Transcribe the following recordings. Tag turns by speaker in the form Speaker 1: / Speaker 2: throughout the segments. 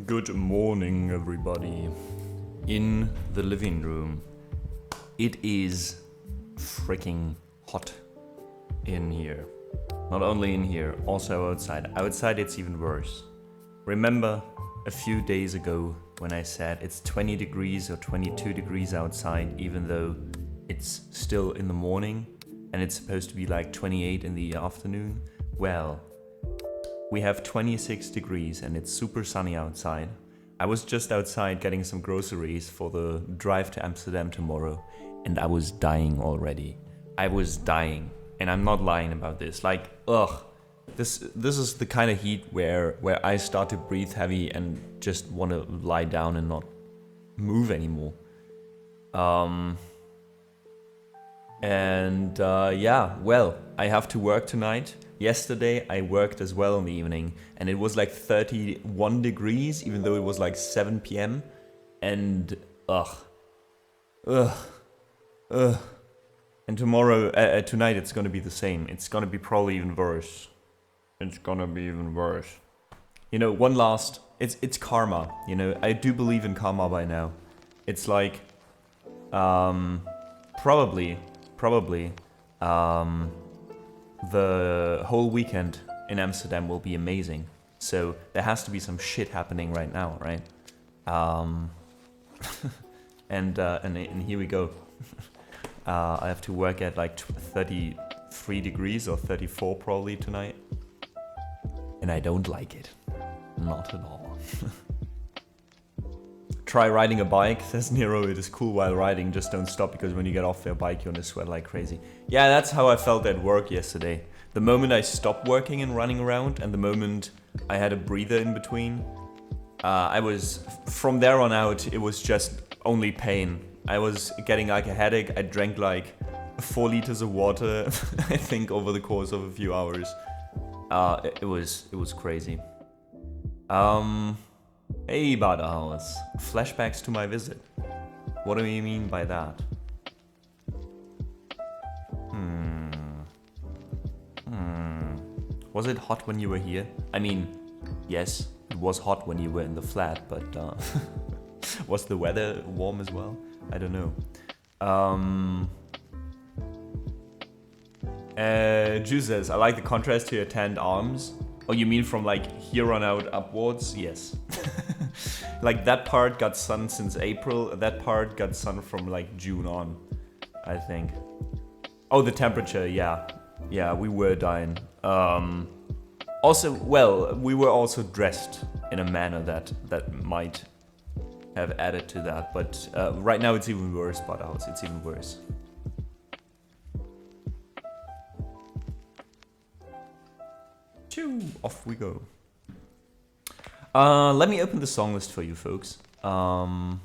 Speaker 1: Good morning, everybody. In the living room. It is freaking hot in here. Not only in here, also outside. Outside it's even worse. Remember a few days ago when I said it's 20 degrees or 22 degrees outside, even though it's still in the morning and it's supposed to be like 28 in the afternoon? Well, we have 26 degrees and it's super sunny outside. I was just outside getting some groceries for the drive to Amsterdam tomorrow and I was dying already. I was dying, and I'm not lying about this. Like, ugh. This is the kind of heat where I start to breathe heavy and just want to lie down and not move anymore. Yeah, well, I have to work tonight. Yesterday I worked as well in the evening and it was like 31 degrees even though it was like 7 p.m. and and tomorrow, tonight it's gonna be the same. It's gonna be probably even worse. It's gonna be even worse. You know, one last, it's karma, you know, I do believe in karma by now. It's like, probably, the whole weekend in Amsterdam will be amazing. So there has to be some shit happening right now, right? And here we go. I have to work at like 33 degrees or 34 probably tonight. And I don't like it. Not at all. Try riding a bike, says Nero. It is cool while riding, just don't stop because when you get off your bike you're gonna sweat like crazy. Yeah, that's how I felt at work yesterday. The moment I stopped working and running around and the moment I had a breather in between, from there on out, it was just only pain. I was getting like a headache. I drank like 4 liters of water, I think, over the course of a few hours. It was crazy. Hey, Badehaus. Flashbacks to my visit. What do you mean by that? Was it hot when you were here? I mean, yes, it was hot when you were in the flat, but was the weather warm as well? I don't know. Ju says, I like the contrast to your tanned arms. Oh, you mean from like here on out upwards? Yes. Like that part got sun since April, that part got sun from like June on, I think. Oh, the temperature, yeah. Yeah, we were dying. Also, well, we were also dressed in a manner that might have added to that, but right now it's even worse, Badhouse, it's even worse. Choo, off we go. Let me open the song list for you folks. And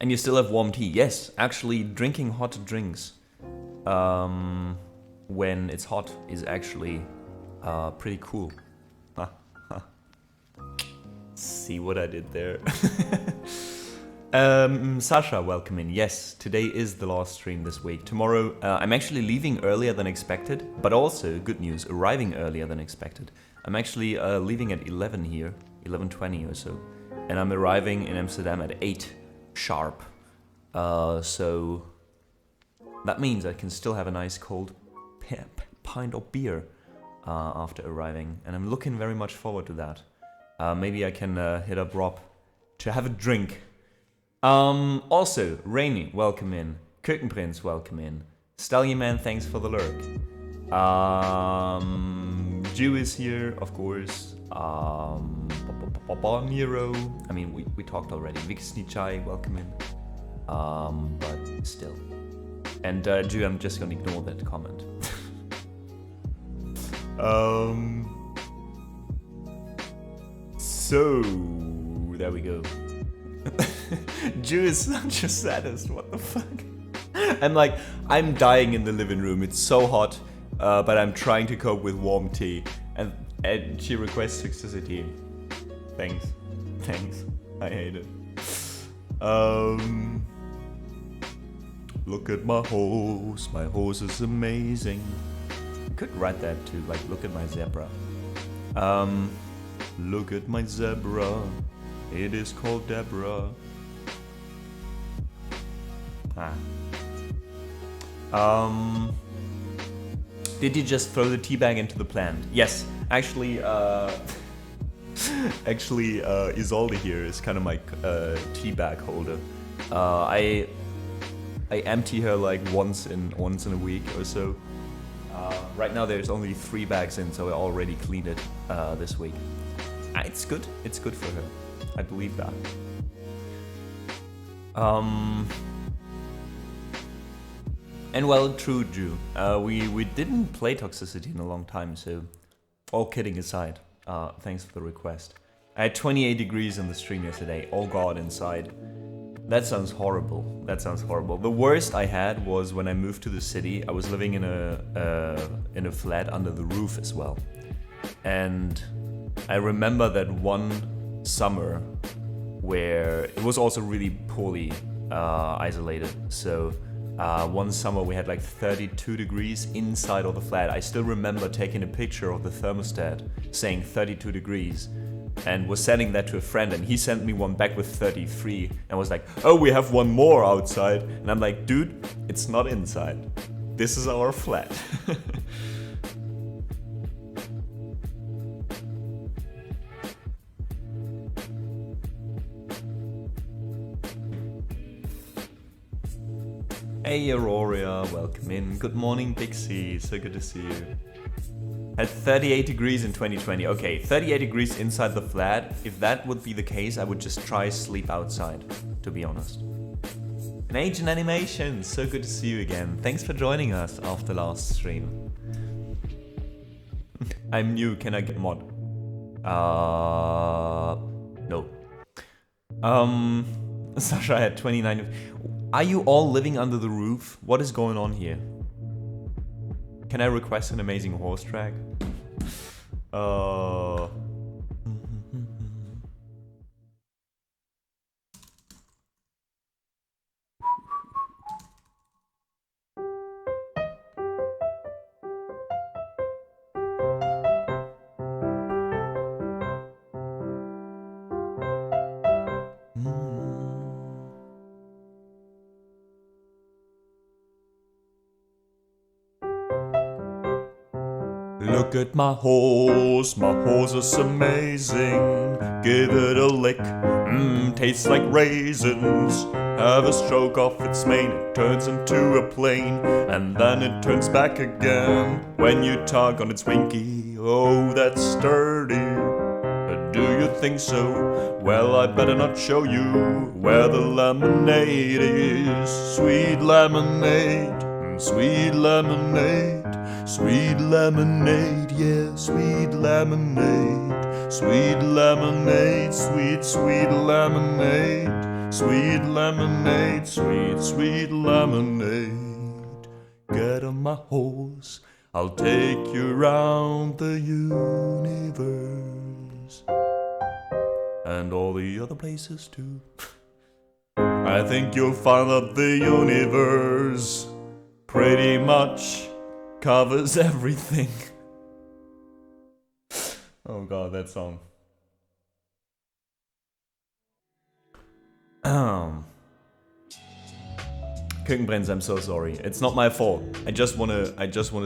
Speaker 1: you still have warm tea. Yes, actually drinking hot drinks when it's hot is actually pretty cool. See what I did there? Sasha, welcome in. Yes, today is the last stream this week. Tomorrow, I'm actually leaving earlier than expected, but also, good news, arriving earlier than expected. I'm actually leaving at 11 here, 11:20 or so, and I'm arriving in Amsterdam at 8 sharp. So that means I can still have a nice cold pint of beer after arriving, and I'm looking very much forward to that. Maybe I can hit up Rob to have a drink. Also, Rainy, welcome in. Kökenprinz, welcome in. Stallion Man, thanks for the lurk. Jew is here, of course. Nero, I mean, we talked already. Vixnichai, welcome in. But still. And Jew, I'm just gonna ignore that comment. So, there we go. Jew is such a sadist, what the fuck? I'm dying in the living room, it's so hot, but I'm trying to cope with warm tea. And she requests toxicity. Thanks, I hate it. Look at my horse is amazing. Could write that too, like, look at my zebra. Look at my zebra, it is called Deborah. Did you just throw the tea bag into the plant? Yes, actually, Isolde here is kind of my tea bag holder. I empty her like once in a week or so. Right now there's only 3 bags in, so I already cleaned it this week. It's good for her. I believe that. And well, true, Drew. We didn't play Toxicity in a long time, so all kidding aside, thanks for the request. I had 28 degrees in the stream yesterday. Oh god, inside. That sounds horrible. That sounds horrible. The worst I had was when I moved to the city. I was living in a flat under the roof as well, and I remember that one summer where it was also really poorly isolated. So one summer we had like 32 degrees inside of the flat. I still remember taking a picture of the thermostat saying 32 degrees and was sending that to a friend, and he sent me one back with 33 and was like, oh, we have one more outside. And I'm like, dude, it's not inside. This is our flat. Hey Aurora, welcome in. Good morning Dixie, so good to see you. At 38 degrees in 2020. Okay, 38 degrees inside the flat. If that would be the case, I would just try sleep outside, to be honest. An Agent Animation, so good to see you again. Thanks for joining us after last stream. I'm new, can I get mod? No. Sasha had 29. Are you all living under the roof? What is going on here? Can I request an amazing horse track? Look at my horse is amazing. Give it a lick, tastes like raisins. Have a stroke off its mane, it turns into a plane, and then it turns back again. When you tug on its winky, oh that's sturdy. Do you think so? Well, I better not show you where the lemonade is. Sweet lemonade, sweet lemonade. Sweet lemonade, yeah, sweet lemonade. Sweet lemonade, sweet, sweet lemonade. Sweet lemonade, sweet, sweet lemonade. Get on my horse, I'll take you round the universe. And all the other places too. I think you'll find that the universe pretty much covers everything. Oh god, that song. Kükenbrenz, I'm so sorry. It's not my fault. I just wanna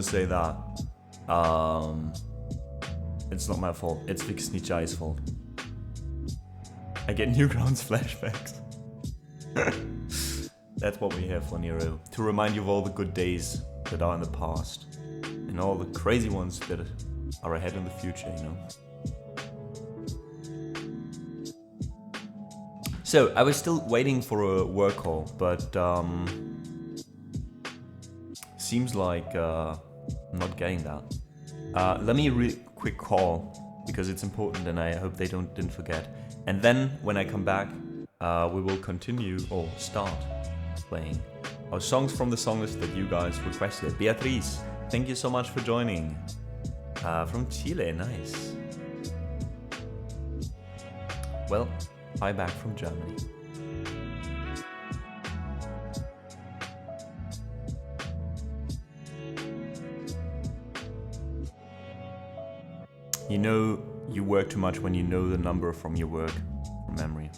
Speaker 1: say that. It's not my fault. It's Vix Nichai's fault. I get Newgrounds flashbacks. That's what we have for Nero. To remind you of all the good days that are in the past. And all the crazy ones that are ahead in the future, you know. So, I was still waiting for a work call, but seems like I'm not getting that. Let me quick call, because it's important and I hope they didn't forget. And then, when I come back, we will continue, or start, playing our songs from the song list that you guys requested. Beatriz, thank you so much for joining. From Chile, nice. Well, hi back from Germany. You You work too much when you know the number from your work from memory.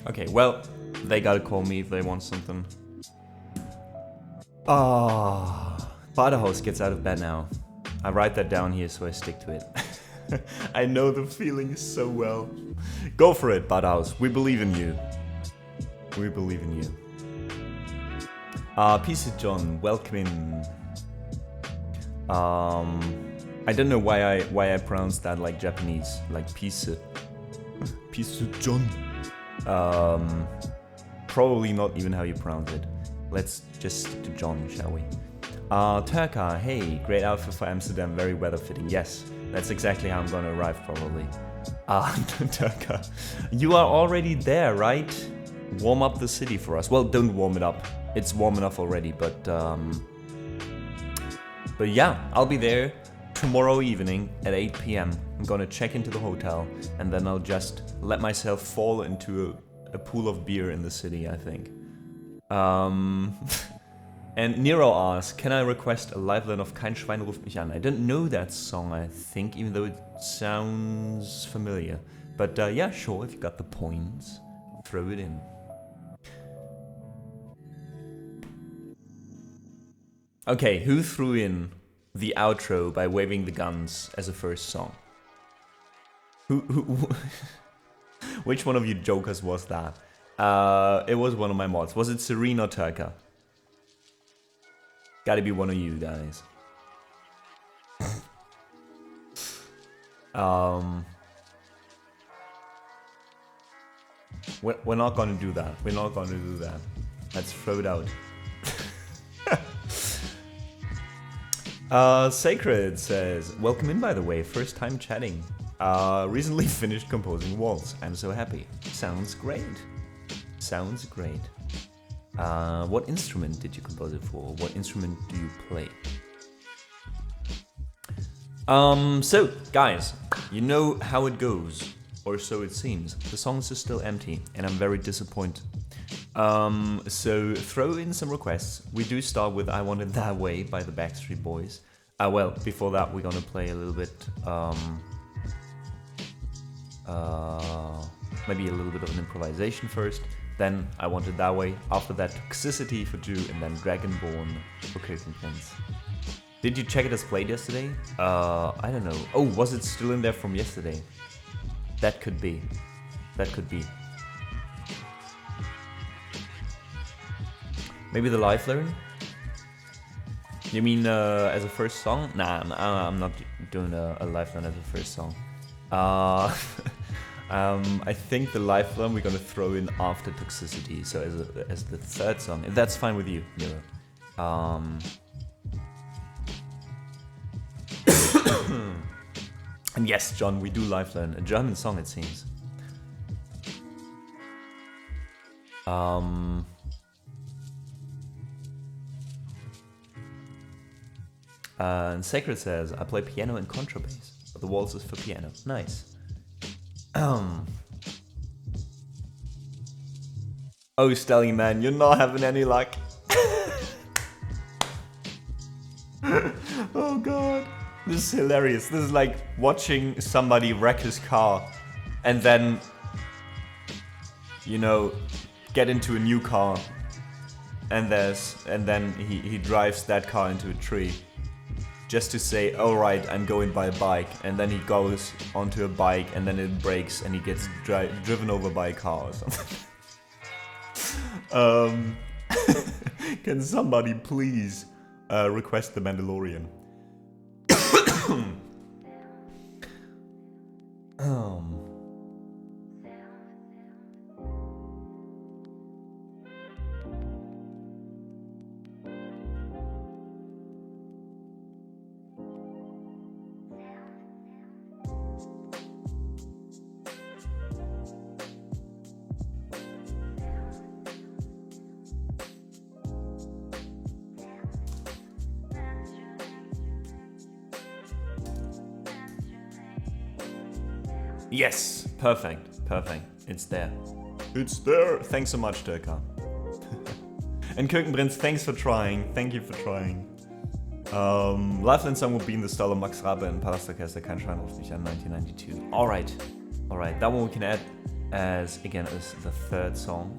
Speaker 1: Okay, well, they gotta call me if they want something. Ah, Badehouse gets out of bed now. I write that down here so I stick to it. I know the feeling so well. Go for it, Badehouse. We believe in you. We believe in you. Peace John, welcome in. I don't know why I pronounced that like Japanese, like peace. Peace John. Probably not even how you pronounce it. Let's just stick to John, shall we? Turka, hey, great outfit for Amsterdam, very weather fitting. Yes, that's exactly how I'm gonna arrive probably. Turka, you are already there, right? Warm up the city for us. Well, don't warm it up. It's warm enough already, but yeah, I'll be there tomorrow evening at 8 p.m. I'm gonna check into the hotel and then I'll just let myself fall into a pool of beer in the city, I think. And Nero asks, can I request a live line of Kein Schwein ruft mich an? I don't know that song, I think, even though it sounds familiar. But yeah, sure, if you got the points, throw it in. Okay, who threw in the outro by waving the guns as a first song? Who which one of you jokers was that? It was one of my mods. Was it Serene or Turka? Gotta be one of you guys. We're not gonna do that. We're not gonna do that. Let's throw it out. Sacred says, welcome in by the way, first time chatting. Recently finished composing waltz. I'm so happy. Sounds great. Sounds great. What instrument did you compose it for? What instrument do you play? So, guys, you know how it goes, or so it seems. The songs are still empty, and I'm very disappointed. So throw in some requests. We do start with I Want It That Way by the Backstreet Boys. Well, before that we're gonna play a little bit, maybe a little bit of an improvisation first. Then I Want It That Way. After that, Toxicity for Jew, and then Dragonborn for Curtain Prince. Did you check it as played yesterday? I don't know. Oh, was it still in there from yesterday? That could be. That could be. Maybe the live learn? You mean as a first song? Nah, I'm not doing a live learn as a first song. I think the live learn we're gonna throw in after Toxicity, so as the third song, if that's fine with you, Mira. And yes, John, we do live learn a German song, it seems. And Sacred says, I play piano and contrabass, but the waltz is for piano. Nice. Oh, Stelly man, you're not having any luck. Oh god. This is hilarious. This is like watching somebody wreck his car and then, you know, get into a new car and then he drives that car into a tree. Just to say, alright, I'm going by a bike, and then he goes onto a bike and then it breaks and he gets driven over by a car or something. Can somebody please request the Mandalorian? Yes, perfect, perfect. It's there. It's there. Thanks so much, Turka. And Kirkenprinz, thanks for trying. Thank you for trying. Lifeline Song will be in the style of Max Rabe and Palastorchester, Kein Schwein ruft mich an, 1992. Alright, alright. That one we can add as, again, as the third song.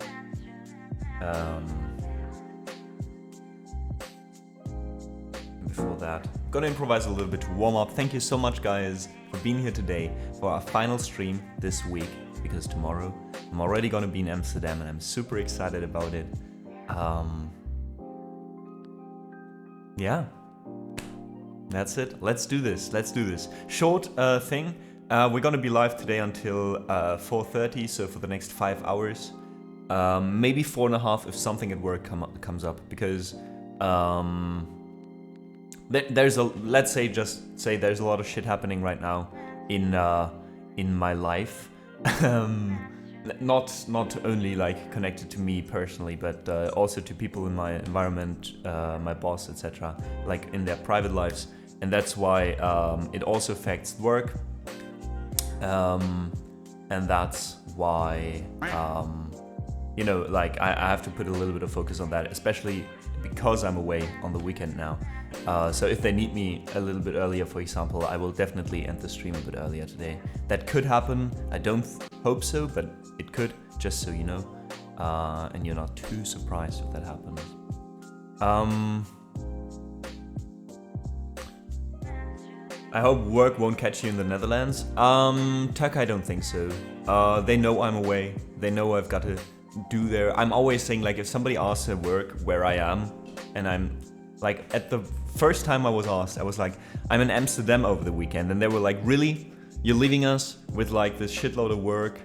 Speaker 1: Before that, gonna improvise a little bit to warm up. Thank you so much, guys, for being here today for our final stream this week, because tomorrow I'm already gonna be in Amsterdam and I'm super excited about it. Yeah, that's it. Let's do this. Let's do this. Short thing. We're gonna be live today until 4:30, so for the next 5 hours. Maybe 4.5 if something at work comes up, because there's a, let's say, just say there's a lot of shit happening right now in my life. Not only like connected to me personally, but also to people in my environment, my boss, etc., like in their private lives, and that's why it also affects work, and that's why you know, like I have to put a little bit of focus on that, especially because I'm away on the weekend now. So if they need me a little bit earlier, for example, I will definitely end the stream a bit earlier today. That could happen. I don't hope so, but it could, just so you know. And you're not too surprised if that happens. I hope work won't catch you in the Netherlands. Tuck, I don't think so. They know I'm away. They know I've got to do there. I'm always saying, like, if somebody asks at work where I am, and I'm like, at the first time I was asked, I was like, I'm in Amsterdam over the weekend, and they were like, really? You're leaving us with like this shitload of work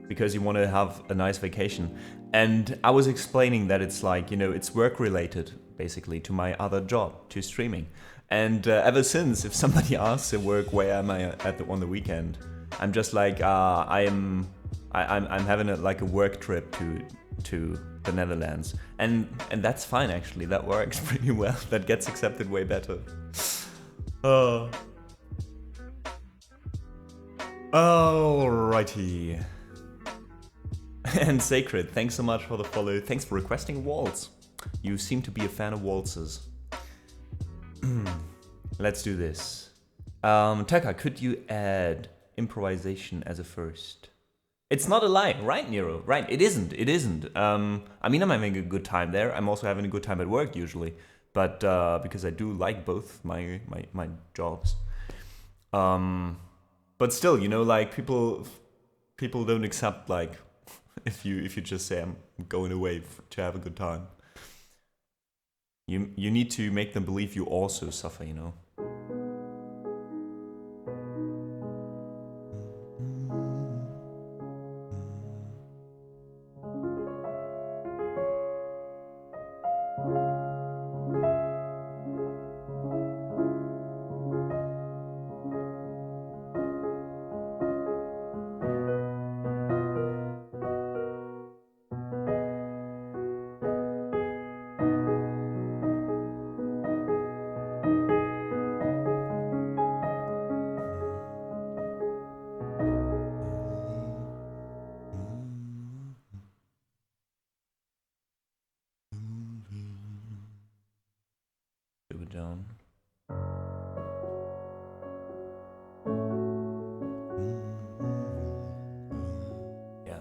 Speaker 1: because you want to have a nice vacation? And I was explaining that it's like, you know, it's work related basically to my other job, to streaming. And ever since, if somebody asks at work where am I on the weekend, I'm just like, I'm having like a work trip to the Netherlands, and that's fine actually. That works pretty well. That gets accepted way better. Alrighty. And Sacred, thanks so much for the follow. Thanks for requesting waltz. You seem to be a fan of waltzes. Let's do this. Taka, could you add improvisation as a first? It's not a lie, right, Nero? Right, it isn't. It isn't. I mean, I'm having a good time there. I'm also having a good time at work usually, but because I do like both my jobs. But still, you know, like people don't accept like if you just say I'm going away to have a good time. You need to make them believe you also suffer, you know. Down. Yeah.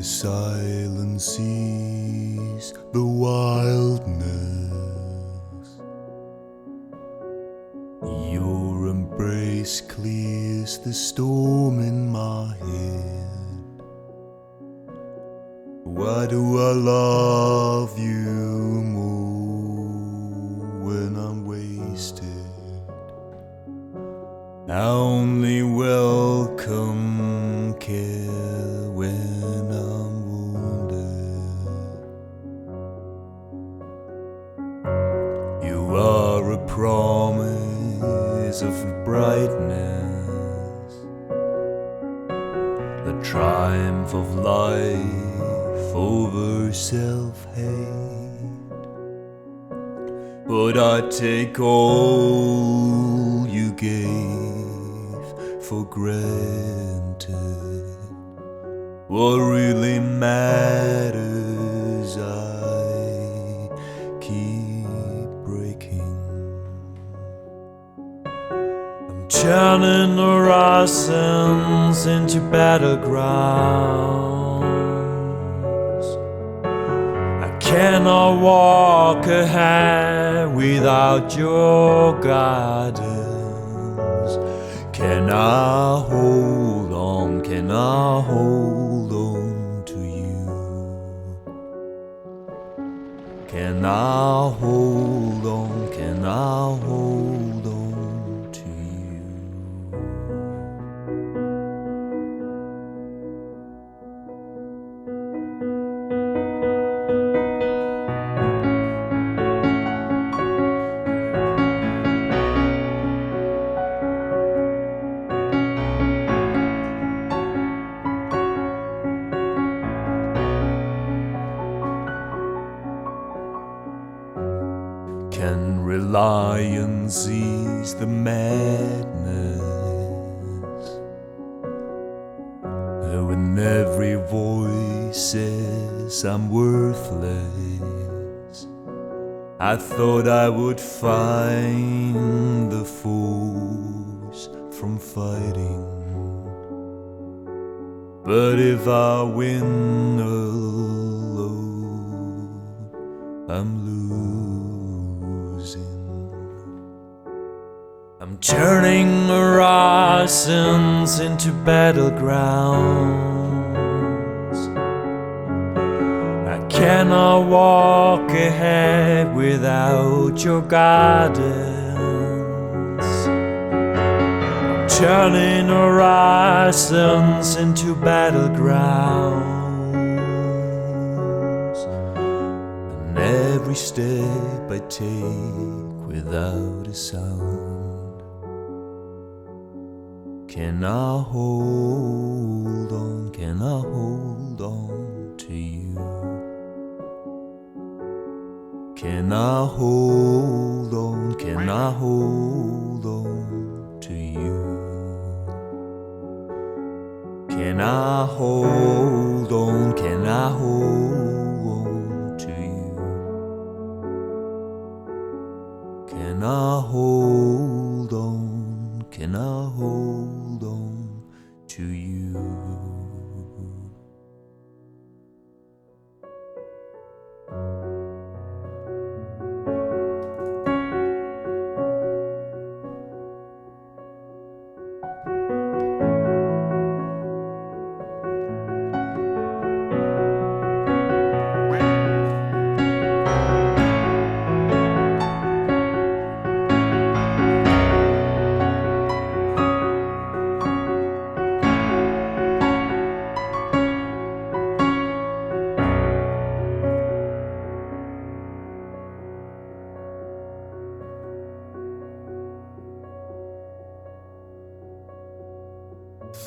Speaker 2: The silence sees the wildness. Your embrace clears the storm in my head. Why do I love you more when I'm wasted? I only welcome care when I'm wounded. You are a promise of brightness, the triumph of life over self-hate. But I take all you gave for granted. What really matters, I keep breaking. I'm turning horizons into battlegrounds. I cannot walk ahead without your guidance. Can I hold on? Can I hold on to you? Can I hold on? Can I hold on to you? Can reliance ease the madness? When every voice says I'm worthless, I thought I would find the force from fighting. But if I win alone, I'm losing. I'm turning horizons into battlegrounds. I cannot walk ahead without your guidance. I'm turning horizons into battlegrounds. And every step I take without a sound. Can I hold on? Can I hold on to you? Can I hold on? Can I hold on to you? Can I hold on? Can I hold on to you? Can I hold on? Can I hold on to you?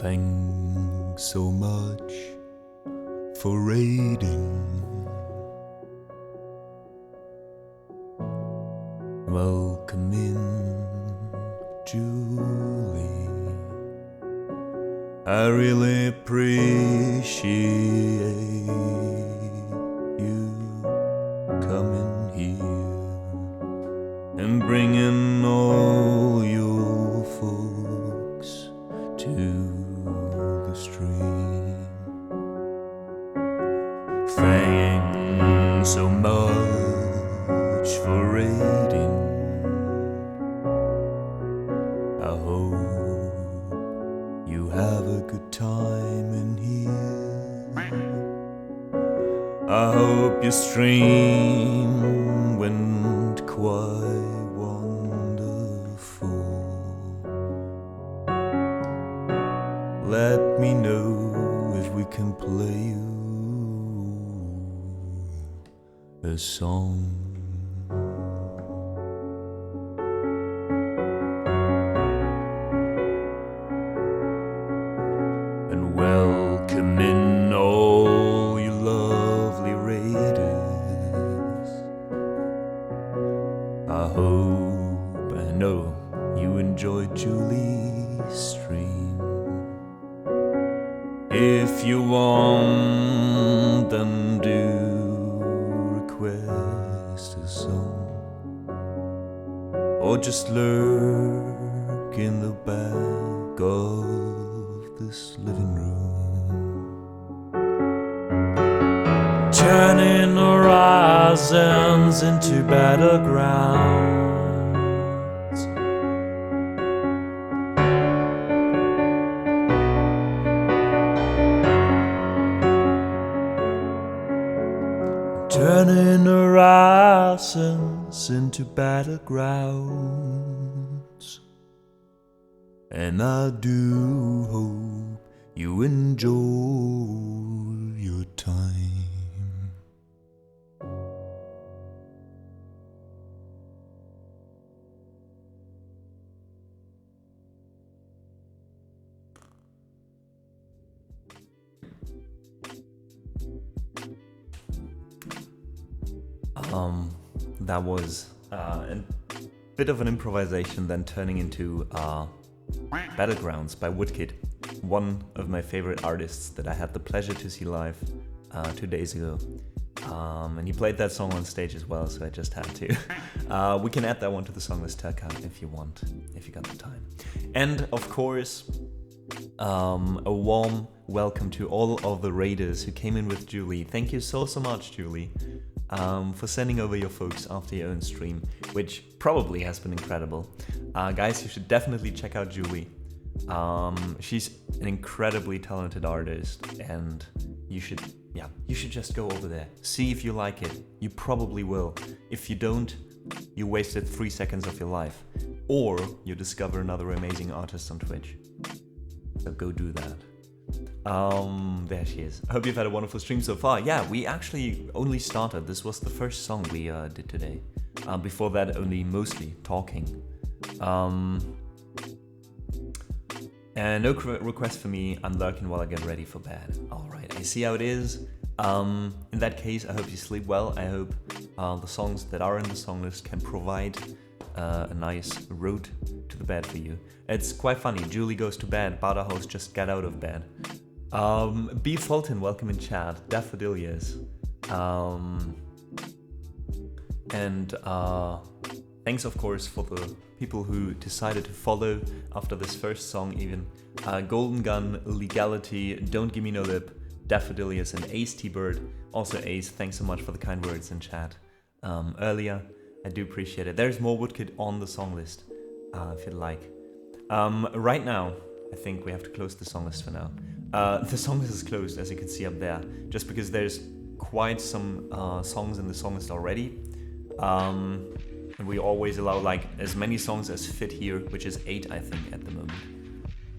Speaker 2: Thanks so much for raiding. Welcome in, Julie. I really appreciate you coming here and bringing all your folks to the stream. I hope you have a good time in here. I hope your stream went quite wonderful. Let me know if we can play you a song. And welcome in all you lovely raiders. I hope, I know you enjoyed Julie's stream. If you want, then do request a song, or just lurk in the back of this living room, turning horizons into battlegrounds. Turning horizons into battlegrounds. And I do hope you enjoy your time.
Speaker 1: That was a bit of an improvisation, then turning into Battlegrounds by Woodkid, one of my favorite artists that I had the pleasure to see live 2 days ago. And he played that song on stage as well, so I just had to. We can add that one to the song list, Turka, if you want, if you got the time. And of course, a warm welcome to all of the raiders who came in with Julie. Thank you so much, Julie, for sending over your folks after your own stream, which probably has been incredible. Guys, you should definitely check out Julie. She's an incredibly talented artist, and you should just go over there. See if you like it. You probably will. If you don't, you wasted 3 seconds of your life. Or you discover another amazing artist on Twitch. So go do that. There she is. I hope you've had a wonderful stream so far. Yeah, we actually only started. This was the first song we did today. Before that, only mostly talking. And no request for me. I'm lurking while I get ready for bed. Alright, I see how it is. In that case, I hope you sleep well. I hope the songs that are in the song list can provide a nice road to the bed for you. It's quite funny. Julie goes to bed. Badahost just got out of bed. B. Fulton, welcome in chat. Daffodilias. And thanks, of course, for the people who decided to follow after this first song even. Golden Gun, Legality, Don't Give Me No Lip, Daffodilias, and Ace T-Bird. Also Ace, thanks so much for the kind words in chat earlier. I do appreciate it. There's more Woodkid on the song list, if you'd like. Right now, I think we have to close the song list for now. The song list is closed, as you can see up there, just because there's quite some songs in the song list already. And we always allow like as many songs as fit here, which is 8, I think, at the moment.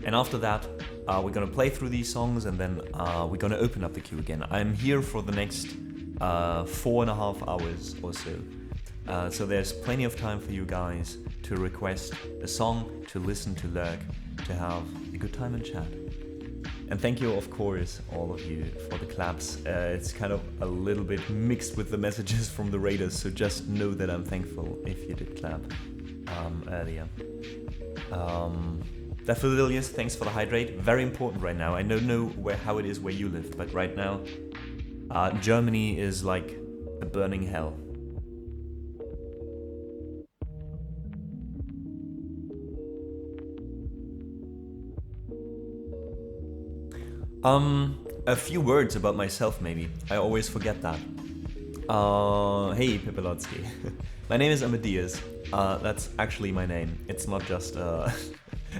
Speaker 1: And after that, we're gonna play through these songs, and then we're gonna open up the queue again. I'm here for the next 4.5 hours or so. So there's plenty of time for you guys to request a song, to listen, to lurk, to have a good time and chat. And thank you, of course, all of you, for the claps. It's kind of a little bit mixed with the messages from the raiders, so just know that I'm thankful if you did clap earlier. Daffodilias, thanks for the hydrate. Very important right now. I don't know how it is where you live, but right now, Germany is like a burning hell. A few words about myself, maybe. I always forget that. Hey, Pipilotsky. My name is Amadeus. That's actually my name. It's not just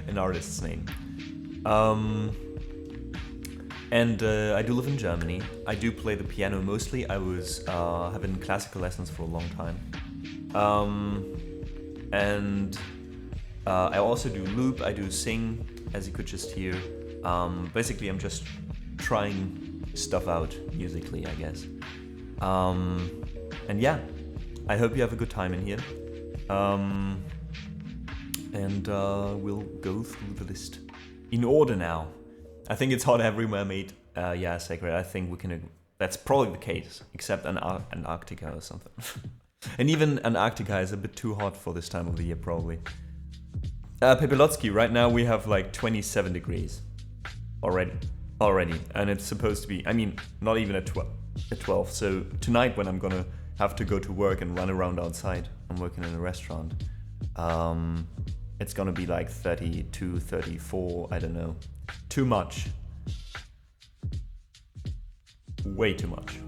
Speaker 1: an artist's name. And I do live in Germany. I do play the piano mostly. I was having classical lessons for a long time. And I also do loop, I do sing, as you could just hear. Basically, I'm just trying stuff out musically, I guess. And yeah, I hope you have a good time in here. And we'll go through the list in order now. I think it's hot everywhere, mate. Yeah, Sacred, I think we can... That's probably the case, except Antarctica or something. And even Antarctica is a bit too hot for this time of the year, probably. Pepelotsky, right now we have like 27 degrees already. And it's supposed to be, I mean, not even at 12. So tonight when I'm gonna have to go to work and run around outside, I'm working in a restaurant, it's gonna be like 32, 34, I don't know. Too much. Way too much.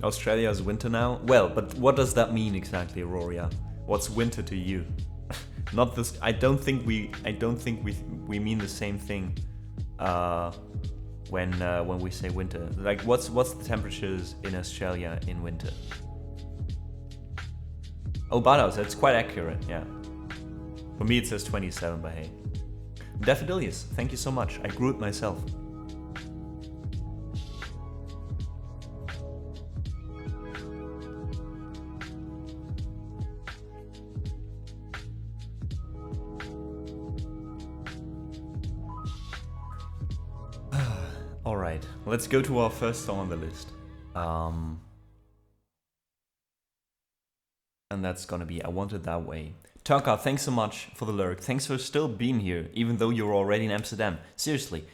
Speaker 1: Australia's winter now? Well, but what does that mean exactly, Auroria? What's winter to you? Not this. I don't think we mean the same thing when we say winter. Like, what's the temperatures in Australia in winter? Oh, Badaus, that's quite accurate. Yeah. For me, it says 27, but hey. Daffodilius, thank you so much. I grew it myself. Alright, let's go to our first song on the list. And that's gonna be I Want It That Way. Tonka, thanks so much for the lurk. Thanks for still being here, even though you're already in Amsterdam. Seriously,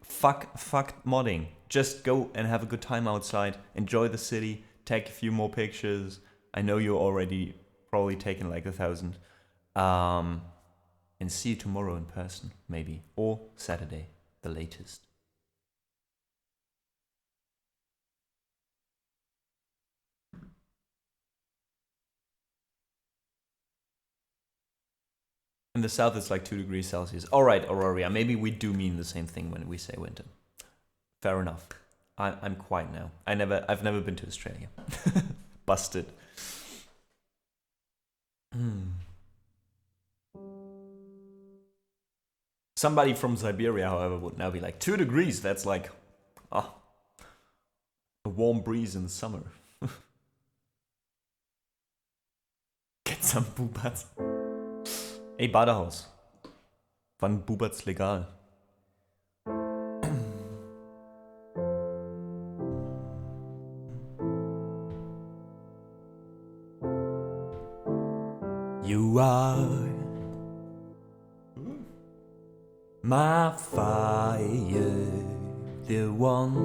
Speaker 1: fuck modding. Just go and have a good time outside. Enjoy the city. Take a few more pictures. I know you're already probably taken like 1,000. And see you tomorrow in person, maybe. Or Saturday, the latest. In the south, it's like 2 degrees Celsius. All right, Auroria, maybe we do mean the same thing when we say winter. Fair enough. I'm quiet now. I've never been to Australia. Busted. Somebody from Siberia, however, would now be like 2 degrees. That's like a warm breeze in the summer. Get some Bubats. Ey, Badehaus. Wann Bubert's legal?
Speaker 2: You are my fire, the one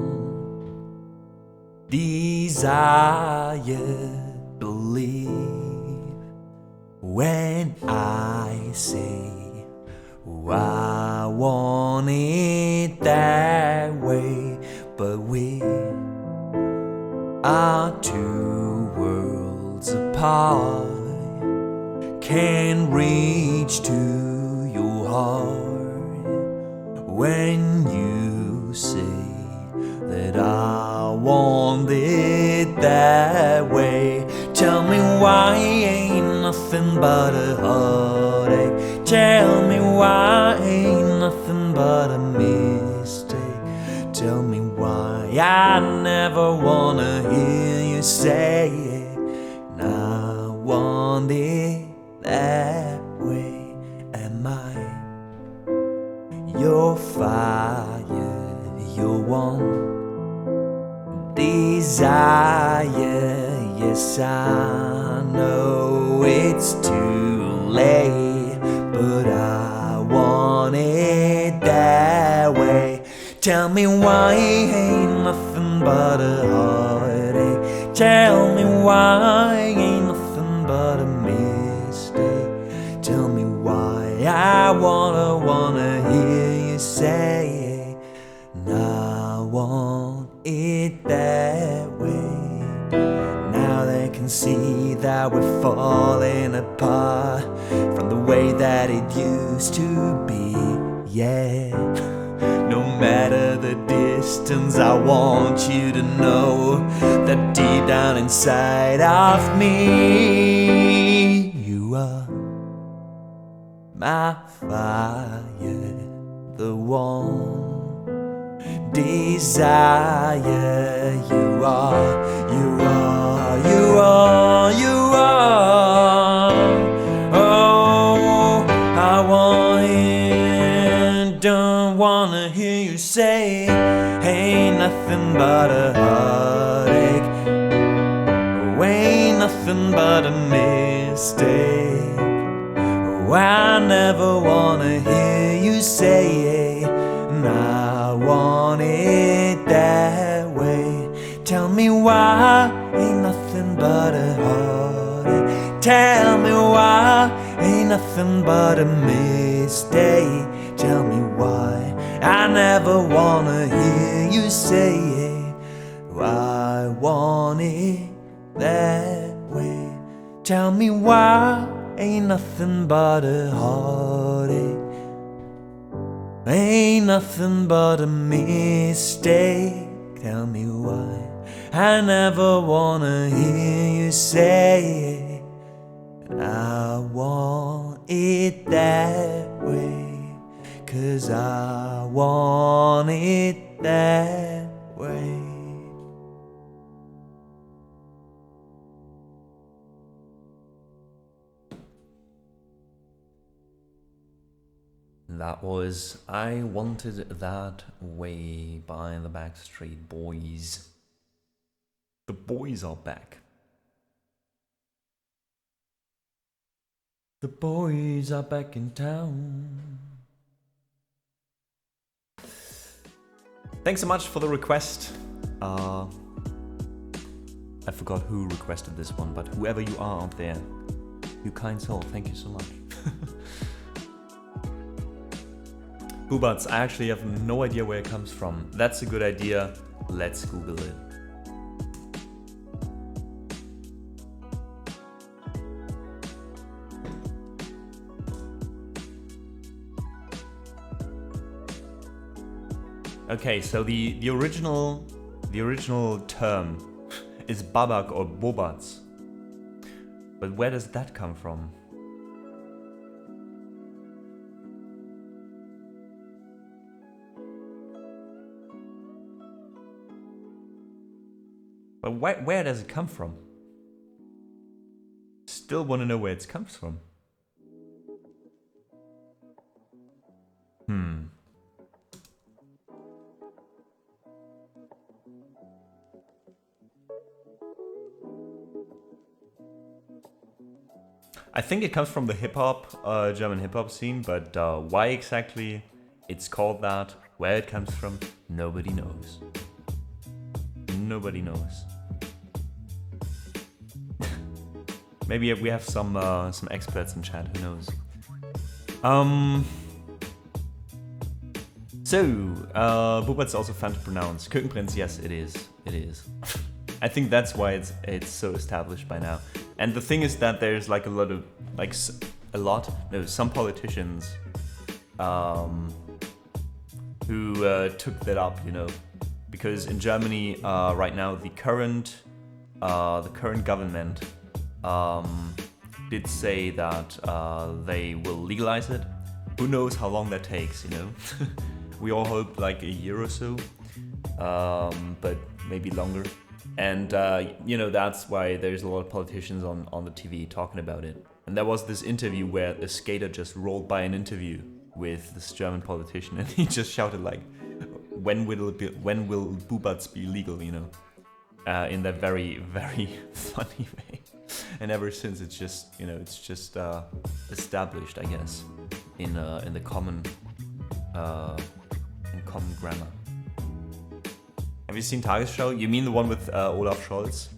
Speaker 2: desire, believe. When I say, oh, I want it that way, but we are 2 worlds apart, can't reach to your heart. When you say that I want it that way, tell me why ain't nothing but a heartache. Tell me why ain't nothing but a mistake. Tell me why I never wanna hear you say it. And I want it that way. Am I your fire, your one desire? Yes, I know it's too late, but I want it that way. Tell me why ain't nothing but a heartache. Tell me why ain't nothing but a mistake. Tell me why I wanna hear you say it. And I want it that way. Now they can see that we're falling apart from the way that it used to be, yeah. No matter the distance, I want you to know that deep down inside of me, you are my fire, the one desire. You are, you are, you are, you are. Oh, I want it. Don't wanna hear you say ain't nothing but a heartache. Oh, ain't nothing but a mistake. Oh, I never wanna hear you say I want it that way. Tell me why ain't nothing but a heartache. Tell me why ain't nothing but a mistake. Tell me why I never wanna hear you say I want it that way. Tell me why ain't nothing but a heartache. Ain't nothing but a mistake. Tell me why I never wanna hear you say I want it that way. 'Cause I want it that way.
Speaker 1: That was I Wanted That Way by the Backstreet Boys. The boys are back. The boys are back in town. Thanks so much for the request. I forgot who requested this one, but whoever you are out there, you kind soul, thank you so much. Boobats, I actually have no idea where it comes from. That's a good idea. Let's Google it. Okay, so the original term is babak or bobats. But where does that come from? But where does it come from? Still want to know where it comes from. I think it comes from the hip-hop, German hip-hop scene, but why exactly it's called that, where it comes from, nobody knows. Nobody knows. Maybe we have some experts in chat, who knows. So, Bubat's also fun to pronounce. Kökenprinz, yes, it is. It is. I think that's why it's so established by now. And the thing is that there's like a lot of some politicians who took that up, you know, because in Germany right now the current government did say that they will legalize it. Who knows how long that takes, you know? We all hope like a year or so, but maybe longer. And you know, that's why there's a lot of politicians on the TV talking about it. And there was this interview where a skater just rolled by an interview with this German politician, and he just shouted like, when will Bubats be legal, you know? In that very, very funny way. And ever since it's just, you know, it's just established, I guess, in the common grammar. Have you seen Tagesschau? You mean the one with Olaf Scholz?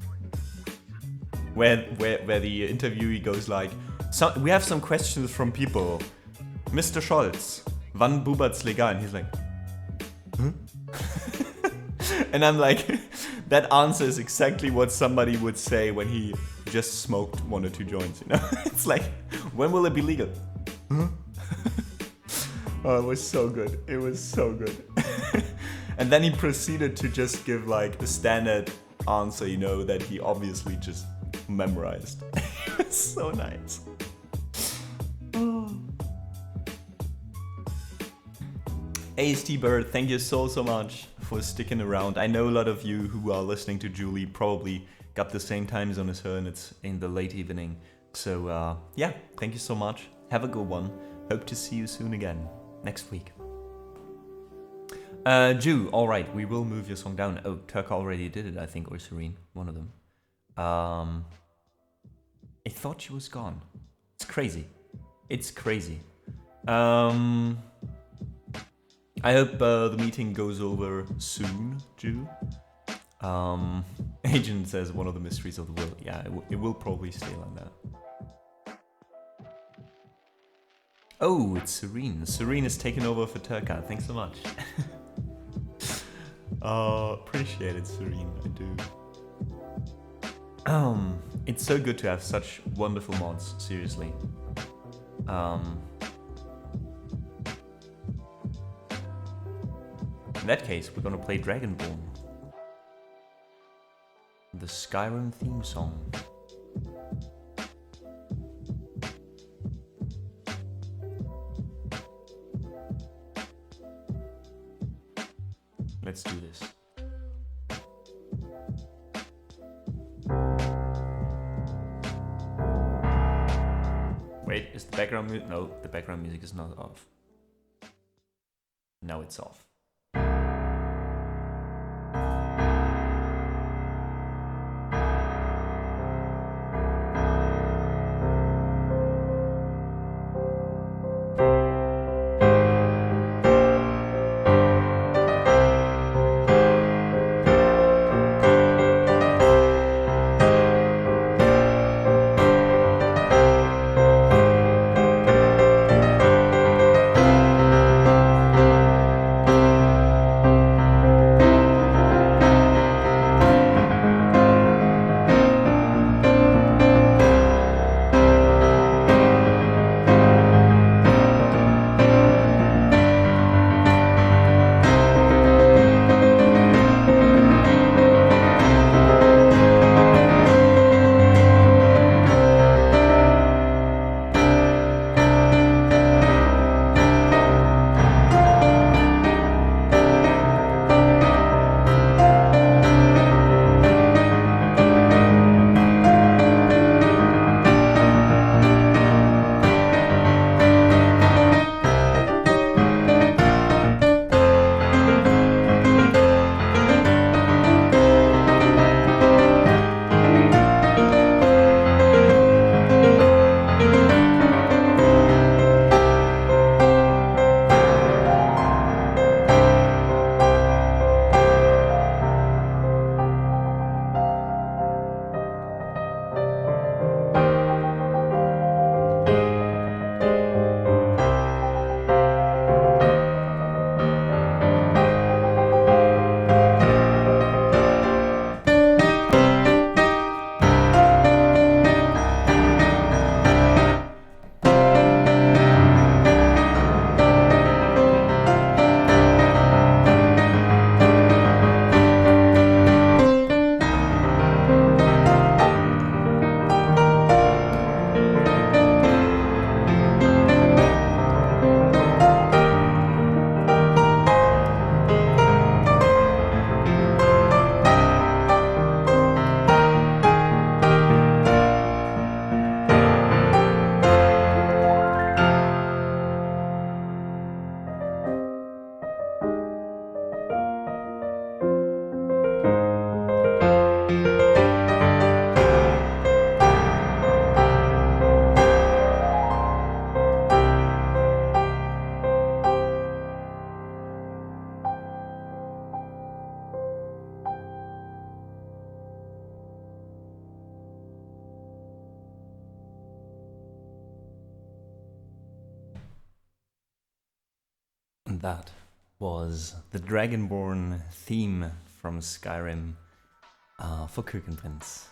Speaker 1: Where the interviewee goes like, we have some questions from people. Mr. Scholz, wann Bubat's legal? And he's like, huh? And I'm like, that answer is exactly what somebody would say when he
Speaker 2: just smoked 1 or 2 joints, you know? It's like, when will it be legal? Huh? Oh, it was so good. It was so good. And then he proceeded to just give like a standard answer, you know, that he obviously just memorized. It was so nice. Oh. AST Bird, thank you so much for sticking around. I know a lot of you who are listening to Julie probably got the same time zone as her and it's in the late evening. So yeah, thank you so much. Have a good one. Hope to see you soon again, next week. Ju, alright, we will move your song down. Oh, Turk already did it, I think, or Serene, one of them. I thought she was gone. It's crazy. It's crazy. I hope the meeting goes over soon, Ju. Agent says one of the mysteries of the will. Yeah, it will probably stay like that. Oh, it's Serene. Serene is taking over for Turka. Thanks so much. Appreciate it, Serene. I do. It's so good to have such wonderful mods. Seriously. In that case, we're gonna play Dragonborn. The Skyrim theme song. Let's do this. Wait, is the background music? No, the background music is not off. Now it's off. That was the Dragonborn theme from Skyrim for Kuchenprinz.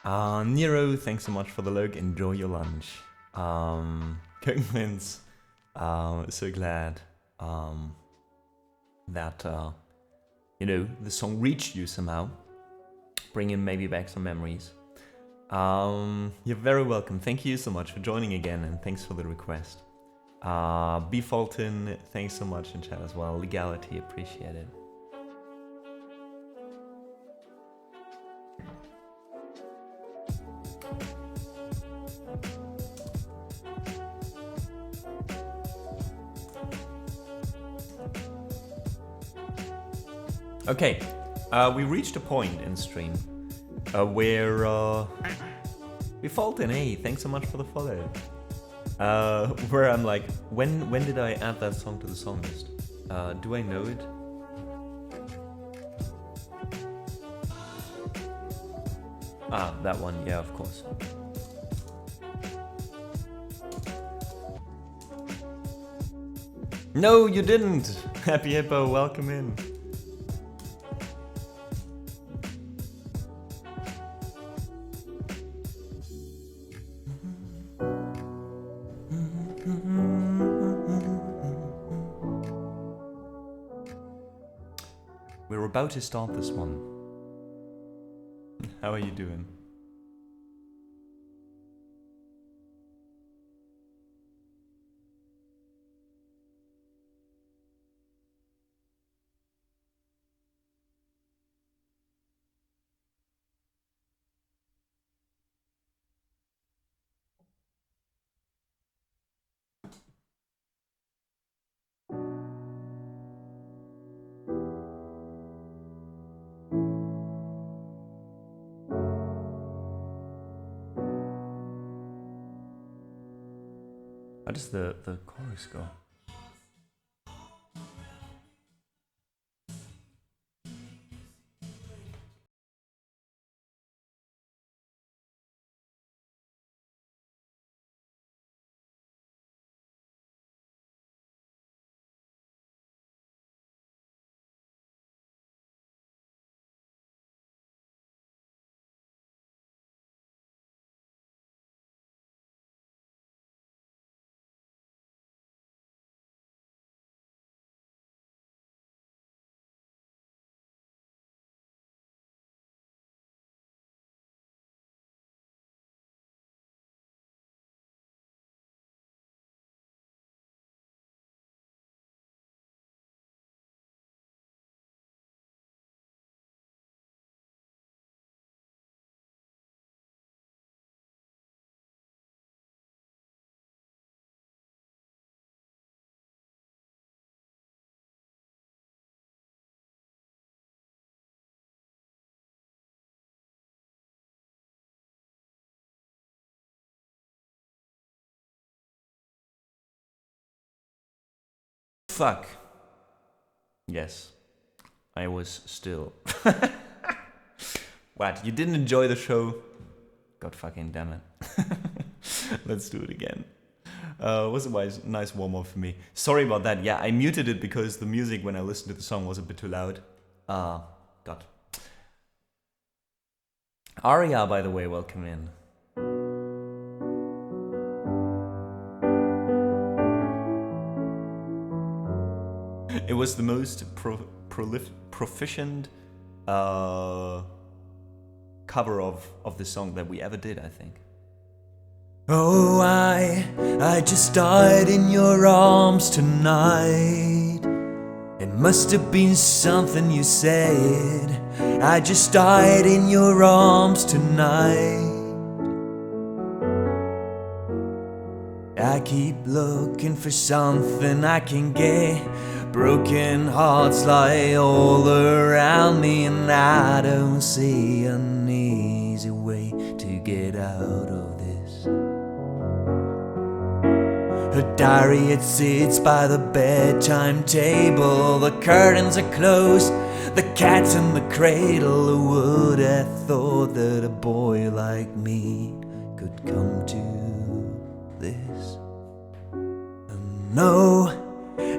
Speaker 1: Nero, thanks so much for the lurk. Enjoy your lunch. Kirkman's, so glad that you know, the song reached you somehow, bringing maybe back some memories. You're very welcome. Thank you so much for joining again, and thanks for the request. B. Fulton, thanks so much in chat as well. Legality, appreciate it. Okay, we reached a point in stream where we Fulton, hey, thanks so much for the follow. Where I'm like, when did I add that song to the song list? Do I know it? Ah, that one, yeah, of course. No, you didn't! Happy Hippo, welcome in. We're about to start this one. How are you doing? How does the chorus go? Fuck. Yes. I was still. What? You didn't enjoy the show? God fucking damn it. Let's do it again. Was a nice warm-up for me. Sorry about that. Yeah, I muted it because the music when I listened to the song was a bit too loud. God. Aria, by the way, welcome in. It was the most proficient cover of the song that we ever did, I think.
Speaker 2: Oh, I just died in your arms tonight. It must have been something you said. I just died in your arms tonight. I keep looking for something I can get. Broken hearts lie all around me, and I don't see an easy way to get out of this. Her diary, it sits by the bedtime table. The curtains are closed, the cat's in the cradle. Who would have thought that a boy like me could come to this? And no,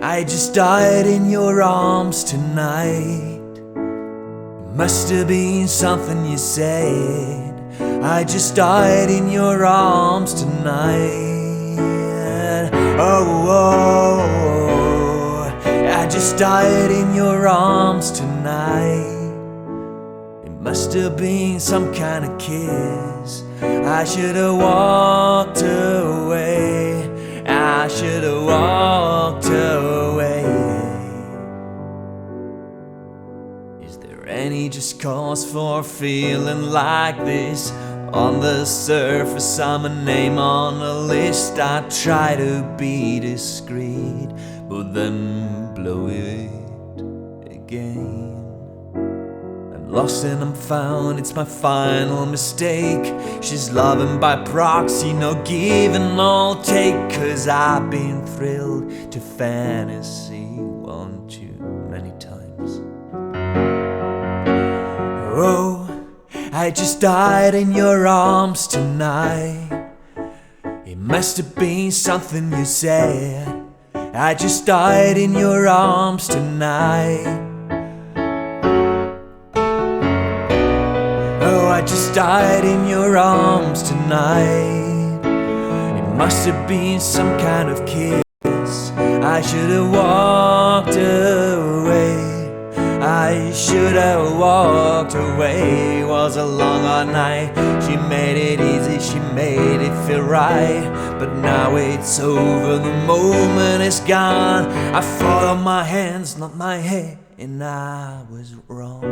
Speaker 2: I just died in your arms tonight. It must have been something you said. I just died in your arms tonight. Oh, I just died in your arms tonight. It must have been some kind of kiss. I should have walked away. I should have walked away. Is there any just cause for feeling like this? On the surface, I'm a name on a list. I try to be discreet, but then blow it again. I'm lost and I'm found, it's my final mistake. She's loving by proxy, no give and no take. Cause I've been thrilled to fantasy one too many times. Oh, I just died in your arms tonight. It must have been something you said. I just died in your arms tonight. Oh, I just died in your arms tonight. It must have been some kind of kiss. I should have walked away. I should have walked away. It was a long hard night. She made it easy, she made it feel right. But now it's over, the moment is gone. I fall on my hands, not my head, and I was wrong.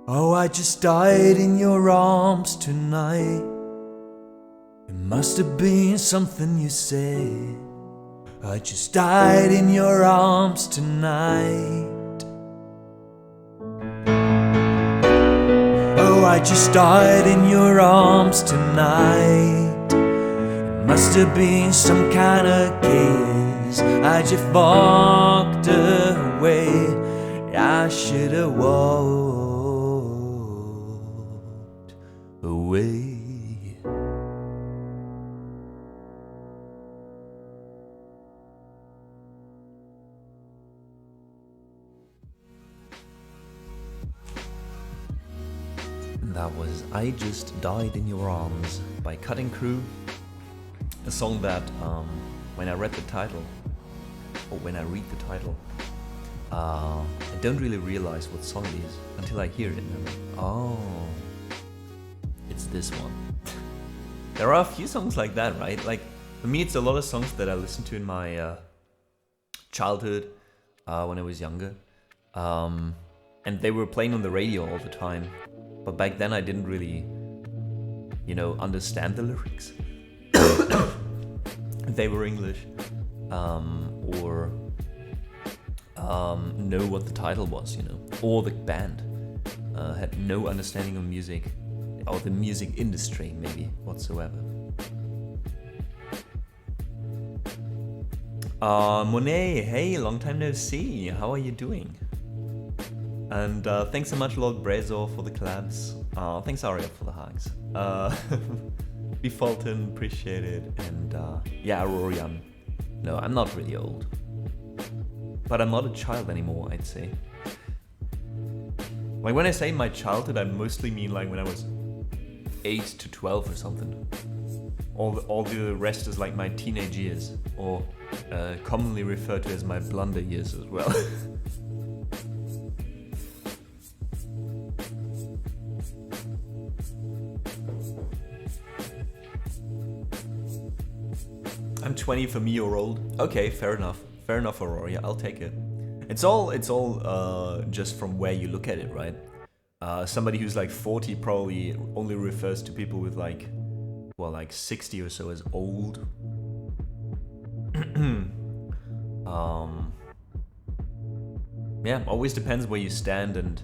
Speaker 2: Oh, I just died in your arms tonight. It must have been something you said. I just died in your arms tonight. Oh, I just died in your arms tonight. It must have been some kind of kiss. I just walked away. I should have walked away.
Speaker 1: That was I Just Died in Your Arms by Cutting Crew. A song that, when I read the title, or when I read the title, I don't really realize what song it is until I hear it. And I'm like, oh, it's this one. There are a few songs like that, right? Like, for me, it's a lot of songs that I listened to in my childhood, when I was younger. And they were playing on the radio all the time. But back then I didn't really, understand the lyrics. They were English. Or know what the title was, or the band. Had no understanding of music, or the music industry, maybe, whatsoever. Monet, hey, long time no see. How are you doing? And thanks so much, Lord Brezo, for the collabs. Thanks, Aria, for the hugs. Fulton, appreciate it. And yeah, Rorian. No, I'm not really old. But I'm not a child anymore, I'd say. Like, when I say my childhood, I mostly mean like when I was 8 to 12 or something. All the rest is like my teenage years, or commonly referred to as my blunder years as well. I'm 20 for me, you're old. Okay, fair enough. Fair enough, Aurora. I'll take it. It's all just from where you look at it, right? Somebody who's like 40 probably only refers to people with like 60 or so as old. Yeah, always depends where you stand, and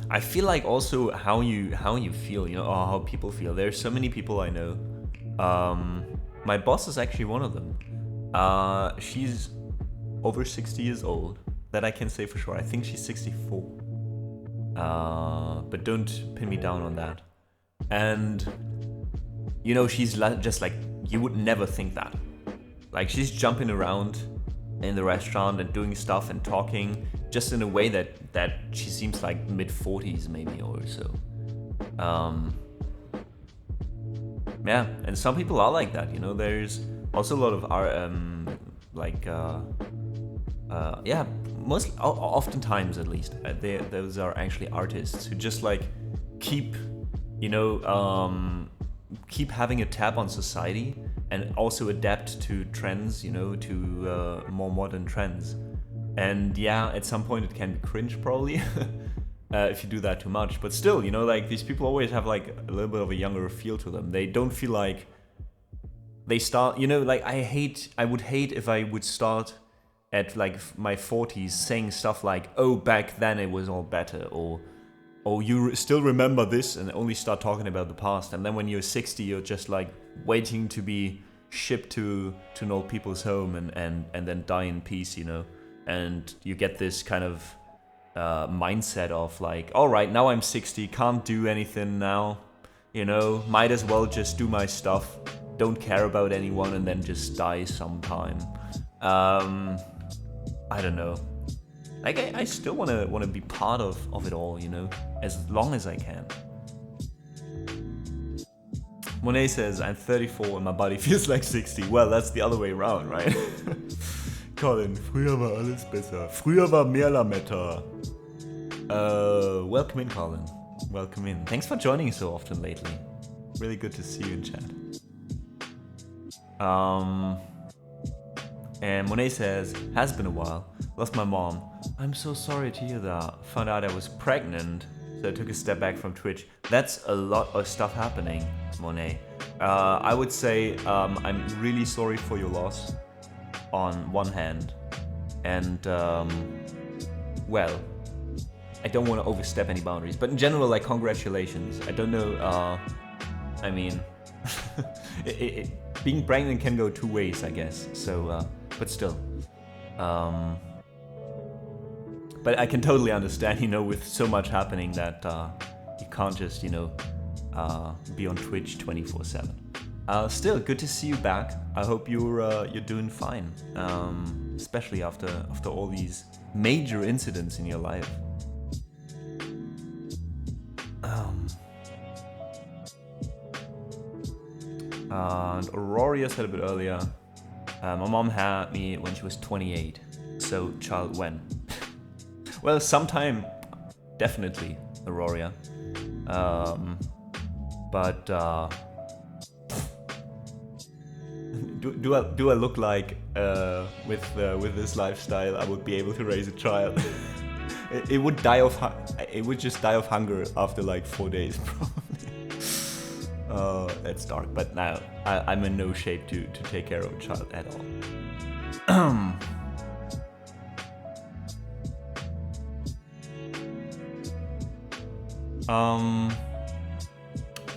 Speaker 1: I feel like also how you feel, or how people feel. There's so many people I know. My boss is actually one of them. She's over 60 years old. That I can say for sure. I think she's 64. But don't pin me down on that. And, you know, she's just like, you would never think that. Like, she's jumping around in the restaurant and doing stuff and talking just in a way that she seems like mid-40s maybe or so. Yeah, and some people are like that, you know. There's also a lot of yeah, most oftentimes at least, those are actually artists who just like keep, you know, keep having a tab on society and also adapt to trends, you know, to more modern trends. And yeah, at some point it can be cringe probably if you do that too much. But still, you know, like these people always have like a little bit of a younger feel to them. They don't feel like they start, you know, like I would hate if I would start at like my 40s saying stuff like, oh, back then it was all better, or oh, you still remember this, and only start talking about the past. And then when you're 60, you're just like waiting to be shipped to an old people's home and then die in peace, you know. And you get this kind of mindset of like, all right, now I'm 60, can't do anything now, you know, might as well just do my stuff, don't care about anyone, and then just die sometime. I don't know. Like, I still wanna be part of it all, you know, as long as I can. Monet says, I'm 34 and my body feels like 60. Well, that's the other way around, right? Colin, früher war alles besser. Früher war mehr Lametta. Welcome in, Colin. Welcome in. Thanks for joining so often lately. Really good to see you in chat. And Monet says, has been a while. Lost my mom. I'm so sorry to hear that. Found out I was pregnant, so I took a step back from Twitch. That's a lot of stuff happening, Monet. I would say I'm really sorry for your loss on one hand. And, well, I don't want to overstep any boundaries. But in general, like, congratulations. I don't know, I mean, being pregnant can go two ways, I guess. So, but still. But I can totally understand, you know, with so much happening that you can't just, you know, be on Twitch 24/7. Still, good to see you back. I hope you're doing fine, especially after all these major incidents in your life. And Aurora said a bit earlier, my mom had me when she was 28. So, child, when? Well, sometime, definitely, Aurora. But do I look like with this lifestyle I would be able to raise a child? it would just die of hunger after like 4 days probably. That's dark, but now I'm in no shape to take care of a child at all.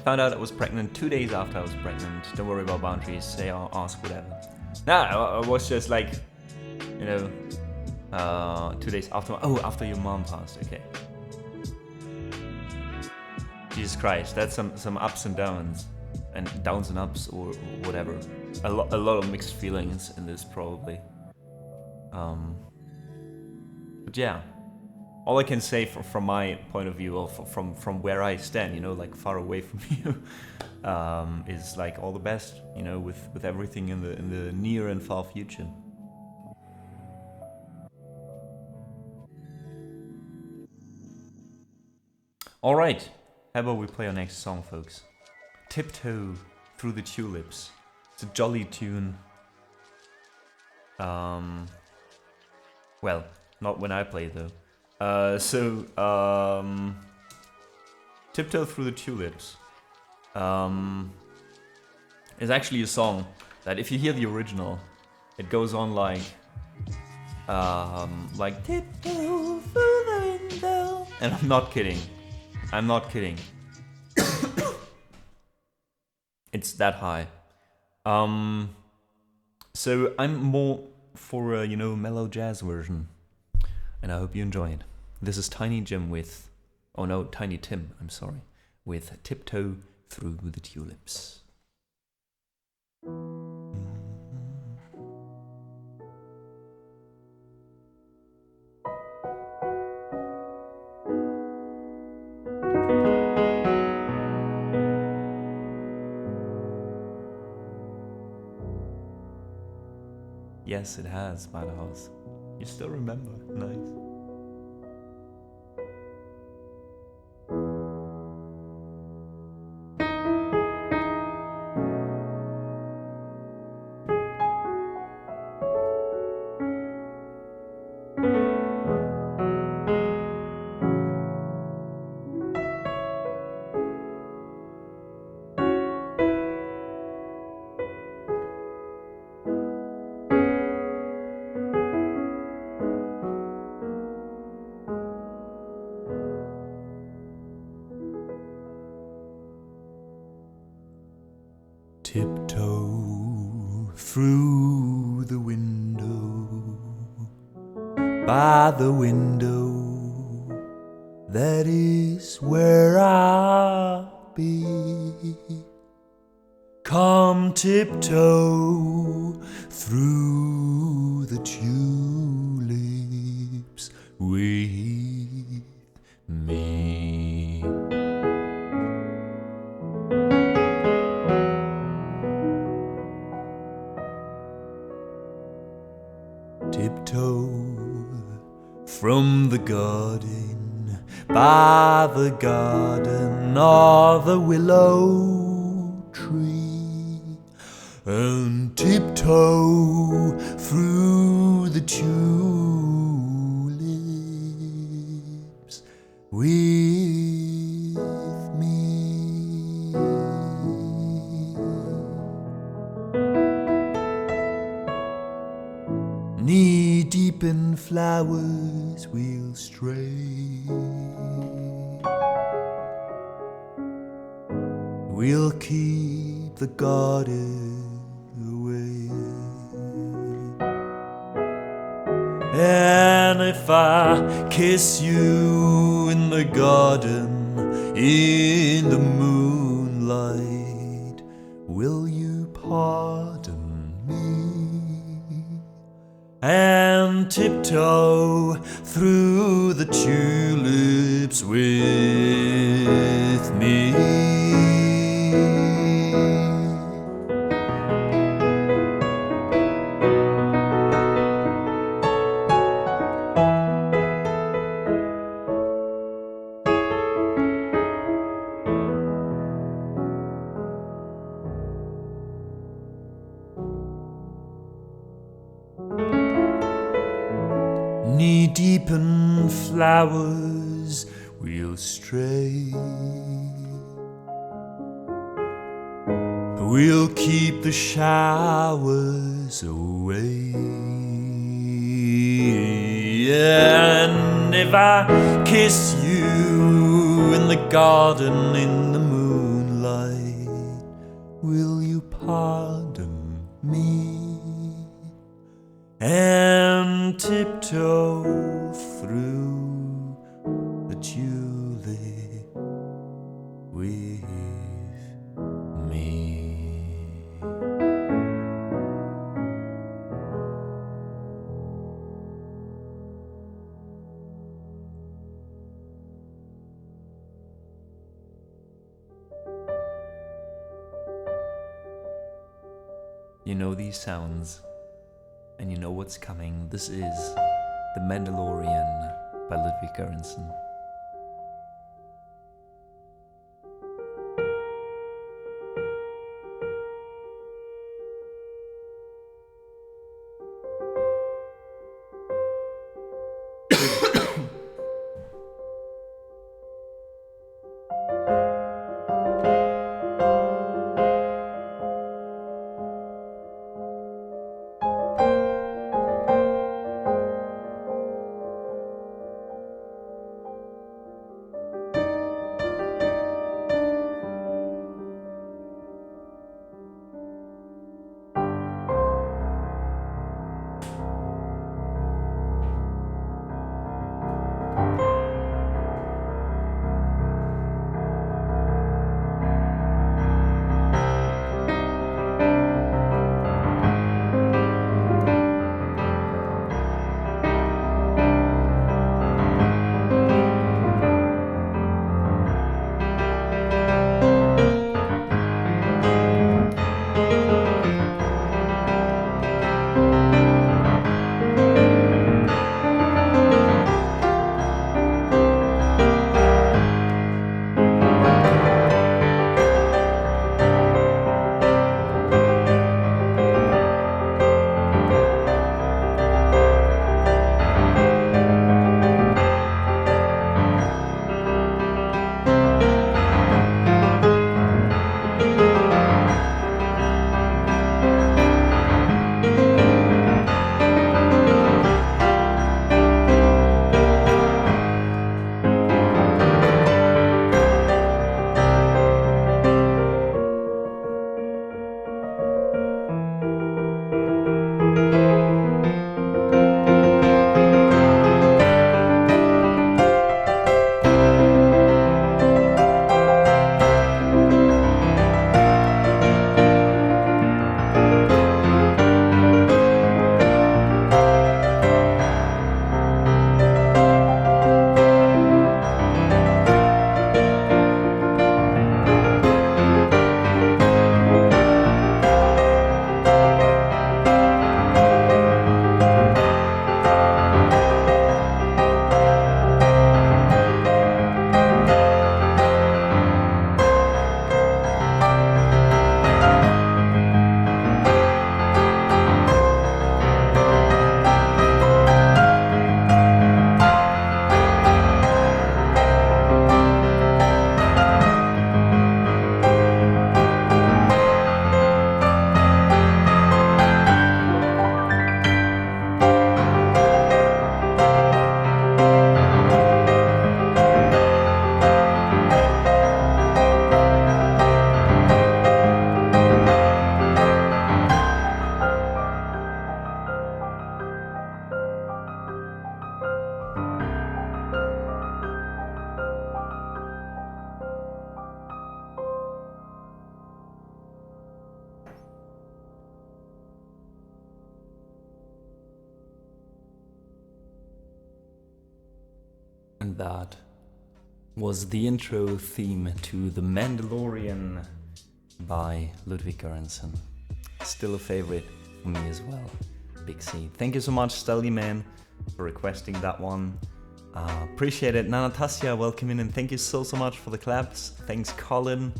Speaker 1: Found out I was pregnant 2 days after I was pregnant. Don't worry about boundaries, say or ask whatever. Nah, I was just like, you know, 2 days after. Oh, after your mom passed. Okay. Jesus Christ, that's some ups and downs and ups or whatever. A lot of mixed feelings in this probably. But yeah. All I can say from my point of view, or from where I stand, you know, like far away from you, is like all the best, you know, with everything in the near and far future. All right, how about we play our next song, folks? Tiptoe Through the Tulips. It's a jolly tune. Well, not when I play though. Tiptoe Through the Tulips is actually a song that if you hear the original, it goes on like tiptoe through the window. And I'm not kidding. It's that high. So I'm more for a mellow jazz version. And I hope you enjoy it. This is Tiny Jim with Oh no, Tiny Tim, I'm sorry. With Tiptoe Through the Tulips. Yes, it has, by the house. You still remember. Nice. Tiptoe through the window, by the window, that is where I'll be. Come tiptoe through the tulips with me. Tiptoe from the garden, by the garden of the willow tree, and tiptoe through the tulips with me. Knee deep in flowers we'll stray, we'll keep the garden away. And if I kiss you in the garden, in the moonlight, will you pardon me? And tiptoe through the tulips with me. Knee deep in flowers we'll stray, we'll keep the showers away. And if I kiss you in the garden in the moonlight, will you pardon me? And tiptoe through the tulip with me. You know these sounds, and you know what's coming. This is The Mandalorian by Ludwig Göransson. And that was the intro theme to The Mandalorian by Ludwig Göransson. Still a favorite for me as well. Big C. Thank you so much, Stelly Man, for requesting that one. Appreciate it. Nanatassia, welcome in, and thank you so much for the claps. Thanks, Colin.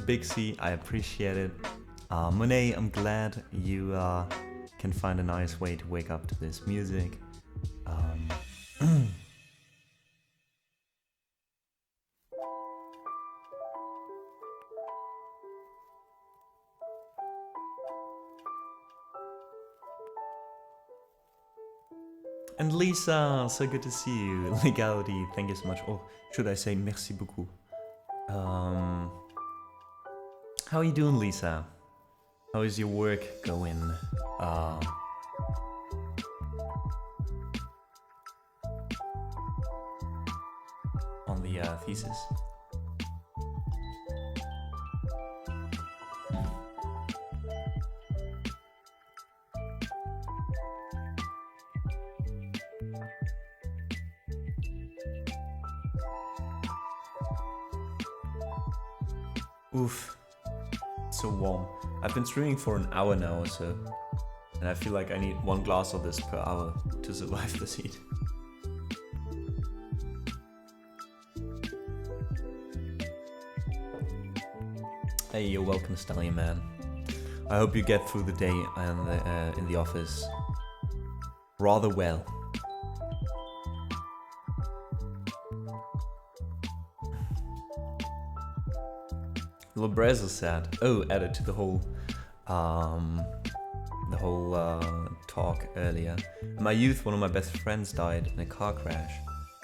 Speaker 1: Big C, I appreciate it. Monet, I'm glad you can find a nice way to wake up to this music. And Lisa, so good to see you. Legality, thank you so much. Oh, should I say merci beaucoup? How are you doing, Lisa? How is your work going? On the thesis? Oof, so warm. I've been streaming for an hour now or so, and I feel like I need 1 glass of this per hour to survive this heat. Hey, you're welcome, Stallion Man. I hope you get through the day and in the office rather well. Lobreza said, oh, added to the whole talk earlier. In my youth, one of my best friends died in a car crash.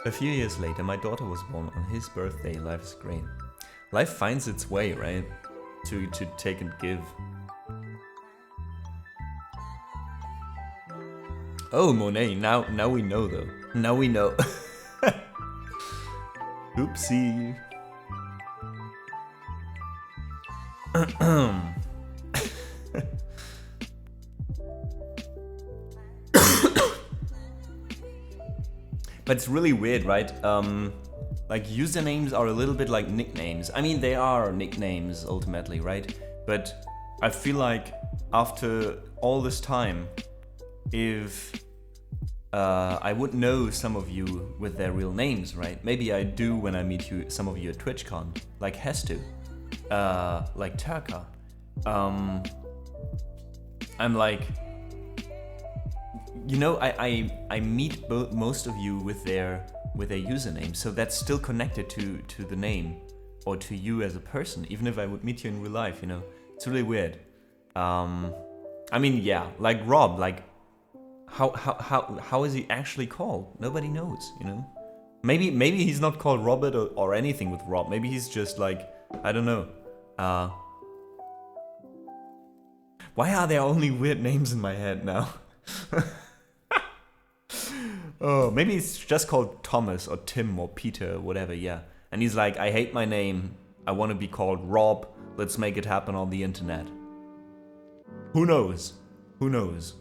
Speaker 1: A few years later, my daughter was born on his birthday. Life is great. Life finds its way, right? To take and give. Oh, Monet, now we know though. Now we know. Oopsie. But it's really weird, right? Like usernames are a little bit like nicknames. I mean, they are nicknames ultimately, right? But I feel like after all this time, if I would know some of you with their real names, right? Maybe I do when I meet you, some of you at TwitchCon, like Hestu. Like Turka. I'm like, you know, I meet most of you with their username, so that's still connected to the name or to you as a person, even if I would meet you in real life, you know. It's really weird. I mean, yeah, like Rob, like how is he actually called? Nobody knows, you know. Maybe he's not called Robert or anything with Rob. Maybe he's just like, I don't know. Why are there only weird names in my head now? Oh, maybe it's just called Thomas or Tim or Peter or whatever, yeah. And he's like, I hate my name. I want to be called Rob. Let's make it happen on the internet. Who knows? Who knows?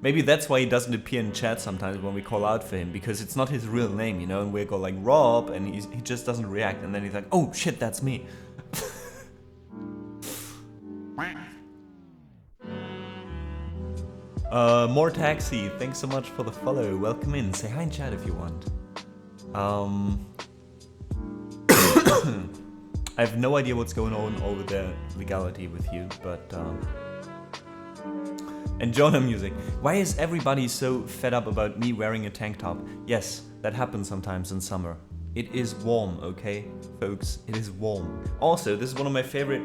Speaker 1: Maybe that's why he doesn't appear in chat sometimes when we call out for him, because it's not his real name, you know, and we go like Rob, and he just doesn't react, and then he's like, oh shit, that's me. More Taxi, thanks so much for the follow. Welcome in. Say hi in chat if you want. I have no idea what's going on over there, Legality, with you, but and Jonah Music. Why is everybody so fed up about me wearing a tank top? Yes, that happens sometimes in summer. It is warm, okay, folks? It is warm. Also, this is one of my favorite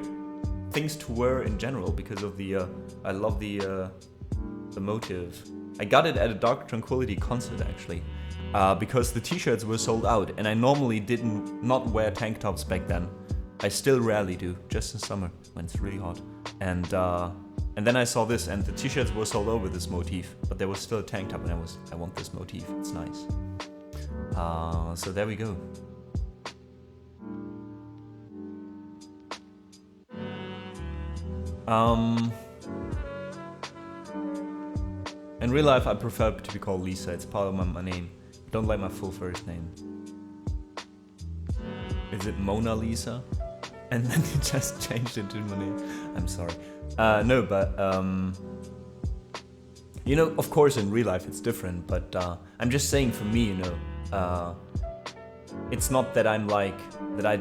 Speaker 1: things to wear in general because of the I love the motive. I got it at a Dark Tranquility concert actually, because the t-shirts were sold out, and I normally didn't not wear tank tops back then. I still rarely do, just in summer when it's really hot. And then I saw this, and the t-shirts were sold out with this motif, but there was still a tank top, and I want this motif. It's nice. So there we go.
Speaker 2: In real life, I prefer to be called Lisa. It's part of my name. Don't like my full first name. Is it Mona Lisa? And then you just changed it to my name. I'm sorry. No, but you know, of course, in real life it's different. But I'm just saying, for me, you know, it's not that I'd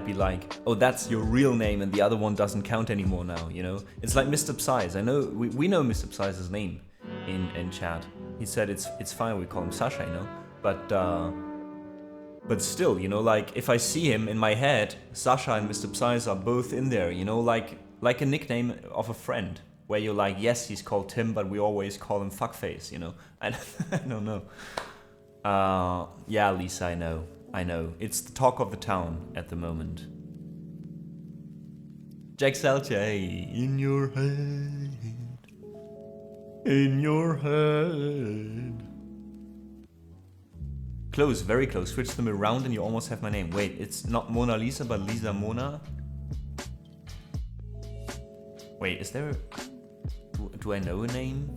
Speaker 2: be like, oh, that's your real name, and the other one doesn't count anymore now. You know, it's like Mr. Psy's. I know we know Mr. Psy's name in chat. He said it's fine. We call him Sasha, you know, but still, you know, like if I see him in my head, Sasha and Mr. Psy's are both in there, you know, like a nickname of a friend, where you're like, yes, he's called Tim, but we always call him Fuckface, you know. I don't know. Yeah, Lisa, I know. It's the talk of the town at the moment. Jack Selcher, hey, in your head. In your head. Close, very close. Switch them around and you almost have my name. Wait, it's not Mona Lisa, but Lisa Mona? Wait, is there... Do I know a name?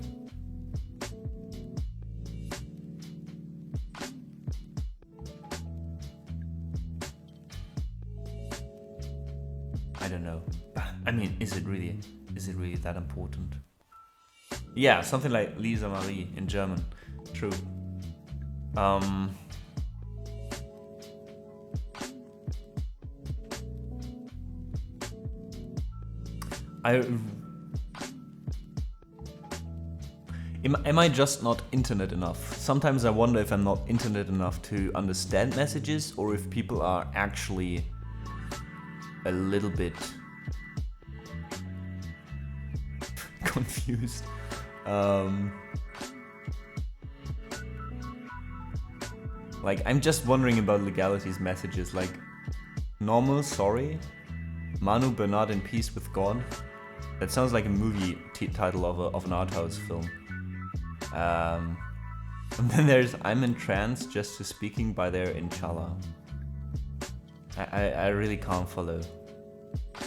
Speaker 2: I don't know. I mean, is it really that important? Yeah, something like Lisa Marie in German. True. Am I just not internet enough? Sometimes I wonder if I'm not internet enough to understand messages, or if people are actually a little bit confused. Like, I'm just wondering about Legality's messages, like, normal, sorry, Manu Bernard in peace with God. That sounds like a movie title of an art house film. And then there's I'm in trance just to speaking by their inshallah. I really can't follow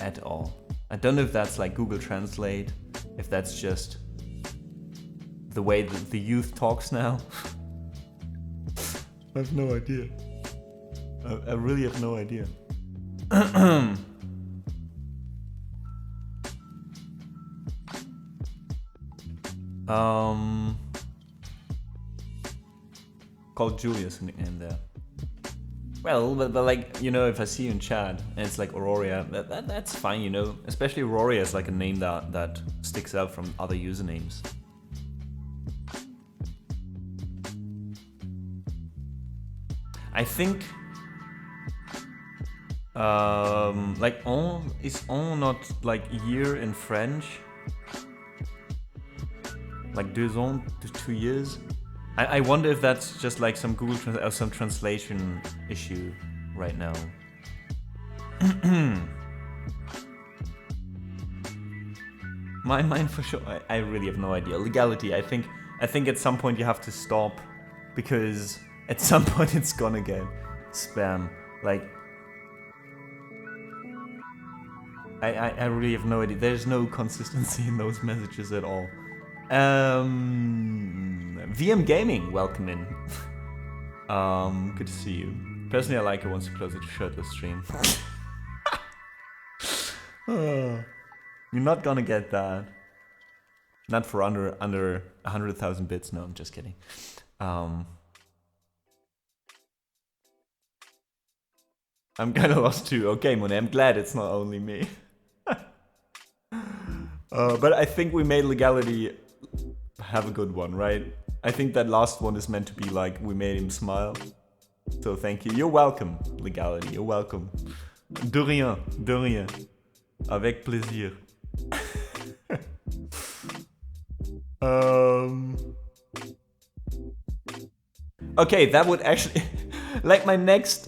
Speaker 2: at all. I don't know if that's like Google Translate, if that's just the way that the youth talks now. I have no idea. I really have no idea. Called Julius, a nickname there. Well, but like, you know, if I see you in chat and it's like Auroria, that's fine, you know. Especially Auroria is like a name that sticks out from other usernames. I think like on is on not like year in French, like 2 ans, 2 years. I wonder if that's just like some Google or some translation issue right now. Mine for sure. I really have no idea. Legality. I think at some point you have to stop, because at some point it's gonna get spam. Like, I really have no idea. There's no consistency in those messages at all. VM Gaming, welcome in. Good to see you. Personally, I like it once you close it to shirtless stream. You're not gonna get that. Not for under 100,000 bits. No, I'm just kidding. I'm kind of lost too. Okay, Monet, I'm glad it's not only me. But I think we made Legality have a good one, right? I think that last one is meant to be like, we made him smile. So thank you. You're welcome, Legality. You're welcome. De rien, de rien. Avec plaisir. Okay, that would actually... like my next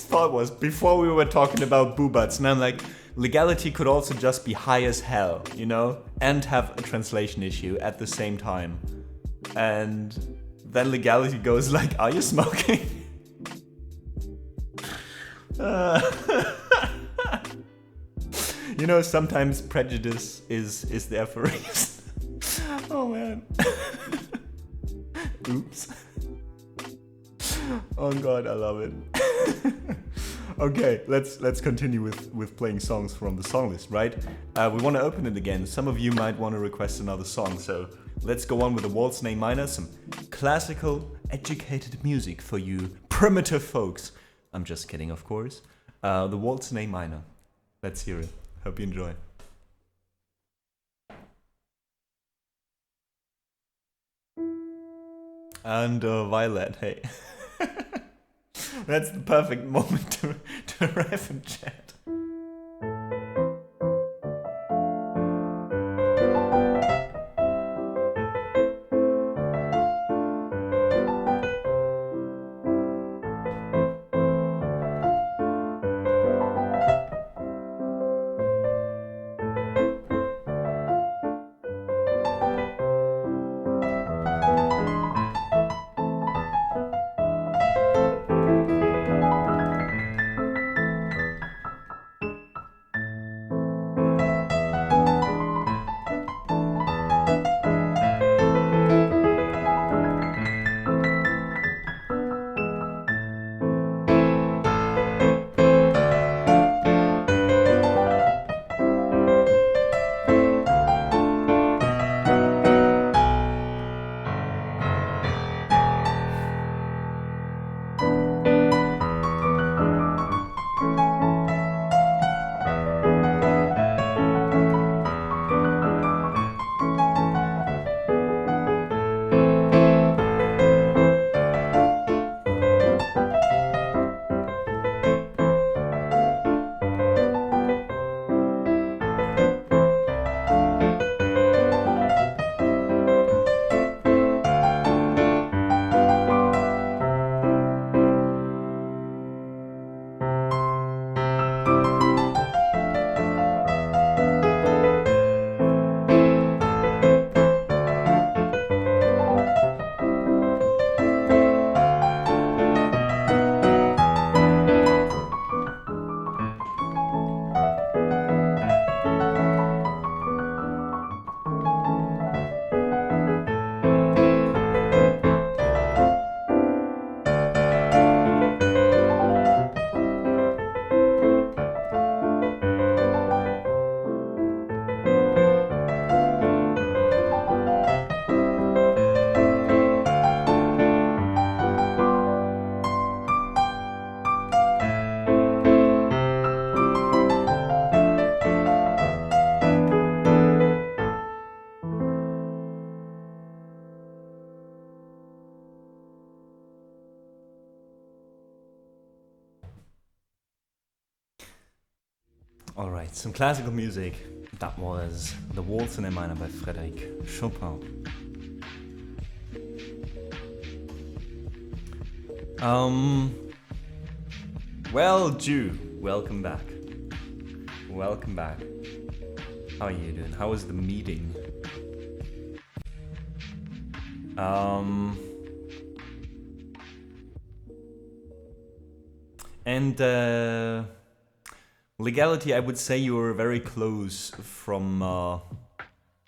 Speaker 2: thought was, before we were talking about boobats, and I'm like, Legality could also just be high as hell, you know? And have a translation issue at the same time. And then Legality goes like, are you smoking? You know, sometimes prejudice is there for a reason. Oh man.
Speaker 1: god, I love it. Okay, let's continue with playing songs from the song list, right? We want to open it again. Some of you might want to request another song, so let's go on with the waltz in A minor, some classical, educated music for you primitive folks. I'm just kidding, of course. The waltz in A minor. Let's hear it. Hope you enjoy. And Violet, hey. That's the perfect moment to arrive in chat. Alright, some classical music. That was The Waltz in A minor by Frédéric Chopin. Well, Jew, welcome back. Welcome back. How are you doing? How was the meeting? And legality, I would say you were very close from,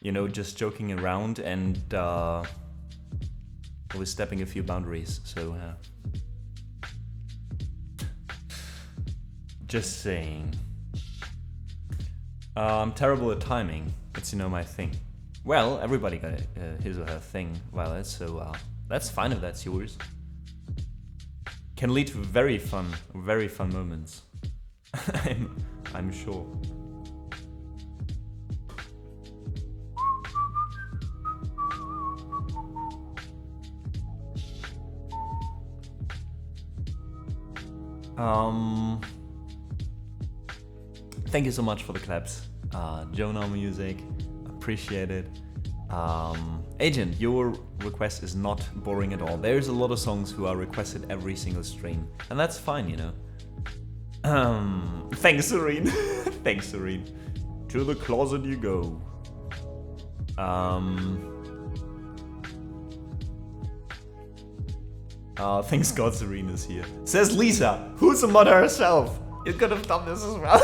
Speaker 1: you know, just joking around and was stepping a few boundaries, so just saying. I'm terrible at timing. It's, you know, my thing. Well, everybody got his or her thing, Violet, so that's fine if that's yours. Can lead to very fun moments. I'm sure. Thank you so much for the claps. Jonah Music, appreciate it. Agent, your request is not boring at all. There's a lot of songs who are requested every single stream, and that's fine, you know. Thanks, Serene. Thanks, Serene. To the closet you go. Thanks God Serene is here. Says Lisa, who's a mother herself. You could have done this as well.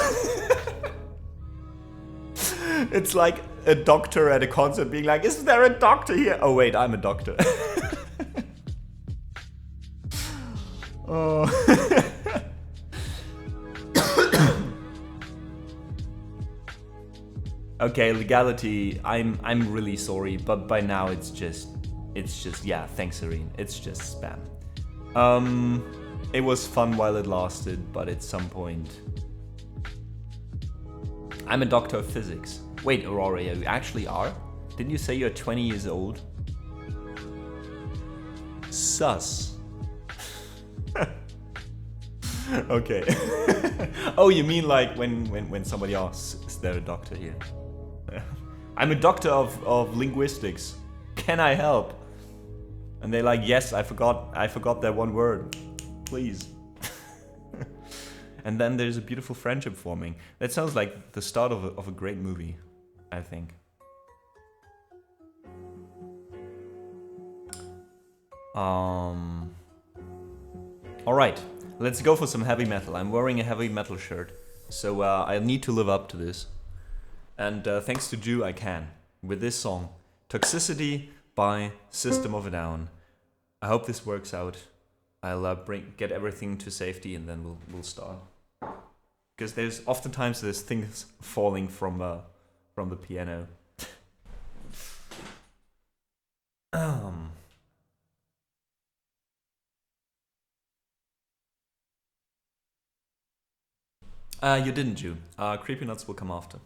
Speaker 1: It's like a doctor at a concert being like, is there a doctor here? Oh wait, I'm a doctor. Oh. Okay, legality. I'm really sorry, but by now it's just yeah. Thanks, Irene. It's just spam. It was fun while it lasted, but at some point, I'm a doctor of physics. Wait, Aurora, you actually are? Didn't you say you're 20 years old? Sus. Okay. Oh, you mean like when somebody asks, is there a doctor here? I'm a doctor of linguistics. Can I help? And they're like, yes, I forgot that one word. Please. And then there's a beautiful friendship forming. That sounds like the start of a great movie, I think. Alright, let's go for some heavy metal. I'm wearing a heavy metal shirt, so I need to live up to this. And thanks to Jew, I can. With this song, Toxicity by System of a Down. I hope this works out. I'll get everything to safety and then we'll start. Because there's oftentimes things falling from the piano. You didn't, Jew. Creepy Nuts will come after.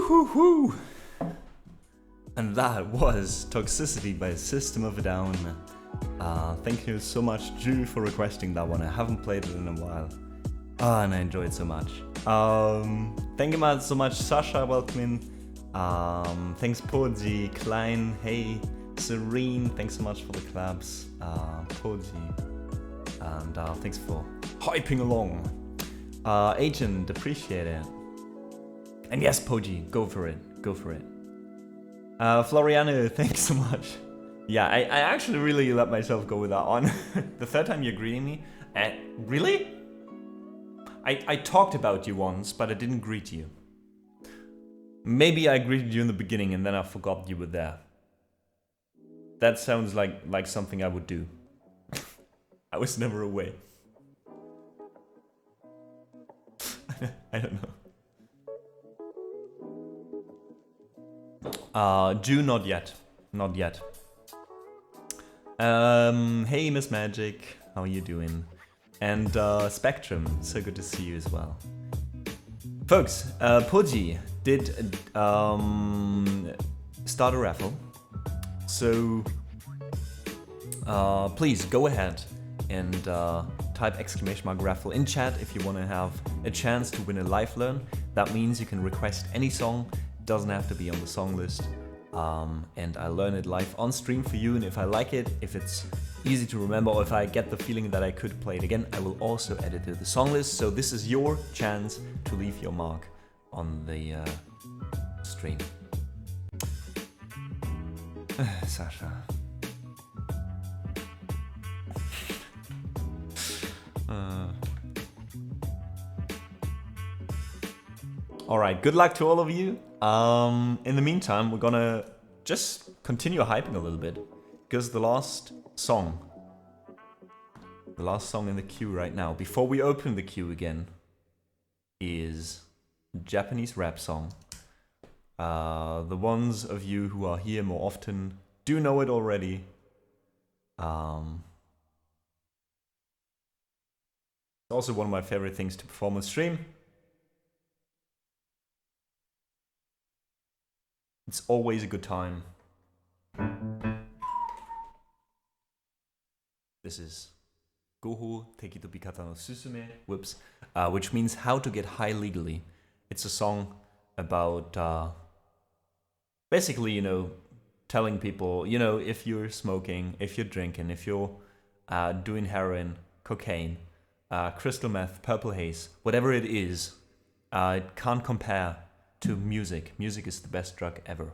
Speaker 1: Woo! And that was Toxicity by System of a Down. Thank you so much, Drew, for requesting that one. I haven't played it in a while. And I enjoyed it so much. Thank you so much, Sasha, welcome in. Thanks, Podzi, Klein, hey, Serene, thanks so much for the claps, Podzi. And thanks for hyping along. Agent, appreciate it. And yes, Poji, go for it, go for it. Floriano, thanks so much. Yeah, I actually really let myself go with that one. The third time you're greeting me. Really? I talked about you once, but I didn't greet you. Maybe I greeted you in the beginning and then I forgot you were there. That sounds like something I would do. I was never away. I don't know. Jew, not yet. Not yet. Hey, Miss Magic, how are you doing? And Spectrum, so good to see you as well. Folks, Poji did start a raffle, so please go ahead and type !raffle in chat if you want to have a chance to win a live learn. That means you can request any song, doesn't have to be on the song list, and I learn it live on stream for you, and if I like it, if it's easy to remember, or if I get the feeling that I could play it again, I will also add it to the song list. So this is your chance to leave your mark on the stream. Sasha. Alright, good luck to all of you. In the meantime, we're gonna just continue hyping a little bit, because the last song in the queue right now, before we open the queue again, is a Japanese rap song. The ones of you who are here more often do know it already. It's also one of my favorite things to perform on stream. It's always a good time. This is Goho Tekito Bikata no Susume, whoops, which means how to get high legally. It's a song about basically, you know, telling people, you know, if you're smoking, if you're drinking, if you're doing heroin, cocaine, crystal meth, purple haze, whatever it is, it can't compare to music. Music is the best drug ever.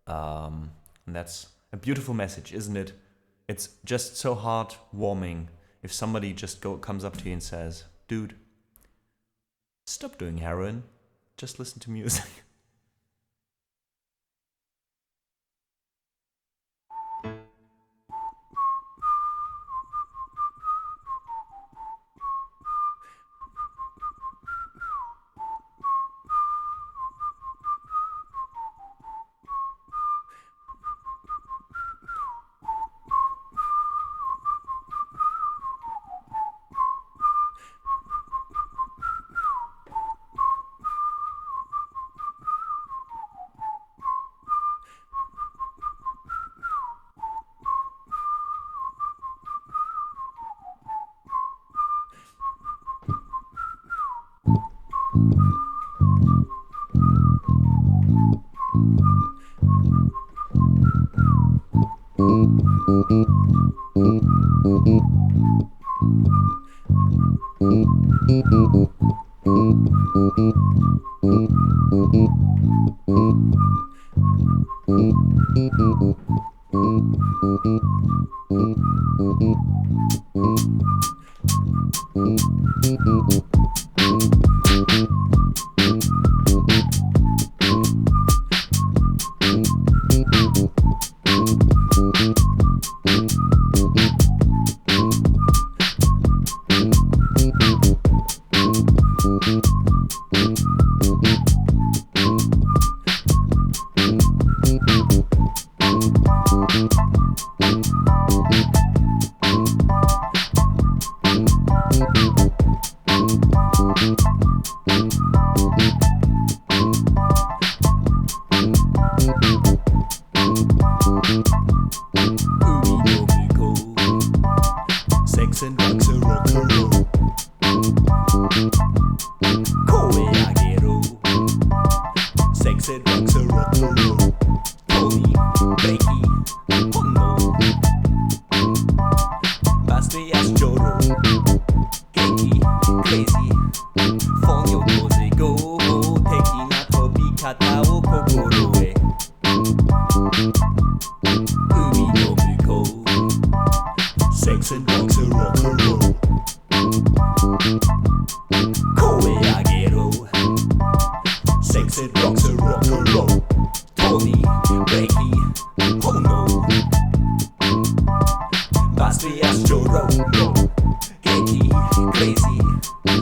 Speaker 1: And that's a beautiful message, isn't it? It's just so heartwarming if somebody just comes up to you and says, dude, stop doing heroin, just listen to music.
Speaker 2: 声上げろ Sex and rocks and rock and roll トニー、ブレーキ、炎バスやスチョロの平気、クレイジー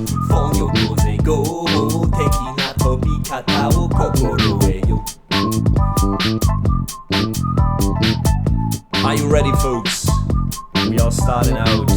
Speaker 2: フォンよこぜ合法的な飛び方を心得よ Are you ready, folks? We are starting out.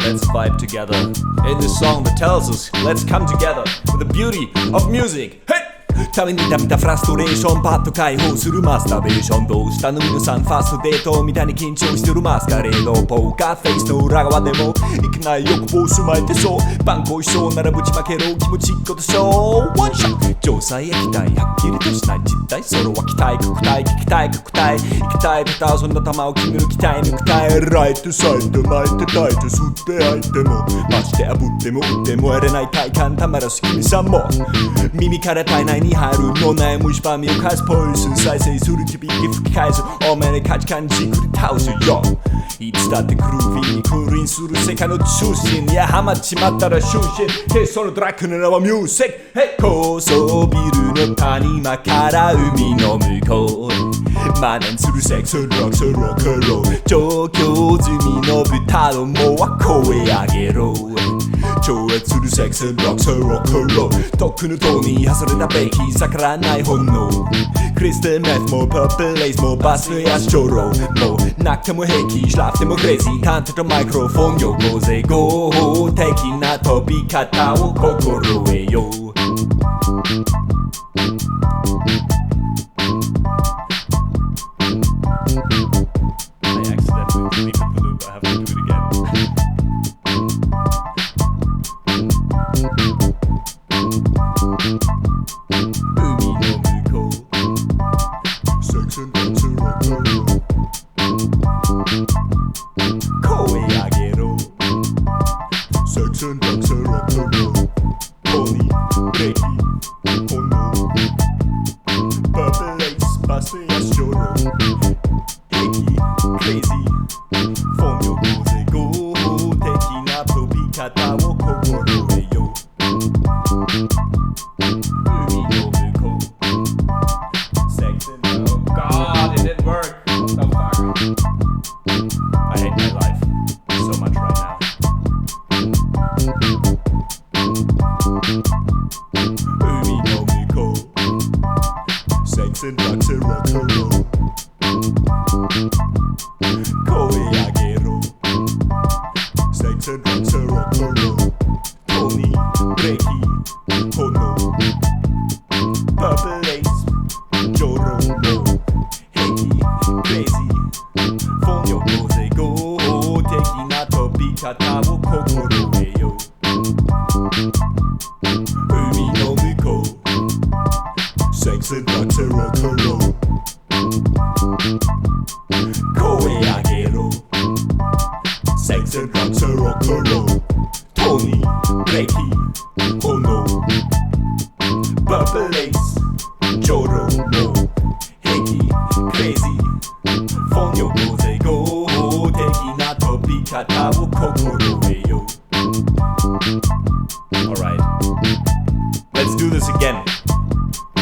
Speaker 2: Let's vibe together in this song that tells us, let's come together with the beauty of music. Hey! ためにためたフラストレーションパッと解放するマスターベーションどうしたの皆さんファーストデートみたいに緊張してるマスカレードポーカーフェイスの裏側でもいけない欲望すまえてそう番号一緒ならぶちまけろ気持ちっことしょうワンショット城西液体はっきりとしない実体それは期待国体聞きたい国体行きたいベターそんな球を決める期待抜きたいライトサイド巻いてタイト吸って相手もまして炙っても打ってもやれない体感たまらす君さんも耳から体内に入る脳内虫歯身を返すポイズン再生する響き吹き返すお前に価値観じくり倒すよいつだってグルービーに君臨する世界の中心いやハマっちまったら終身でそのドラッグの名はミュージック高層ビルの谷間から海の向こう真似するセックスロックスロックロー上京済みの豚どもは声上げろ超越するセックスロックスロックローとっくの塔に外れたベイキー逆らわない本能クリステルメスもパープルレイスもバスのやスチョロもうなくても平気シラフでもクレイジータントとマイクロフォンよこぜ合法的な飛び方を心得よ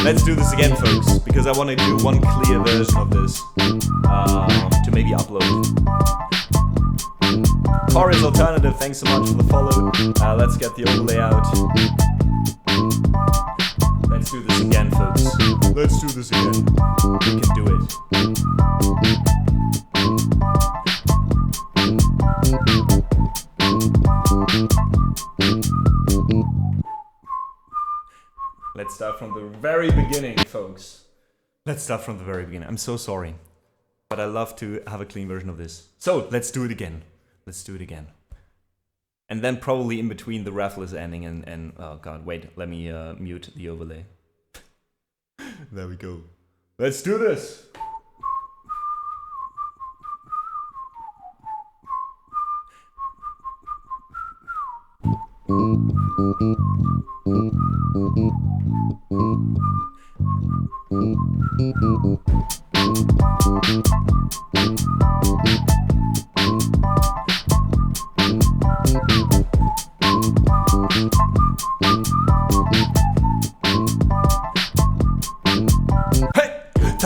Speaker 2: Let's do this again, folks, because I want to do one clear version of this to maybe upload. Chorus alternative, thanks so much for the follow. Let's get the overlay out. Let's do this again, folks. Let's do this again. We can do it. Let's start from the very beginning, folks. Let's start from the very beginning. I'm so sorry, but I love to have a clean version of this. So, let's do it again. Let's do it again. And then probably in between the raffle is ending and oh god, wait, let me mute the overlay. There we go. Let's do this!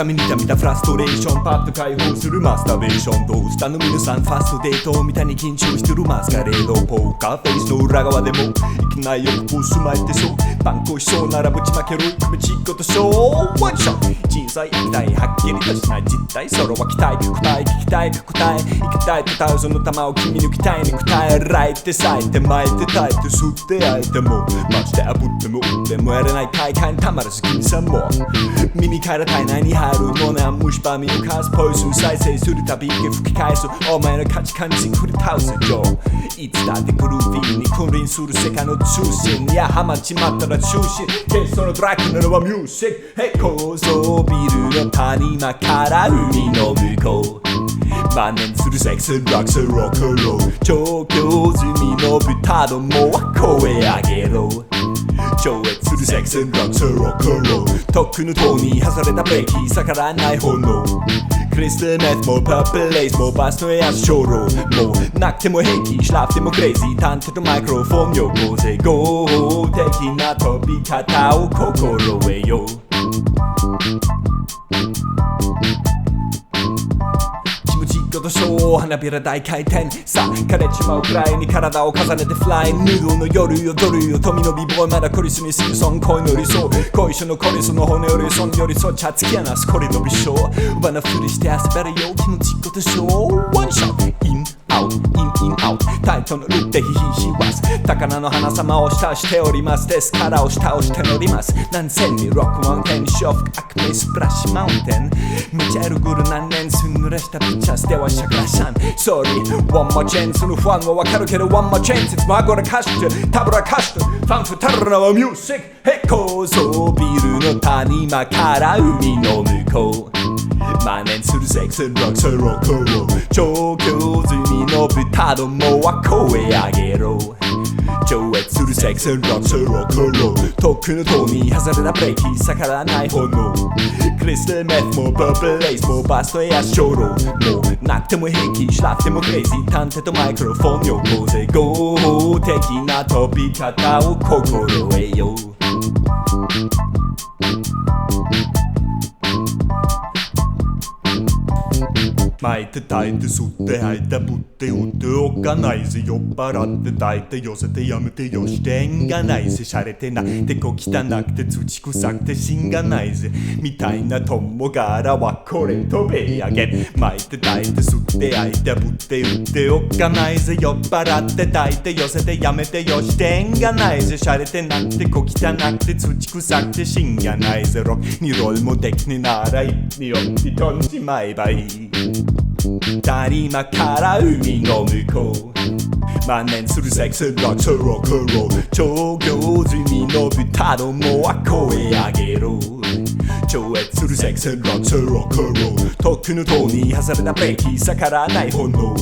Speaker 2: ためにためたフラストレーションパッと解放するマスターベーショントースターの皆さんファストデートみたいに緊張してるマスカレードポーカーフェイスの裏側でもいけないよボス巻いてそう番号しそうならぶちまける組ちっことショーワンショット小さい液体はっきりとしない実態それは期待答え聞きたい答え生きたい答えその玉を君抜きたい肉体らいて咲いて巻いてたいて吸って焼いてもマジで炙っても売ってもやれない快感たまらず君さんも耳から体内に入るものは虫歯身の数ポイズン再生するたび息吹き返すお前の価値観にじっくり倒すよいつだってグルービーに君臨する世界の中心いやハマっちまったら中心ケストのドラッグなのはミュージックへ高層ビルの谷間から海の向こう万年するセックスロックスロックロー調教済みの豚どもは声上げろ超越するセックスロックスロックローとっくの塔に外れたブレーキ逆らわない炎クリスタルメスもパープルレイスもバスのエアショーローもうなくても平気しらふてもクレイジー探偵とマイクロフォンよ合成合的な飛び方を心得よとショー花びら大回転さあ枯れちまうくらいに体を重ねてフライヌードの夜よドルよ富の美ボーイまだコリスにシルソン恋の理想恋所のコリスの骨よりそんよりそっちゃ突き放すコリの美少奪なふりして遊べるよ気持ちことショーワンショットインアウトインアウトタイトのルッテヒヒヒワス高菜の花様を下しておりますですから押し倒して乗ります何千里ロックマウンテンショフ悪名スプラッシュマウンテンめちゃエルグル何年すん濡らしたピッチャースではシャクラシャン Sorry One more chance その不安はわかるけど One more chance いつもあごらかしてたぶらかしてファンフタルラはミュージックへ高層ビルの谷間から海の向こう万年するセックスロックスロックロー調教済みの豚どもは声上げろ超越するセックスロックスロックローとっくの塔に外れたブレーキ逆らわない炎クリスタルメスもパープルレイスもバストエアショーローもうなくても平気しらふてもクレイジー探偵とマイクロフォンよ合成合的な飛び方を心得よ巻いて炊いて吸って吐いてぶって打っておかないぜ酔っ払って炊いて寄せてやめてよして縁がないぜしゃれてなてこ汚くて土臭くて芯がないぜみたいな友柄はこれ飛べやげ巻いて炊いて吸って焼いてぶって打っておかないぜ酔っ払って炊いて寄せてやめてよして縁がないぜしゃれてなくてこ汚くて土臭くて芯がないぜロックにロールもできねえなら一によって飛んじまえばいい谷間から海の向こう万年するセックスロックスロックロー調教済みの豚どもは声上げろ超越するセックスロックスロックローとっくの塔に外れたブレーキ逆らわない炎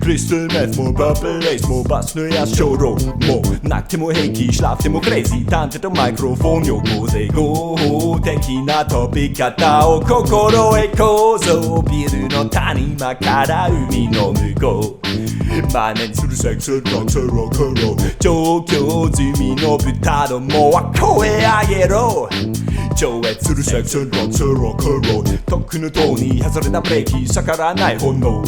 Speaker 2: クリスタルメスもパープルレイスもバスのエアショーローもうなくても平気しらふてもクレイジー探偵とマイクロフォンよ合成合的な飛び方を心得構造ビルの谷間から海の向こう万年するセックスロックスロックロー調教済みの豚どもは声上げろ超越するセックスロックスロックローとっくの塔に外れたブレーキ逆らわない炎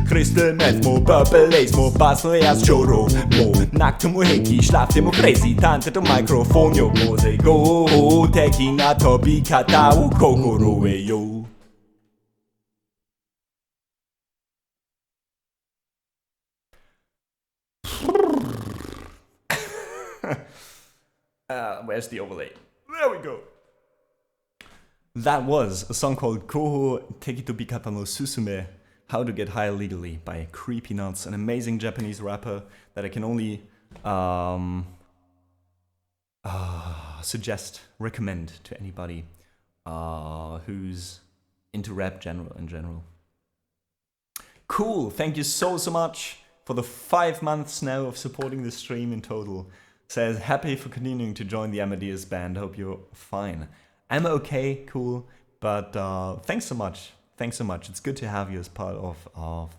Speaker 2: クリスタルメスもパープルレイスもバスのエアショーローもうなくても平気しらふてもクレイジー探偵とマイクロフォンよ合成合的な飛び方を心得よ
Speaker 1: Where's the overlay?
Speaker 2: There we go.
Speaker 1: That was a song called Koho Tekitobikata no Susume, How to Get High Legally by Creepy Nuts, an amazing Japanese rapper that I can only recommend to anybody who's into rap in general. Cool, thank you so much for the 5 months now of supporting the stream in total. Says, happy for continuing to join the Amadeus band, hope you're fine. I'm okay, cool, but thanks so much. Thanks so much. It's good to have you as part of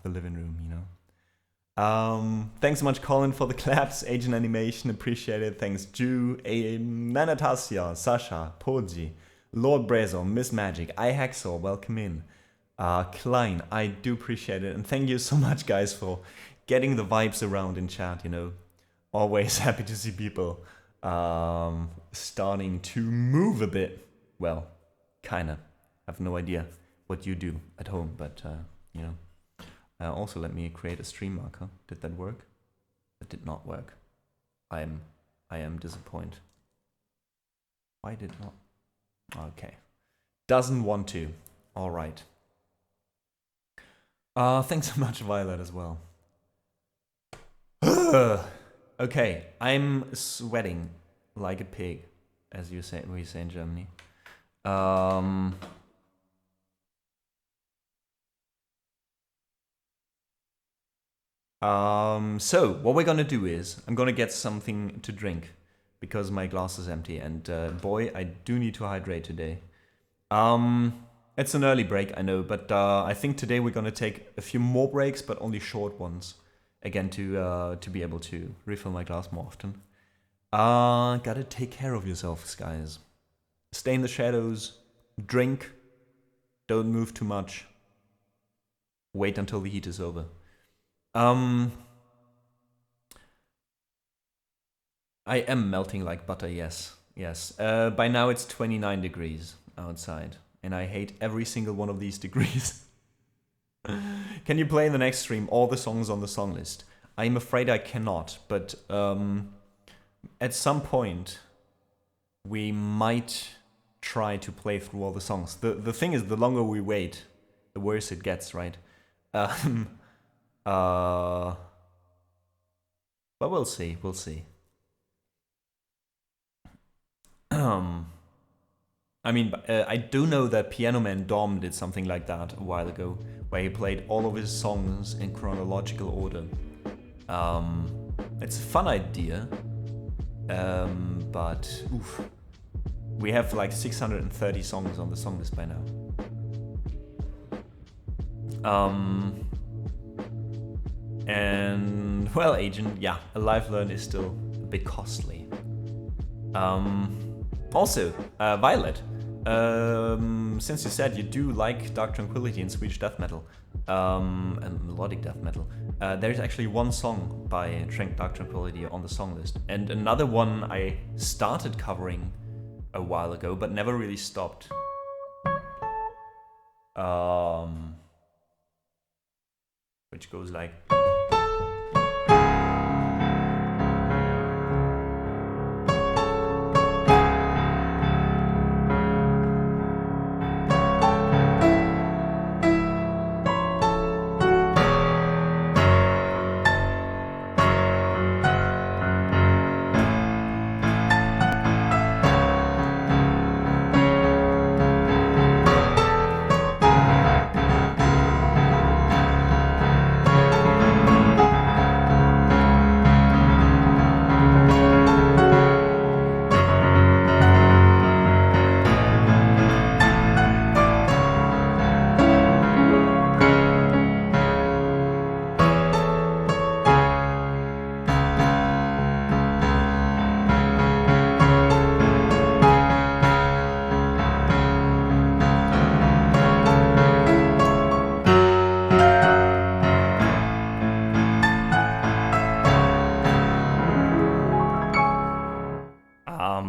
Speaker 1: the living room, you know. Thanks so much, Colin, for the claps. Agent Animation, appreciate it. Thanks, Ju, Manatasia, Sasha, Poji,
Speaker 2: Lord Brezo, Miss Magic, iHacksaw, welcome in. Klein, I do appreciate it, and thank you so much, guys, for getting the vibes around in chat, you know. Always happy to see people starting to move a bit. Well, kinda. I have no idea what you do at home, but, you know. Also, let me create a stream marker. Did that work? That did not work. I am disappointed. Why did not? Okay. Doesn't want to. All right. Thanks so much, Violet, as well. Okay, I'm sweating like a pig, as we say in Germany. So what we're gonna do is I'm gonna get something to drink because my glass is empty, and boy, I do need to hydrate today. It's an early break, I know, but I think today we're gonna take a few more breaks, but only short ones, again to be able to refill my glass more often. Gotta take care of yourselves, guys. Stay in the shadows, drink, don't move too much. Wait until the heat is over. I am melting like butter, yes. Yes. By now it's 29 degrees outside, and I hate every single one of these degrees. Can you play in the next stream all the songs on the song list? I'm afraid I cannot, but at some point we might try to play through all the songs. The thing is, the longer we wait, the worse it gets, right? But we'll see, we'll see. I mean, I do know that Piano Man Dom did something like that a while ago, where he played all of his songs in chronological order. It's a fun idea, but oof. We have like 630 songs on the song list by now. And, well, Agent, yeah, a live learn is still a bit costly. Also, Violet, since you said you do like Dark Tranquillity and Swedish death metal, and melodic death metal, there's actually one song by Dark Tranquillity on the song list, and another one I started covering a while ago, but never really stopped. Which goes like...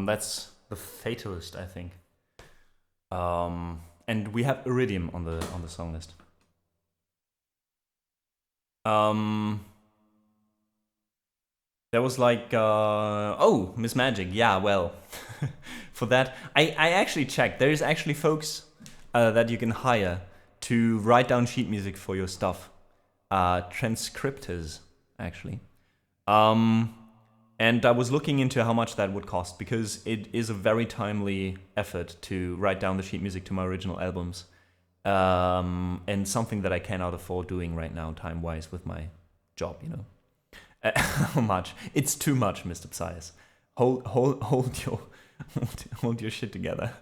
Speaker 2: That's the Fatalist, I think. And we have Iridium on the song list. There was like oh, Miss Magic, yeah, well, for that I actually checked. There's actually folks that you can hire to write down sheet music for your stuff. Transcriptors, actually. And I was looking into how much that would cost, because it is a very timely effort to write down the sheet music to my original albums. And something that I cannot afford doing right now, time-wise, with my job, you know. How much? It's too much, Mr. Psias. Hold your shit together.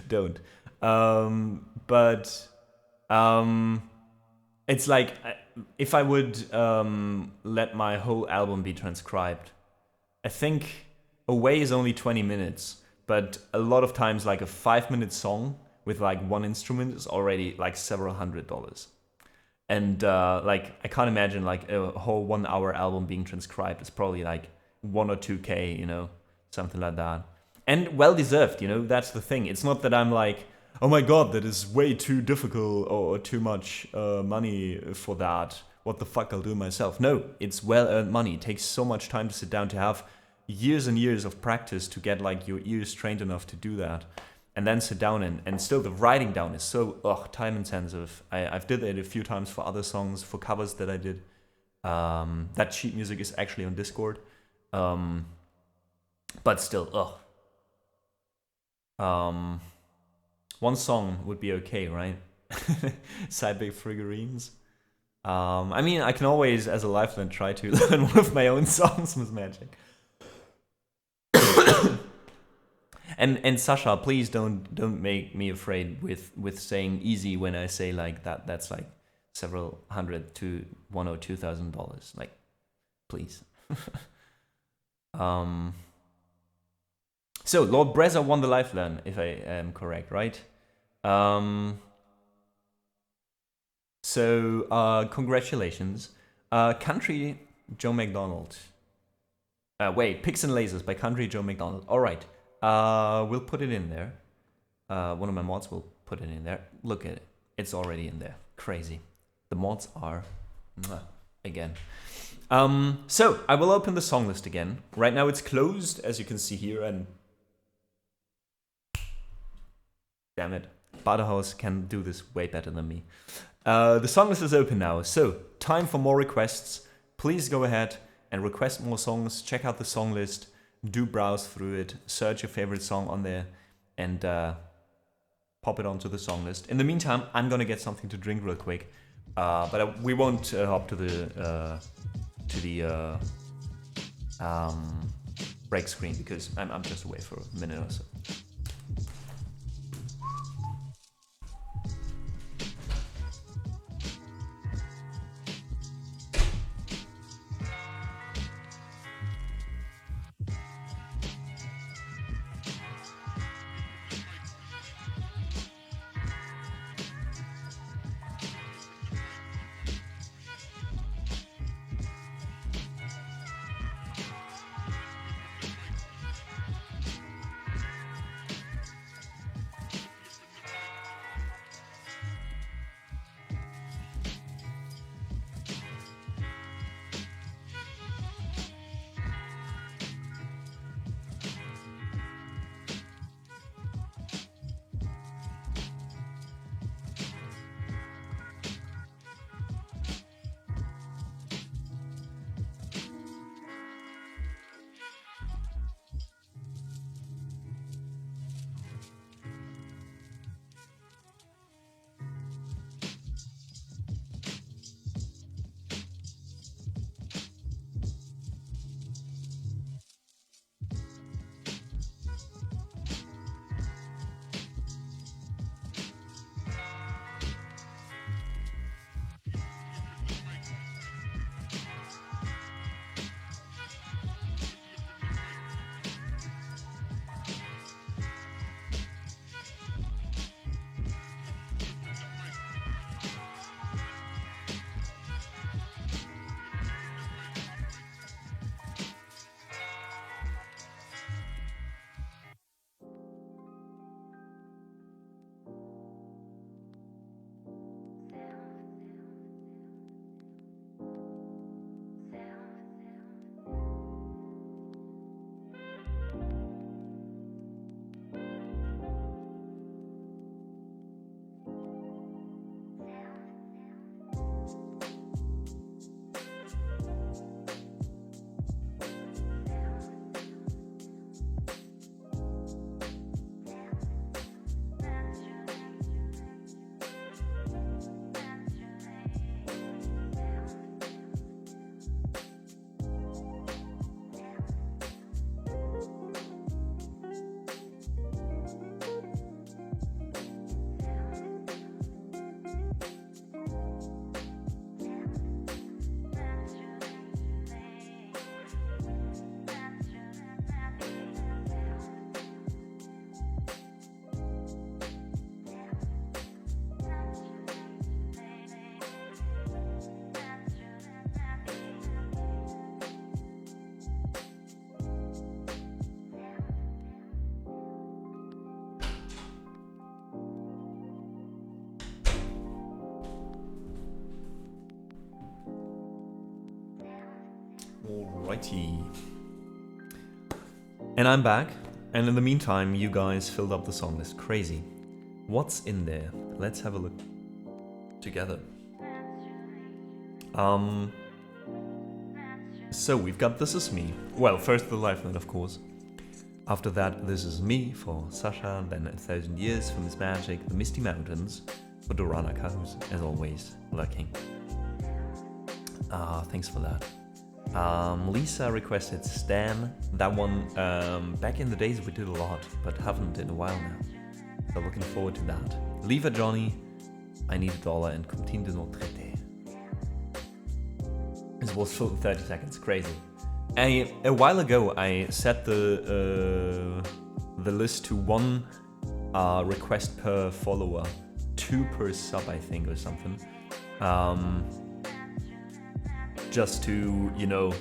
Speaker 2: Don't. But it's like, if I would let my whole album be transcribed, I think Away is only 20 minutes,
Speaker 1: but a lot of times like a 5-minute song with like one instrument is already like several $100s. And like I can't imagine like a whole 1 hour album being transcribed. It's probably like 1 or 2K, you know, something like that. And well deserved, you know, that's the thing. It's not that I'm like, oh my god, that is way too difficult or too much money for that. What the fuck, I'll do it myself. No, it's well earned money. It takes so much time to sit down, to have years and years of practice to get like your ears trained enough to do that. And then sit down and still the writing down is so time intensive. I've did it a few times for other songs, for covers that I did. That sheet music is actually on Discord. But still, one song would be okay, right? Side big figurines. I mean, I can always, as a lifeline, try to learn one of my own songs with Magic. And Sasha, please don't make me afraid with saying easy when I say like that's like several $100 to $1,000 or $2,000. Like, please. So Lord Brezza won the lifeline, if I am correct, right? So congratulations. Country Joe McDonald. Wait, Picks and Lasers by Country Joe McDonald. All right. We'll put it in there. One of my mods will put it in there. Look at it. It's already in there. Crazy. The mods are... again. So, I will open the song list again. Right now it's closed, as you can see here, and... Damn it. Butterhouse can do this way better than me. The song list is open now, so time for more requests. Please go ahead and request more songs. Check out the song list. Do browse through it, search your favorite song on there, and pop it onto the song list. In the meantime, I'm gonna get something to drink real quick, but we won't hop to the break screen because I'm just away for a minute or so.
Speaker 2: Alrighty. And I'm back, and in the meantime, you guys filled up the song list. Crazy. What's in there? Let's have a look together. So we've got This Is Me. Well, first the live note, of course. After that, This Is Me for Sasha, then 1,000 Years for Miss Magic, The Misty Mountains for Doranaka, who's, as always, lurking. Thanks for that. Lisa requested Stan. That one, back in the days we did a lot, but haven't in a while now. So looking forward to that. Leave a Johnny, I Need a Dollar, and Comptine de Notre Traité. This was full 30 seconds, crazy. A while ago I set the list to 1 request per follower, 2 per sub I think or something. Just to, you know,